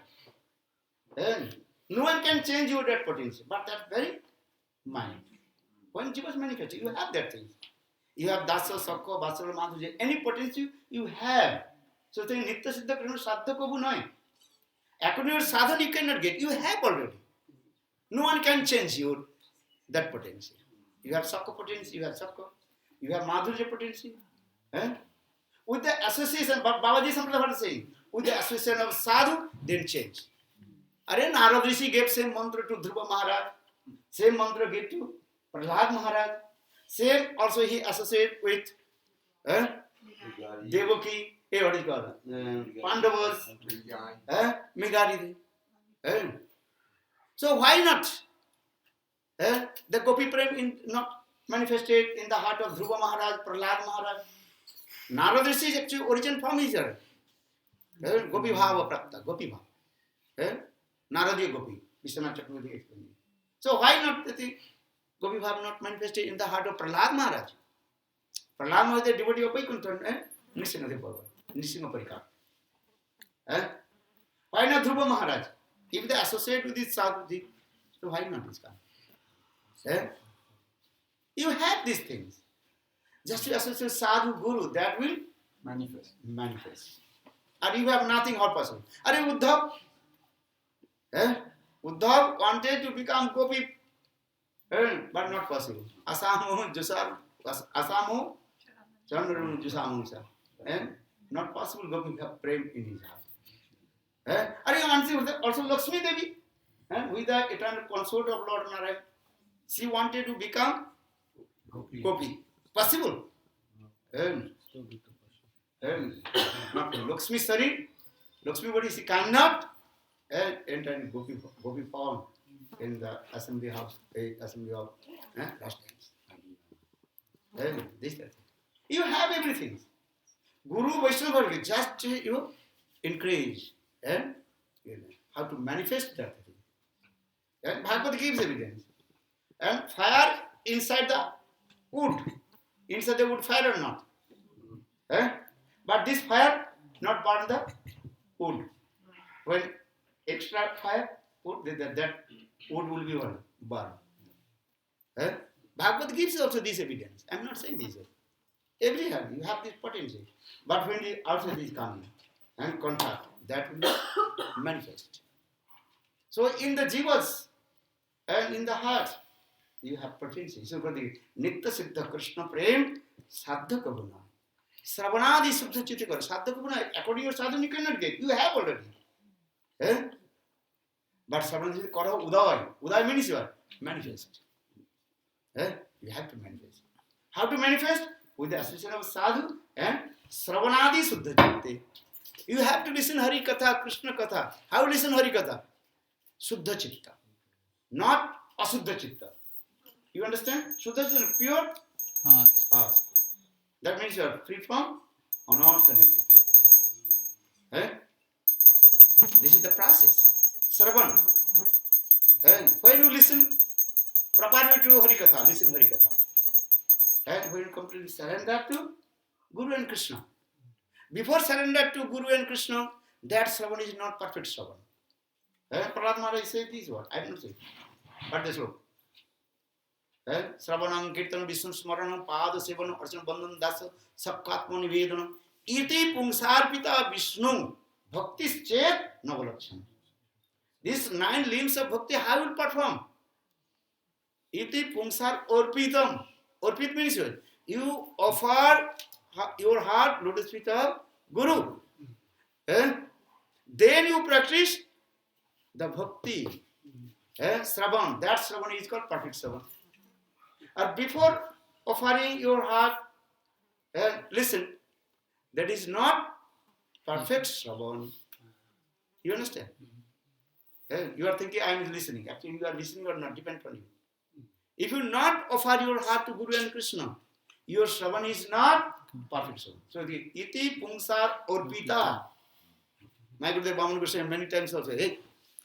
No one can change you that potency, but that very mind. When Jiva manifests, you have that thing. You have Dasa, Sakka, Vasala, Madhurya, any potency you have. So then Nitya Siddha Krishna Sadhya Kabu Noy. According to your sadhana you cannot get, you have already. No one can change your that potency. You have Sakka potency, you have Sakka. You have Madhurya potency. With the association, Babaji Sampradaya was saying, with the association of sadhu, then change. Narad Rishi gave same mantra to Dhruva Maharaj, same mantra gave to Prahlad Maharaj, same also he associated with Devaki, what is it called? Pandavas, Megari. So why not? The Gopi Prem not manifested in the heart of Dhruva Maharaj, Prahlad Maharaj. Narad Rishi is actually origin from Israel. Gopi Bhava Prapta, Gopi Bhava. Naradiya Gopi, Vishwanath Chakravarti explained. So why not the Gopi Bhava not manifested in the heart of Prahlad Maharaj? Prahlad Maharaj is the devotee of Vaikuntha, Nrsimha Parikar. Why not Dhruva Maharaj? If they associate with this sadhu, so why not this guy? You have these things. Just to associate sadhu, guru, that will manifest. And you have nothing or possible. Are you Uddhav? Uddhav wanted to become Gopi, but not possible. Asamo, Jusam, Asamo, Chandranu, Jusamusa. Not possible Gopi Prem in his heart. Are you answering also Lakshmi Devi? With the eternal consort of Lord Narayan. She wanted to become Gopi. Possible? Not Lakshmi Sarir. Lakshmi body she cannot enter in Gopi form in the assembly house, assembly of last times. This that. You have everything. Guru Vaishnava just you encourage how to manifest that thing. And Bhagavad gives evidence. And fire inside the wood. Inside the wood fire or not? But this fire not burn the wood. When extra fire put that wood will be burned. Bhagavad gives also this evidence. I'm not saying this. Everywhere you have this potential. But when the outside is coming and contact, that will manifest. So in the jivas and in the heart, you have potential. So for the Nitya Siddha Krishna Prem Sadhya Kabuna. Sravanadi Siddha Chitikar. Sadhya Kabuna, according to your sadhana, you cannot get. You have already. Eh? But Sravanadi Kara Uday. Uday means what? Manifest. Eh? You have to manifest. How to manifest? With the association of sadhu and Sravanadi Siddha Chitte. You have to listen Hari Katha, Krishna Katha. How listen Hari Katha? Suddha Chitta. Not Asuddha Chitta. You understand? Suddha Chitta, pure heart. That means you are free from unearth and everything. Eh? This is the process. Sravan. Eh? When you listen properly to Hari Katha, listen Hari Katha. And when you completely surrender to Guru and Krishna. Before surrender to Guru and Krishna, that Sravan is not perfect Sravan. Prahlad Maharaj said this word. I don't say. But this look. Sravanam, Kirtanam, Vishnu Smaranam, Pada Sevanam, Arjuna Bandhan Dasa, Sakkatma Nivedanam, Iti Pungsarpita Vishnu, Bhaktis Chet Navalakshana. These 9 limbs of bhakti, how will perform? Iti Pungsar Orpitam. Orpit means what? You offer your heart, lotus feet of Guru. Then you practice the bhakti. Sravan. That Sravan is called perfect Sravan. Before offering your heart, listen, that is not perfect Sravan. You understand? You are thinking, I am listening. Actually, you are listening or not, depends on you. If you not offer your heart to Guru and Krishna, your Shravan is not perfect Shravan. So, the Iti Pungsar Orpita. My Gurudev Bhaman Goswami many times also, hey,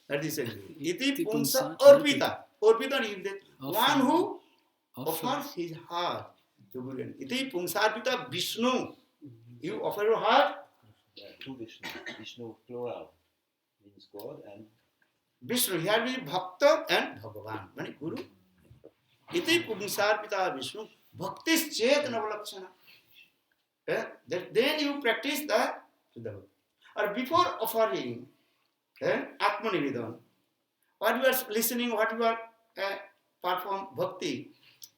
that is it. Iti Pungsar Orpita. Orpita is the one who offers his heart to Guru and Iti Pungsarpita Vishnu. You offer your heart to Vishnu. Vishnu plural means God and Vishnu. Here we Bhakta and Bhagavan. Mani Guru. Iti Pungsarpita Vishnu. Bhaktis Chet Navalakshana. Then you practice the Siddha. Or before offering Atma Nivedan, what you are listening, what you are perform bhakti,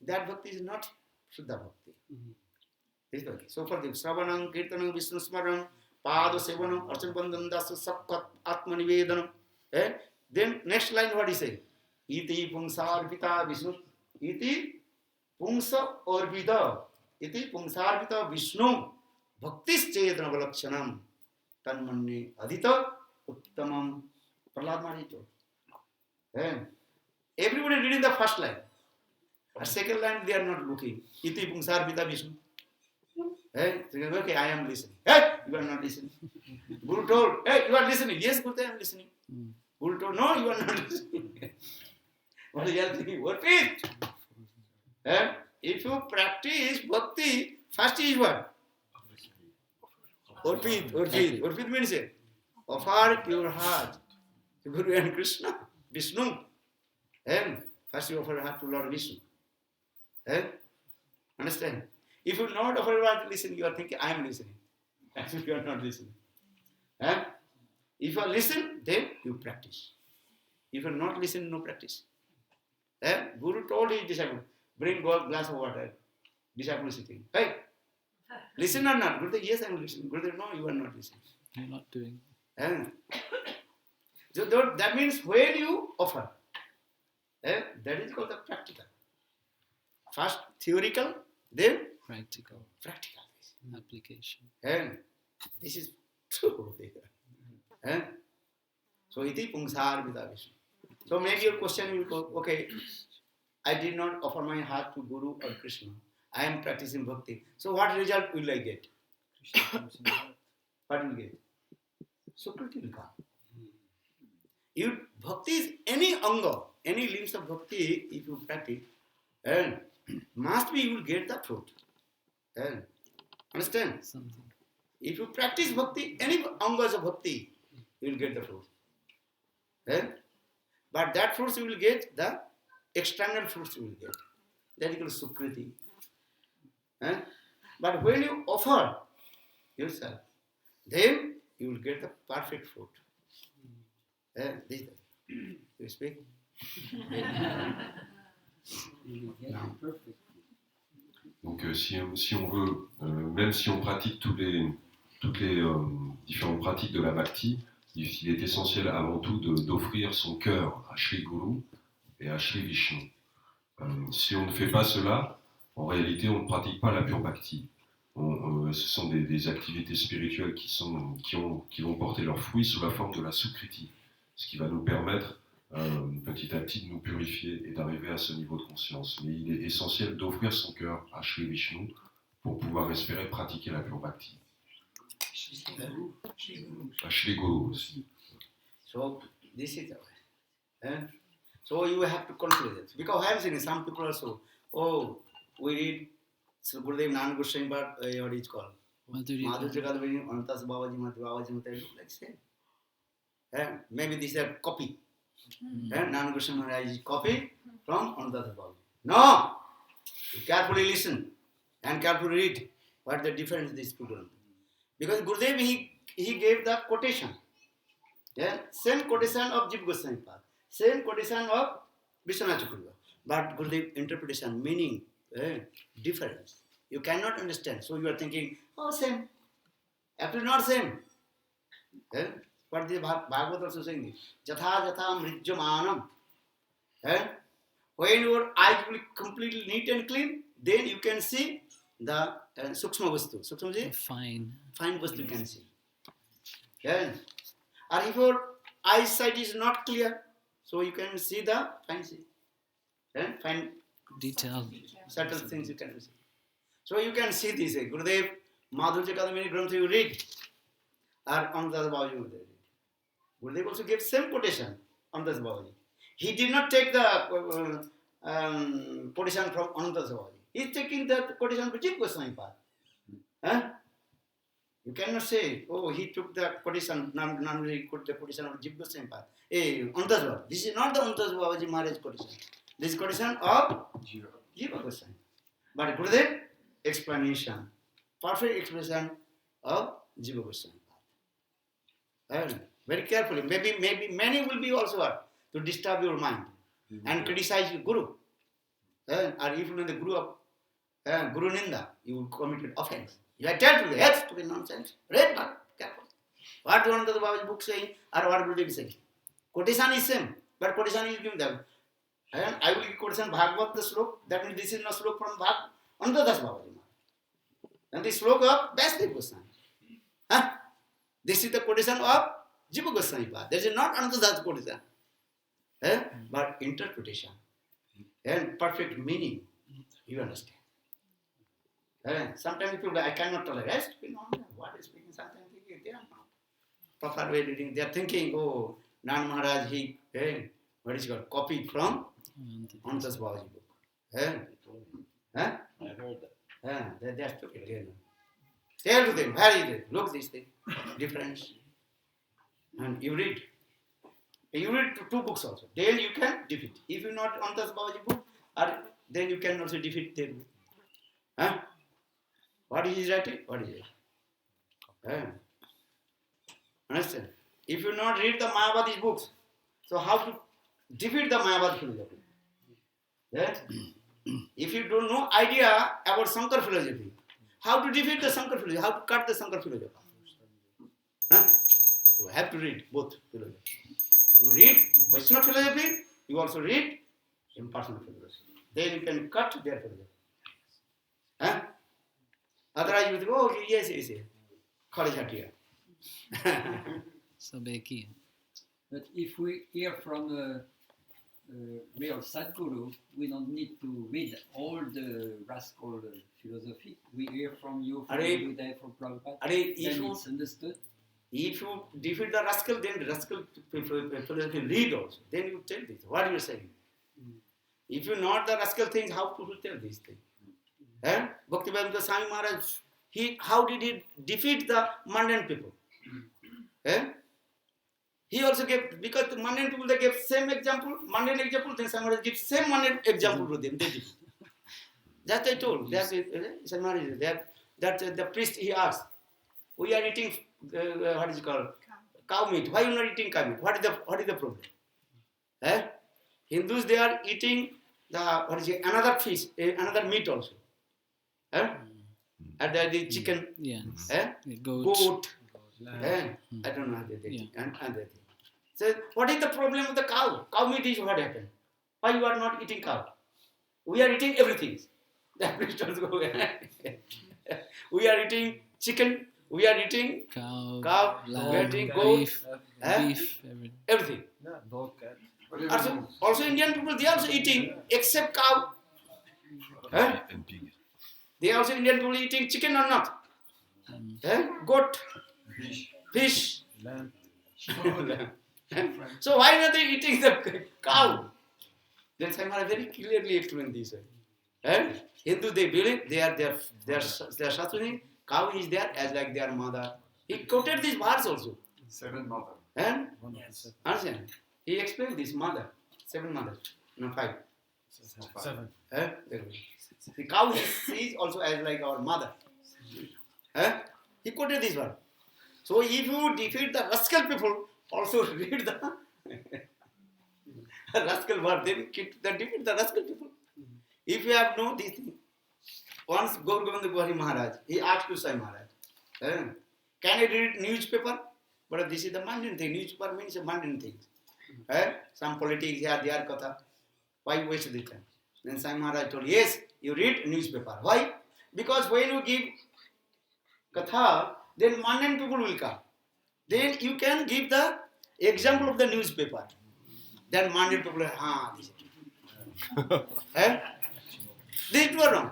that bhakti is not Siddha Bhakti. So for the Sravanam, Kirtanam, Vishnu Smaranam, Pada Sevanam, Arjuna Bandhan Dasa, Sakkat Atma Nivedanam. Then next line what he say? Iti Pungsarpita Vishnu. Iti Pungsa Orvida. Iti Pungsarpita Vishnu. Bhaktis Chetana Valakshanam. Tanmanni Adita Uttamam. Prahlad Maharaj told. Everybody reading the first line. At second line they are not looking. Iti Pungsarpita Vishnu. Okay, I am listening. Hey, you are not listening. Guru told, hey, you are listening. Yes, Guru, I am listening. Guru told, no, you are not listening. What are you thinking? What is? If you practice bhakti, first is what? Orpit. Orpit means it. Offer your heart to Guru and Krishna, Vishnu. First you offer your heart to Lord Vishnu. Understand? If you not offer your heart to listen, you are thinking, I am listening. Actually, you are not listening. If you listen, then you practice. If you not listen, no practice. Guru told his disciple, bring a glass of water. Disciple is sitting. Hey, listen or not? Guru said, yes, I am listening. Guru said, no, you are not listening. You're not doing. So that means when you offer, that is called the practical. First theoretical, then Practical application. This is true. So iti pungsar vida Vishnu. So maybe your question will go, okay, I did not offer my heart to Guru or Krishna. I am practicing bhakti. So what result will I get? What will you get? Sukriti will come. Bhakti is any anga, any limbs of bhakti, if you practice, must be you will get the fruit. Understand? Something. If you practice bhakti, any angas of bhakti, you will get the fruit. But that fruits you will get, the external fruits you will get. that is called Sukriti. But when you offer yourself, then you will get the perfect food. You speak? Donc si on veut, même si on pratique toutes les différentes pratiques de la bhakti, il est essentiel avant tout d'offrir son cœur à Shri Guru et à Shri Vishnu. Si on ne fait pas cela, en réalité on ne pratique pas la pure bhakti. Ce sont des activités spirituelles qui vont porter leurs fruits sous la forme de la sukriti, ce qui va nous permettre petit à petit de nous purifier et d'arriver à ce niveau de conscience. Mais il est essentiel d'offrir son cœur à Shri Vishnu pour pouvoir espérer pratiquer la pure bhakti. À Shri Guru aussi. So this is the way. So you have to control it. Because I have seen some people also, we read so Gurudev Nana Goswami, but what is called? Madhu Jagadavini, Antas Babaji, Mati Babaji, Mati, like say. Maybe this is a copy. Nana Goswami Maharaj is copy from Antas Babaji. No! You carefully listen and carefully read what the difference these people are. Because Gurudev, he gave the quotation. Same quotation of Jiva Goswami Pad, same quotation of Vishwanath Chakravarti. But Gurudev interpretation, meaning, difference. You cannot understand. So you are thinking, same. Actually not same. But the Bhagavad also saying this. Jatha jatha mrijyamanam. When your eyes will be completely neat and clean, then you can see the sukshma vastu. Sukshma ji? Fine. Fine vastu you can see. Or if your eyesight is not clear, so you can see the fine Detail. subtle things you can see. So you can see this. Gurudev, Madhurya Kadamini Grantha you read, or Anandas Babaji you read. Gurudev also gave same quotation, Anandas Babaji. He did not take the quotation from Anandas Babaji. He is taking the quotation from Jiva Goswami Pad. You cannot say, he took the quotation, not really put the quotation of Jiva Goswami Pad. Anandas Babaji. This is not the Anandas Babaji Maharaj quotation. This is quotation of Jiva Goswami. But Gurudev, explanation, perfect explanation of Jiva Goswami Pad. Very carefully. Maybe many will be also to disturb your mind and criticize your Guru. Or if you know the Guru of Guru Ninda, you will commit offense. You are tell to the stupid nonsense. Read but careful. What one of the Baba's book saying or what Gurudev is saying. Quotation is same, but quotation is given them. And I will give quotation Bhagavad the slok. That means this is not slok from Anandas Babaji. And this slok of Vasudev Goswami. This is the quotation of Jiva Goswami Pad. This is not Anandas quotation. But interpretation and perfect meaning. You understand. Sometimes people I cannot tolerate. What is speaking? Sometimes they are not proper way reading. They are thinking, Nana Maharaj, he what is called copy from Anandas Babaji book. I heard that. They are stupid. Tell to them, where is it? Look this thing, difference. And you read. You read two books also. Then you can defeat. If you not Anandas Babaji book, then you can also defeat their book. What is he writing? What is it? Understand? If you not read the Mayavadi books, so how to defeat the Mayavadi philosophy? If you don't know idea about Sankar philosophy, how to defeat the Sankar philosophy? How to cut the Sankar philosophy? So you have to read both philosophy. You read Vaishnava philosophy, you also read impersonal philosophy. Then you can cut their philosophy. Otherwise you think, okay, yes. College here. So Becky. But if we hear from a real Sadguru, we don't need to read all the rascal philosophy. We hear from you, from Gurudev, from Prabhupada, then it's understood. If you defeat the rascal, then the rascal philosophy read also. Then you tell this. What are you saying? If you not the rascal things, how to tell these things? Bhaktivedanta Swami Maharaj, how did he defeat the mundane people? He also gave, because the mundane people, they gave same example, mundane example, then Swami Maharaj gives same mundane example to them. They That I told. That the priest he asked, we are eating what is it called? Cow meat. Why you not eating cow meat? What is the problem? Eh? Hindus they are eating another fish, another meat also. Eh? And the chicken, goat. I don't know how they think. And other thing. So what is the problem of the cow? Cow meat is what happened. Why you are not eating cow? We are eating everything. The priest also go. We are eating chicken. We are eating cow, lamb, we are eating goat, beef, everything. Also Indian people, they are also eating except cow. And pig. They are also Indian people eating chicken or not? Goat, fish, lamb. So why are they eating the cow? Then Samara very clearly explained this. Hindu they believe they are Shastri. Cow is there as like their mother. He quoted this verse also. 7 mother. Understand? He explained this mother. 7 mothers. No, 5. 7. The cow is also as like our mother. He quoted this one. So if you defeat the rascal people, also read the rascal word, then defeat the rascal people. If you have known this thing, once Gaur Govind Gowari Maharaj, he asked to Sai Maharaj, can I read newspaper? But this is the mundane thing. Newspaper means a mundane thing. Some politics here, their katha. Why waste the time? Then Sai Maharaj told, yes, you read newspaper. Why? Because when you give katha, then mundane people will come. Then you can give the example of the newspaper. Then mundane people will, this is This is wrong.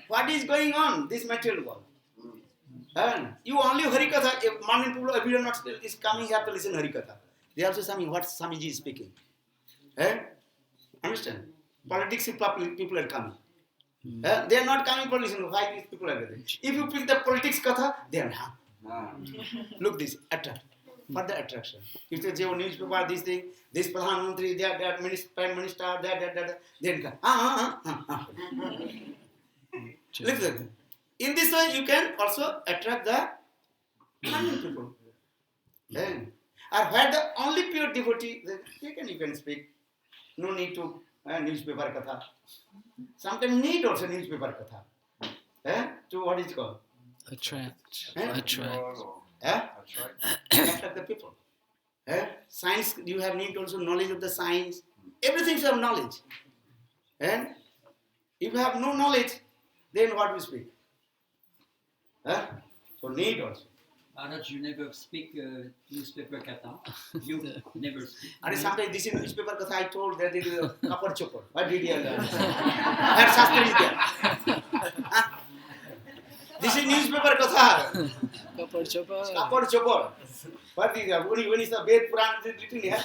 What is going on? This material world. You only Harikatha, if mundane people, everyone not is coming here to listen Harikatha. They also saying what Swamiji is speaking. Understand? Politics people are coming. They are not coming for listen. Why these people are there? If you pick the politics katha, they are look this, attract. For the attraction. If you say newspaper, this thing, this Pradhan Mantri, that Prime Minister, that, then come. Listen. In this way, you can also attract the mundane people. Then, or where the only pure devotee, you can speak. No need to newspaper katha. Sometimes need also newspaper katha. To what is called? Attract. Attract the people. Science, you have need also knowledge of the science. Everything is of knowledge. And if you have no knowledge, then what we speak? So need also. Maharaj, you never speak newspaper katha. You never speak. And sometimes this is newspaper katha I told that it is a copper chopper. What did you learn? That Shastra is there. This is newspaper katha. Copper chopper. Copper chopper. What is that? When is the Ved Puran written here?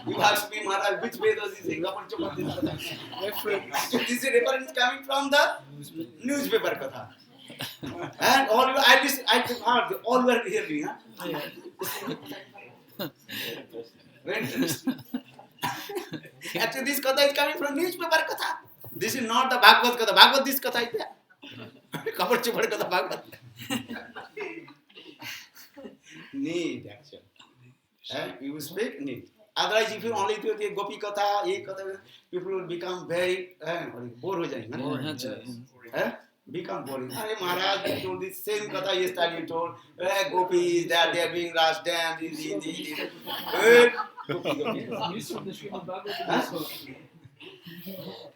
You ask me, Maharaj, which Ved was this thing? Copper chopper. This is reference coming from the newspaper katha. And all you, I heard, all were hearing. Very interesting. Actually, this katha is coming from newspaper katha. This is not the Bhagavad katha. Bhagavad, this katha is there. Cover chupad katha Bhagavad. Need actually. You speak need. Otherwise, if you only do the gopi katha, people will become very bored ho jayenge. Become boring. Hey, Maharaj, you told this same katha yesterday. You told gopis that they are being rushed down.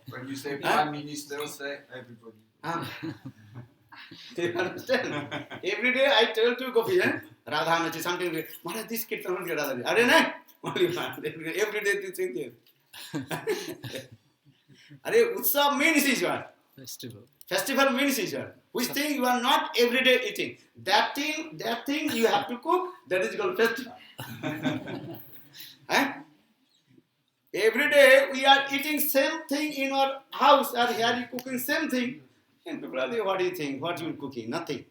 When you say Prime Minister, say everybody. Do you understand? Every day I tell to gopis, Radha, something. Maharaj, this kid is not Radha. Are you not? Every day this thing. Utsav means is what? Festival. Festival means is what? Which thing you are not every day eating. That thing you have to cook, that is called festival. Every day we are eating same thing in our house, or here you cooking same thing. And people are saying, what do you think? What you cooking? Nothing.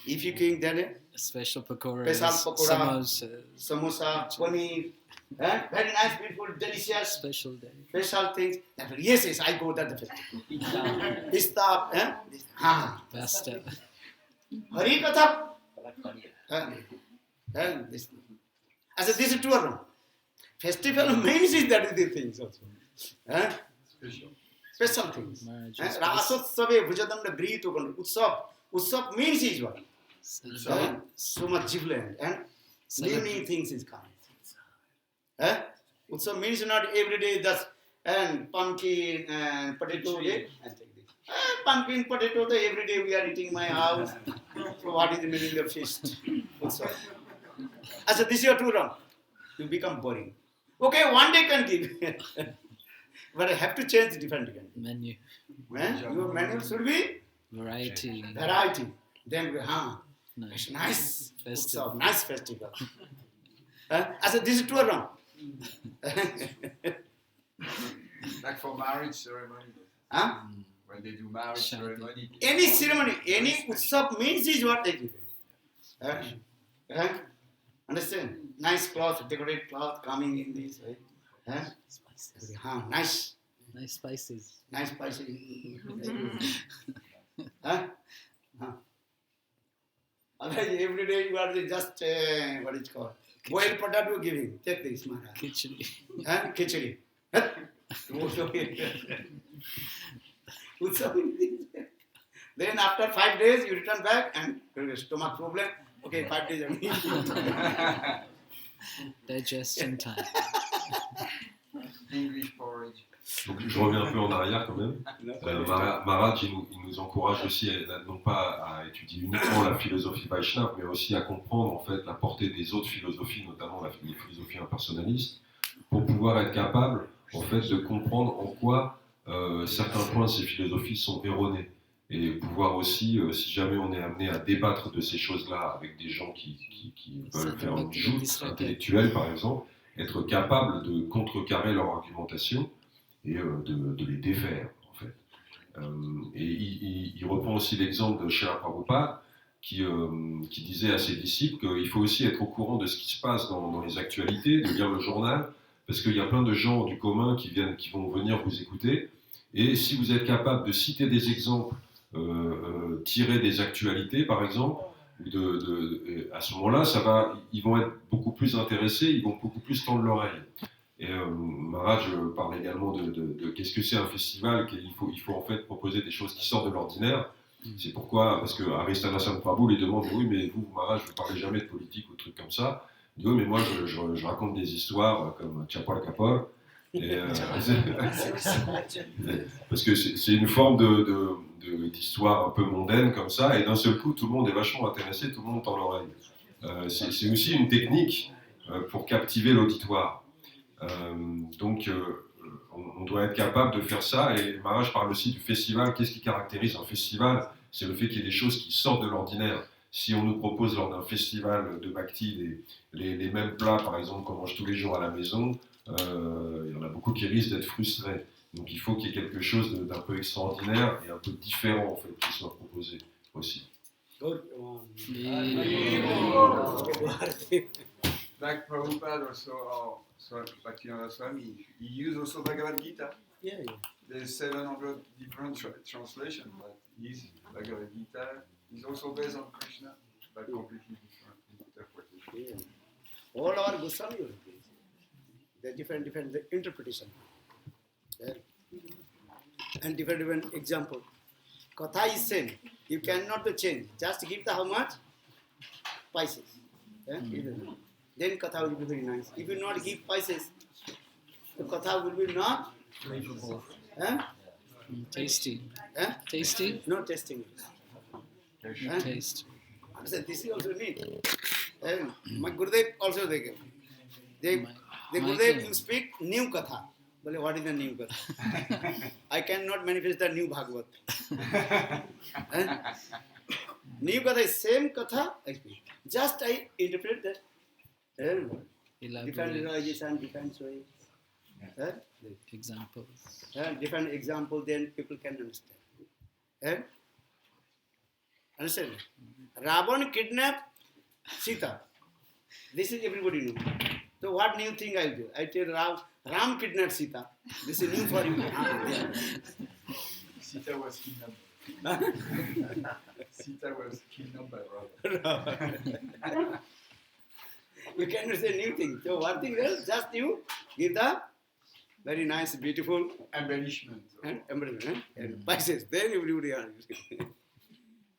If you cook then Special pakora. Samosa, paneer, Very nice, beautiful, delicious, Special day. special things. Yes, yes, I go there the festival. Pista, Basta. Hari Katha. This. I said, this is true or wrong? Festival means is that is the things also. Special things. Marriage. Rasotsave Bhujadanda Grito Utsav. Utsav means is what? So much jubilant and new things is coming. Utsav means not every day just and pumpkin and potato. And take this. Pumpkin, potato, every day we are eating in my house. So what is the meaning of feast? Utsav. I said, this is too wrong. You become boring. Okay, one day can give. But I have to change different. Menu. Your menu should be Variety. variety. Then we, Nice. nice Festival. Utsav, nice festival. I said, this is true or wrong? Like for marriage ceremony. When they do marriage Shadi. ceremony. Any ceremony, any Utsav means is what they do. Understand? Nice cloth, decorated cloth coming in this way. Spices. Nice. Nice spices. Nice spices. Otherwise, every day you are just, what is called? Boiled potato giving. Take this, Maharaj. Khichdi. Khichdi. Then after 5 days, you return back and your stomach problem. Okay, 5 days only. Digestion time. English porridge. Donc je reviens un peu en arrière quand même. Maharaj, il nous encourage aussi non pas à étudier uniquement la philosophie Vaishnava, mais aussi à comprendre en fait la portée des autres philosophies, notamment les philosophies impersonnalistes, pour pouvoir être capable en fait de comprendre en quoi certains points de ces philosophies sont erronés. Et pouvoir aussi, si jamais on est amené à débattre de ces choses-là avec des gens qui veulent faire une joute intellectuelle par exemple, être capable de contrecarrer leur argumentation et de les défaire, en fait. Et il reprend aussi l'exemple de Srila Prabhupada, qui disait à ses disciples qu'il faut aussi être au courant de ce qui se passe dans les actualités, de lire le journal, parce qu'il y a plein de gens du commun qui vont venir vous écouter, et si vous êtes capable de citer des exemples tirés des actualités, par exemple, à ce moment-là, ils vont être beaucoup plus intéressés, ils vont beaucoup plus tendre l'oreille. Et Maharaj parle également de qu'est-ce que c'est un festival, qu'il faut en fait proposer des choses qui sortent de l'ordinaire. C'est pourquoi, parce que Aristanasan Prabhu lui demande, oui, mais vous, Maharaj, vous ne parlez jamais de politique ou de trucs comme ça. Il dit, oui, mais moi, je raconte des histoires comme Chapal Kapor. Parce que c'est une forme d'histoire un peu mondaine comme ça, et d'un seul coup, tout le monde est vachement intéressé, tout le monde tend l'oreille. C'est aussi une technique pour captiver l'auditoire. Donc, on doit être capable de faire ça, et Maharaj parle aussi du festival. Qu'est-ce qui caractérise un festival? C'est le fait qu'il y ait des choses qui sortent de l'ordinaire. Si on nous propose lors d'un festival de bhakti les mêmes plats, par exemple, qu'on mange tous les jours à la maison, il y en a beaucoup qui risquent d'être frustrés. Donc il faut qu'il y ait quelque chose d'un peu extraordinaire et un peu différent en fait qui soit proposé aussi. Like Prabhupada also, Bhaktivinoda Swami, he used also Bhagavad Gita. Yeah. There's 700 different translations, but his Bhagavad Gita is also based on Krishna, but completely different interpretation. Yeah. All our Goswami will be. There are different interpretation. Yeah. And different example. Katha is same. You cannot change. Just give the how much? Spices. Yeah? Then katha will be very nice. If you not give spices, the katha will be not flavorful. Tasty. Tasty? No tasting. Taste. I said, this is also neat. My Gurudev also they give. The Gurudev, you speak new katha. Well, what is the new katha? I cannot manifest the new Bhagavad. New katha is same katha I speak. Just I interpret that. Different realization, different way. Examples. Different example, then people can understand. Understand? Ravan kidnapped Sita. This is everybody knows. So what new thing I'll do? I tell Ram kidnapped Sita. This is new for you. Sita was kidnapped. Sita was kidnapped by Rama. You cannot say new thing. So one thing else, just you give the very nice, beautiful Embellishment. and embellishment and spices. Then everybody are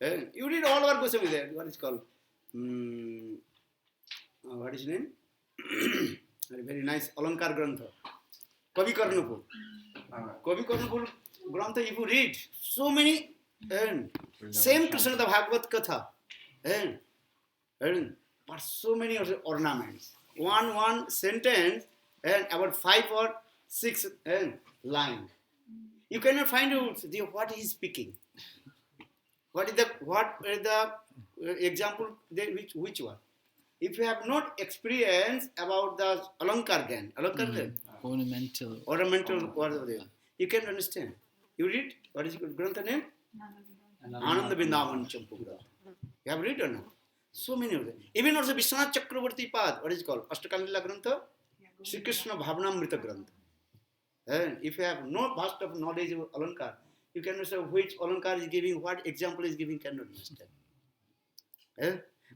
and you read all our Goswami there. What is called? What is his name? Very nice Alankar Grantha. Kavi Karnapur. Kavi Karnapur Grantha, if you read so many and same Krishna the Bhagavad Katha and but so many ornaments. One sentence and about 5 or 6 lines. You cannot find out what he is speaking. What is the example? Which one? If you have not experience about the Alankar Gyan, ornamental, whatever, you can understand. You read what is it called? Grantha name? Ananda Vrindavan Champu. You have read or not? So many of them. Even also Vishwanath Chakravarti Pad, what is it called? Ashtakalila Grantha? Sri Krishna Bhavanamrita Grantha. And if you have no vast of knowledge of Alankar, you can understand which Alankar is giving, what example is giving, cannot understand.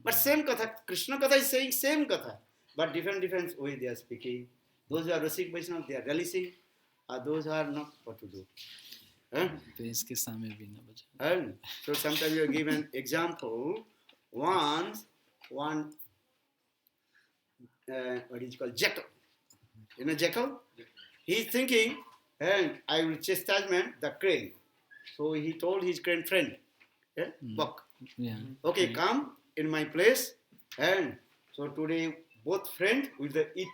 But same Katha, Krishna Katha is saying same Katha, but different way they are speaking. Those who are Rasik Vaishnava, they are relishing, those who are not, what to do. And so sometimes you are given example. One, what is called jackal. You know jackal? He is thinking, and I will chastisement the crane. So he told his crane friend, Buck, okay, come in my place, and so today both friends will eat.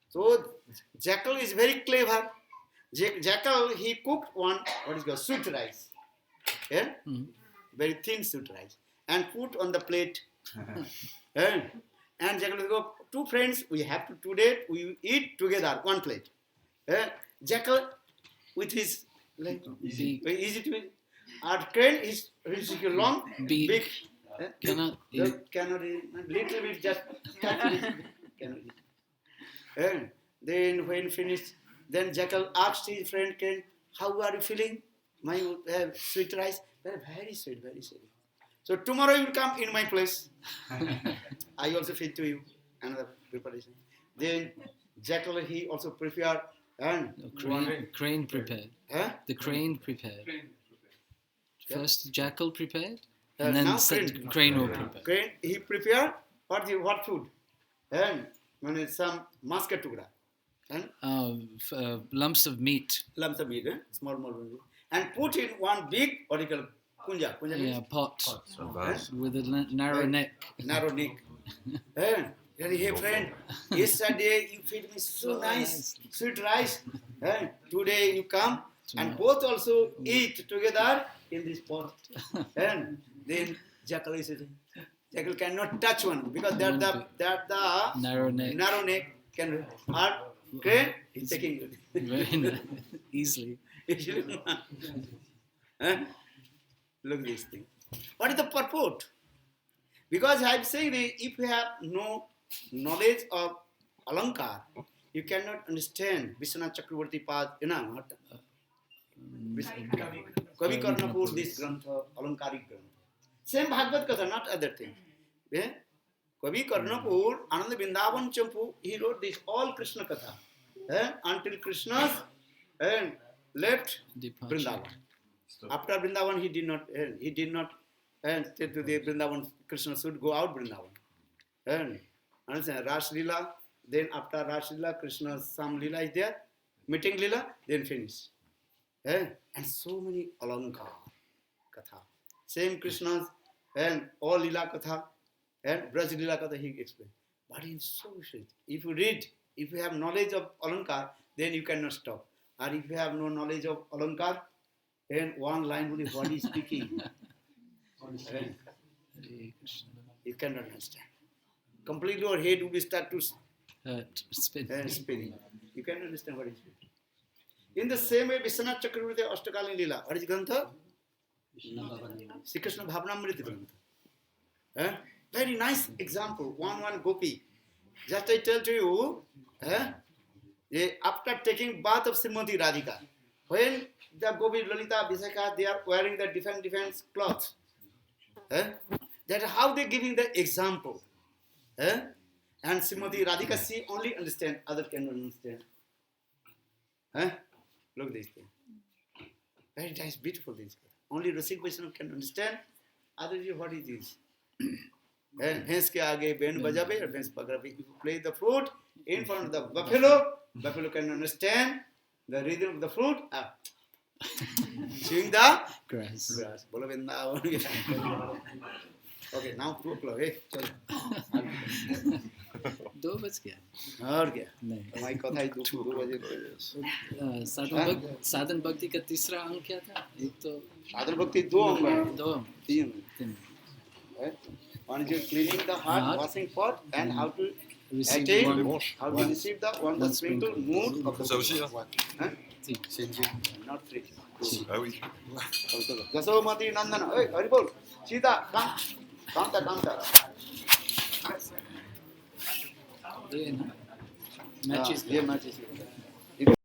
So jackal is very clever. Jackal, he cooked one, what is called sweet rice. Very thin sweet rice, and put on the plate. And Jackal will go, 2 friends, we have to today, we eat together, one plate. Jackal with his, like, easy to eat. Our crane is long, big. Cannot eat. Cannot eat. Little bit just touch it. Cannot eat. And then when finished, then Jackal asked his friend crane, how are you feeling? My sweet rice? Very sweet, very sweet. So tomorrow you will come in my place. I also feed to you another preparation. Then Jackal, he also prepared and crane prepared. The crane prepared. First Jackal prepared, and then crane will prepare. Crane, he prepared what food? And some musket tukda. Lumps of meat. Lumps of meat, small. And put in one big, what do you call it? Kunja Pot. With a narrow neck. Narrow neck. And hey friend, yesterday you feed me so nice sweet rice. And today you come and both also eat together in this pot. And then Jackal is sitting. Jackal cannot touch one because that the narrow neck can hard. Crane, he's taking it. Very easily. Look at this thing. What is the purport? Because I'm saying that if you have no knowledge of Alankar, you cannot understand Vishwanath Chakravarti Pad, Kavi Karnapur, this Grantha, Alankaric Grantha. Same Bhagavad Katha, not other thing. Kavi Karnapur, Ananda Vrindavan Champu, he wrote this all Krishna Katha. Until Krishna left Vrindavan. After Vrindavan, he did not say to the Vrindavan, Krishna should go out Vrindavan. And understand, Ras Lila, then after Ras Lila, Krishna's some Lila is there, meeting Lila, then finish. And so many Alankar Katha. Same Krishna's and all Lila Katha and Braj Lila Katha he explained. But it's so sweet. If you read, if you have knowledge of Alankar, then you cannot stop. Or if you have no knowledge of Alankar, then one line will be what is speaking. You cannot understand. Completely your head will start to spinning. You cannot understand what is speaking. In the same way, Vishwanath Chakravarti Ashtakali Lila. What is Grantha? Sri Krishna Bhavanamrita Grantha. Very nice example. One gopi. Just I tell to you, after taking bath of Srimati Radhika, when the Gopi, Lalita, Visakha, they are wearing the different clothes. That how they giving the example. And Srimati Radhika, she only understand, other cannot understand. Look this thing. Very nice, beautiful this. Only Rasik Vaishnava can understand. Other what is this? Hence ke aage band bajabe or hence pagrabe. If you play the flute in front of the buffalo can understand the rhythm of the flute. Chewing the Grass. Bola Vrindavan. Okay, now 2 o'clock. दो बज गया और क्या नहीं हमारी कथा ही 2 बजे साधन भक्ति का तीसरा अंग क्या था एक तो साधन भक्ति 2 अंग है 2 तीन one is cleaning the heart, washing pot, and how to attain, how to receive the one spiritual mood of the Ça aussi, hein? C'est une not 3. Ah oui. Jasomati Nandana, hey, Haribol, Sita, come. ये ना matches ये matches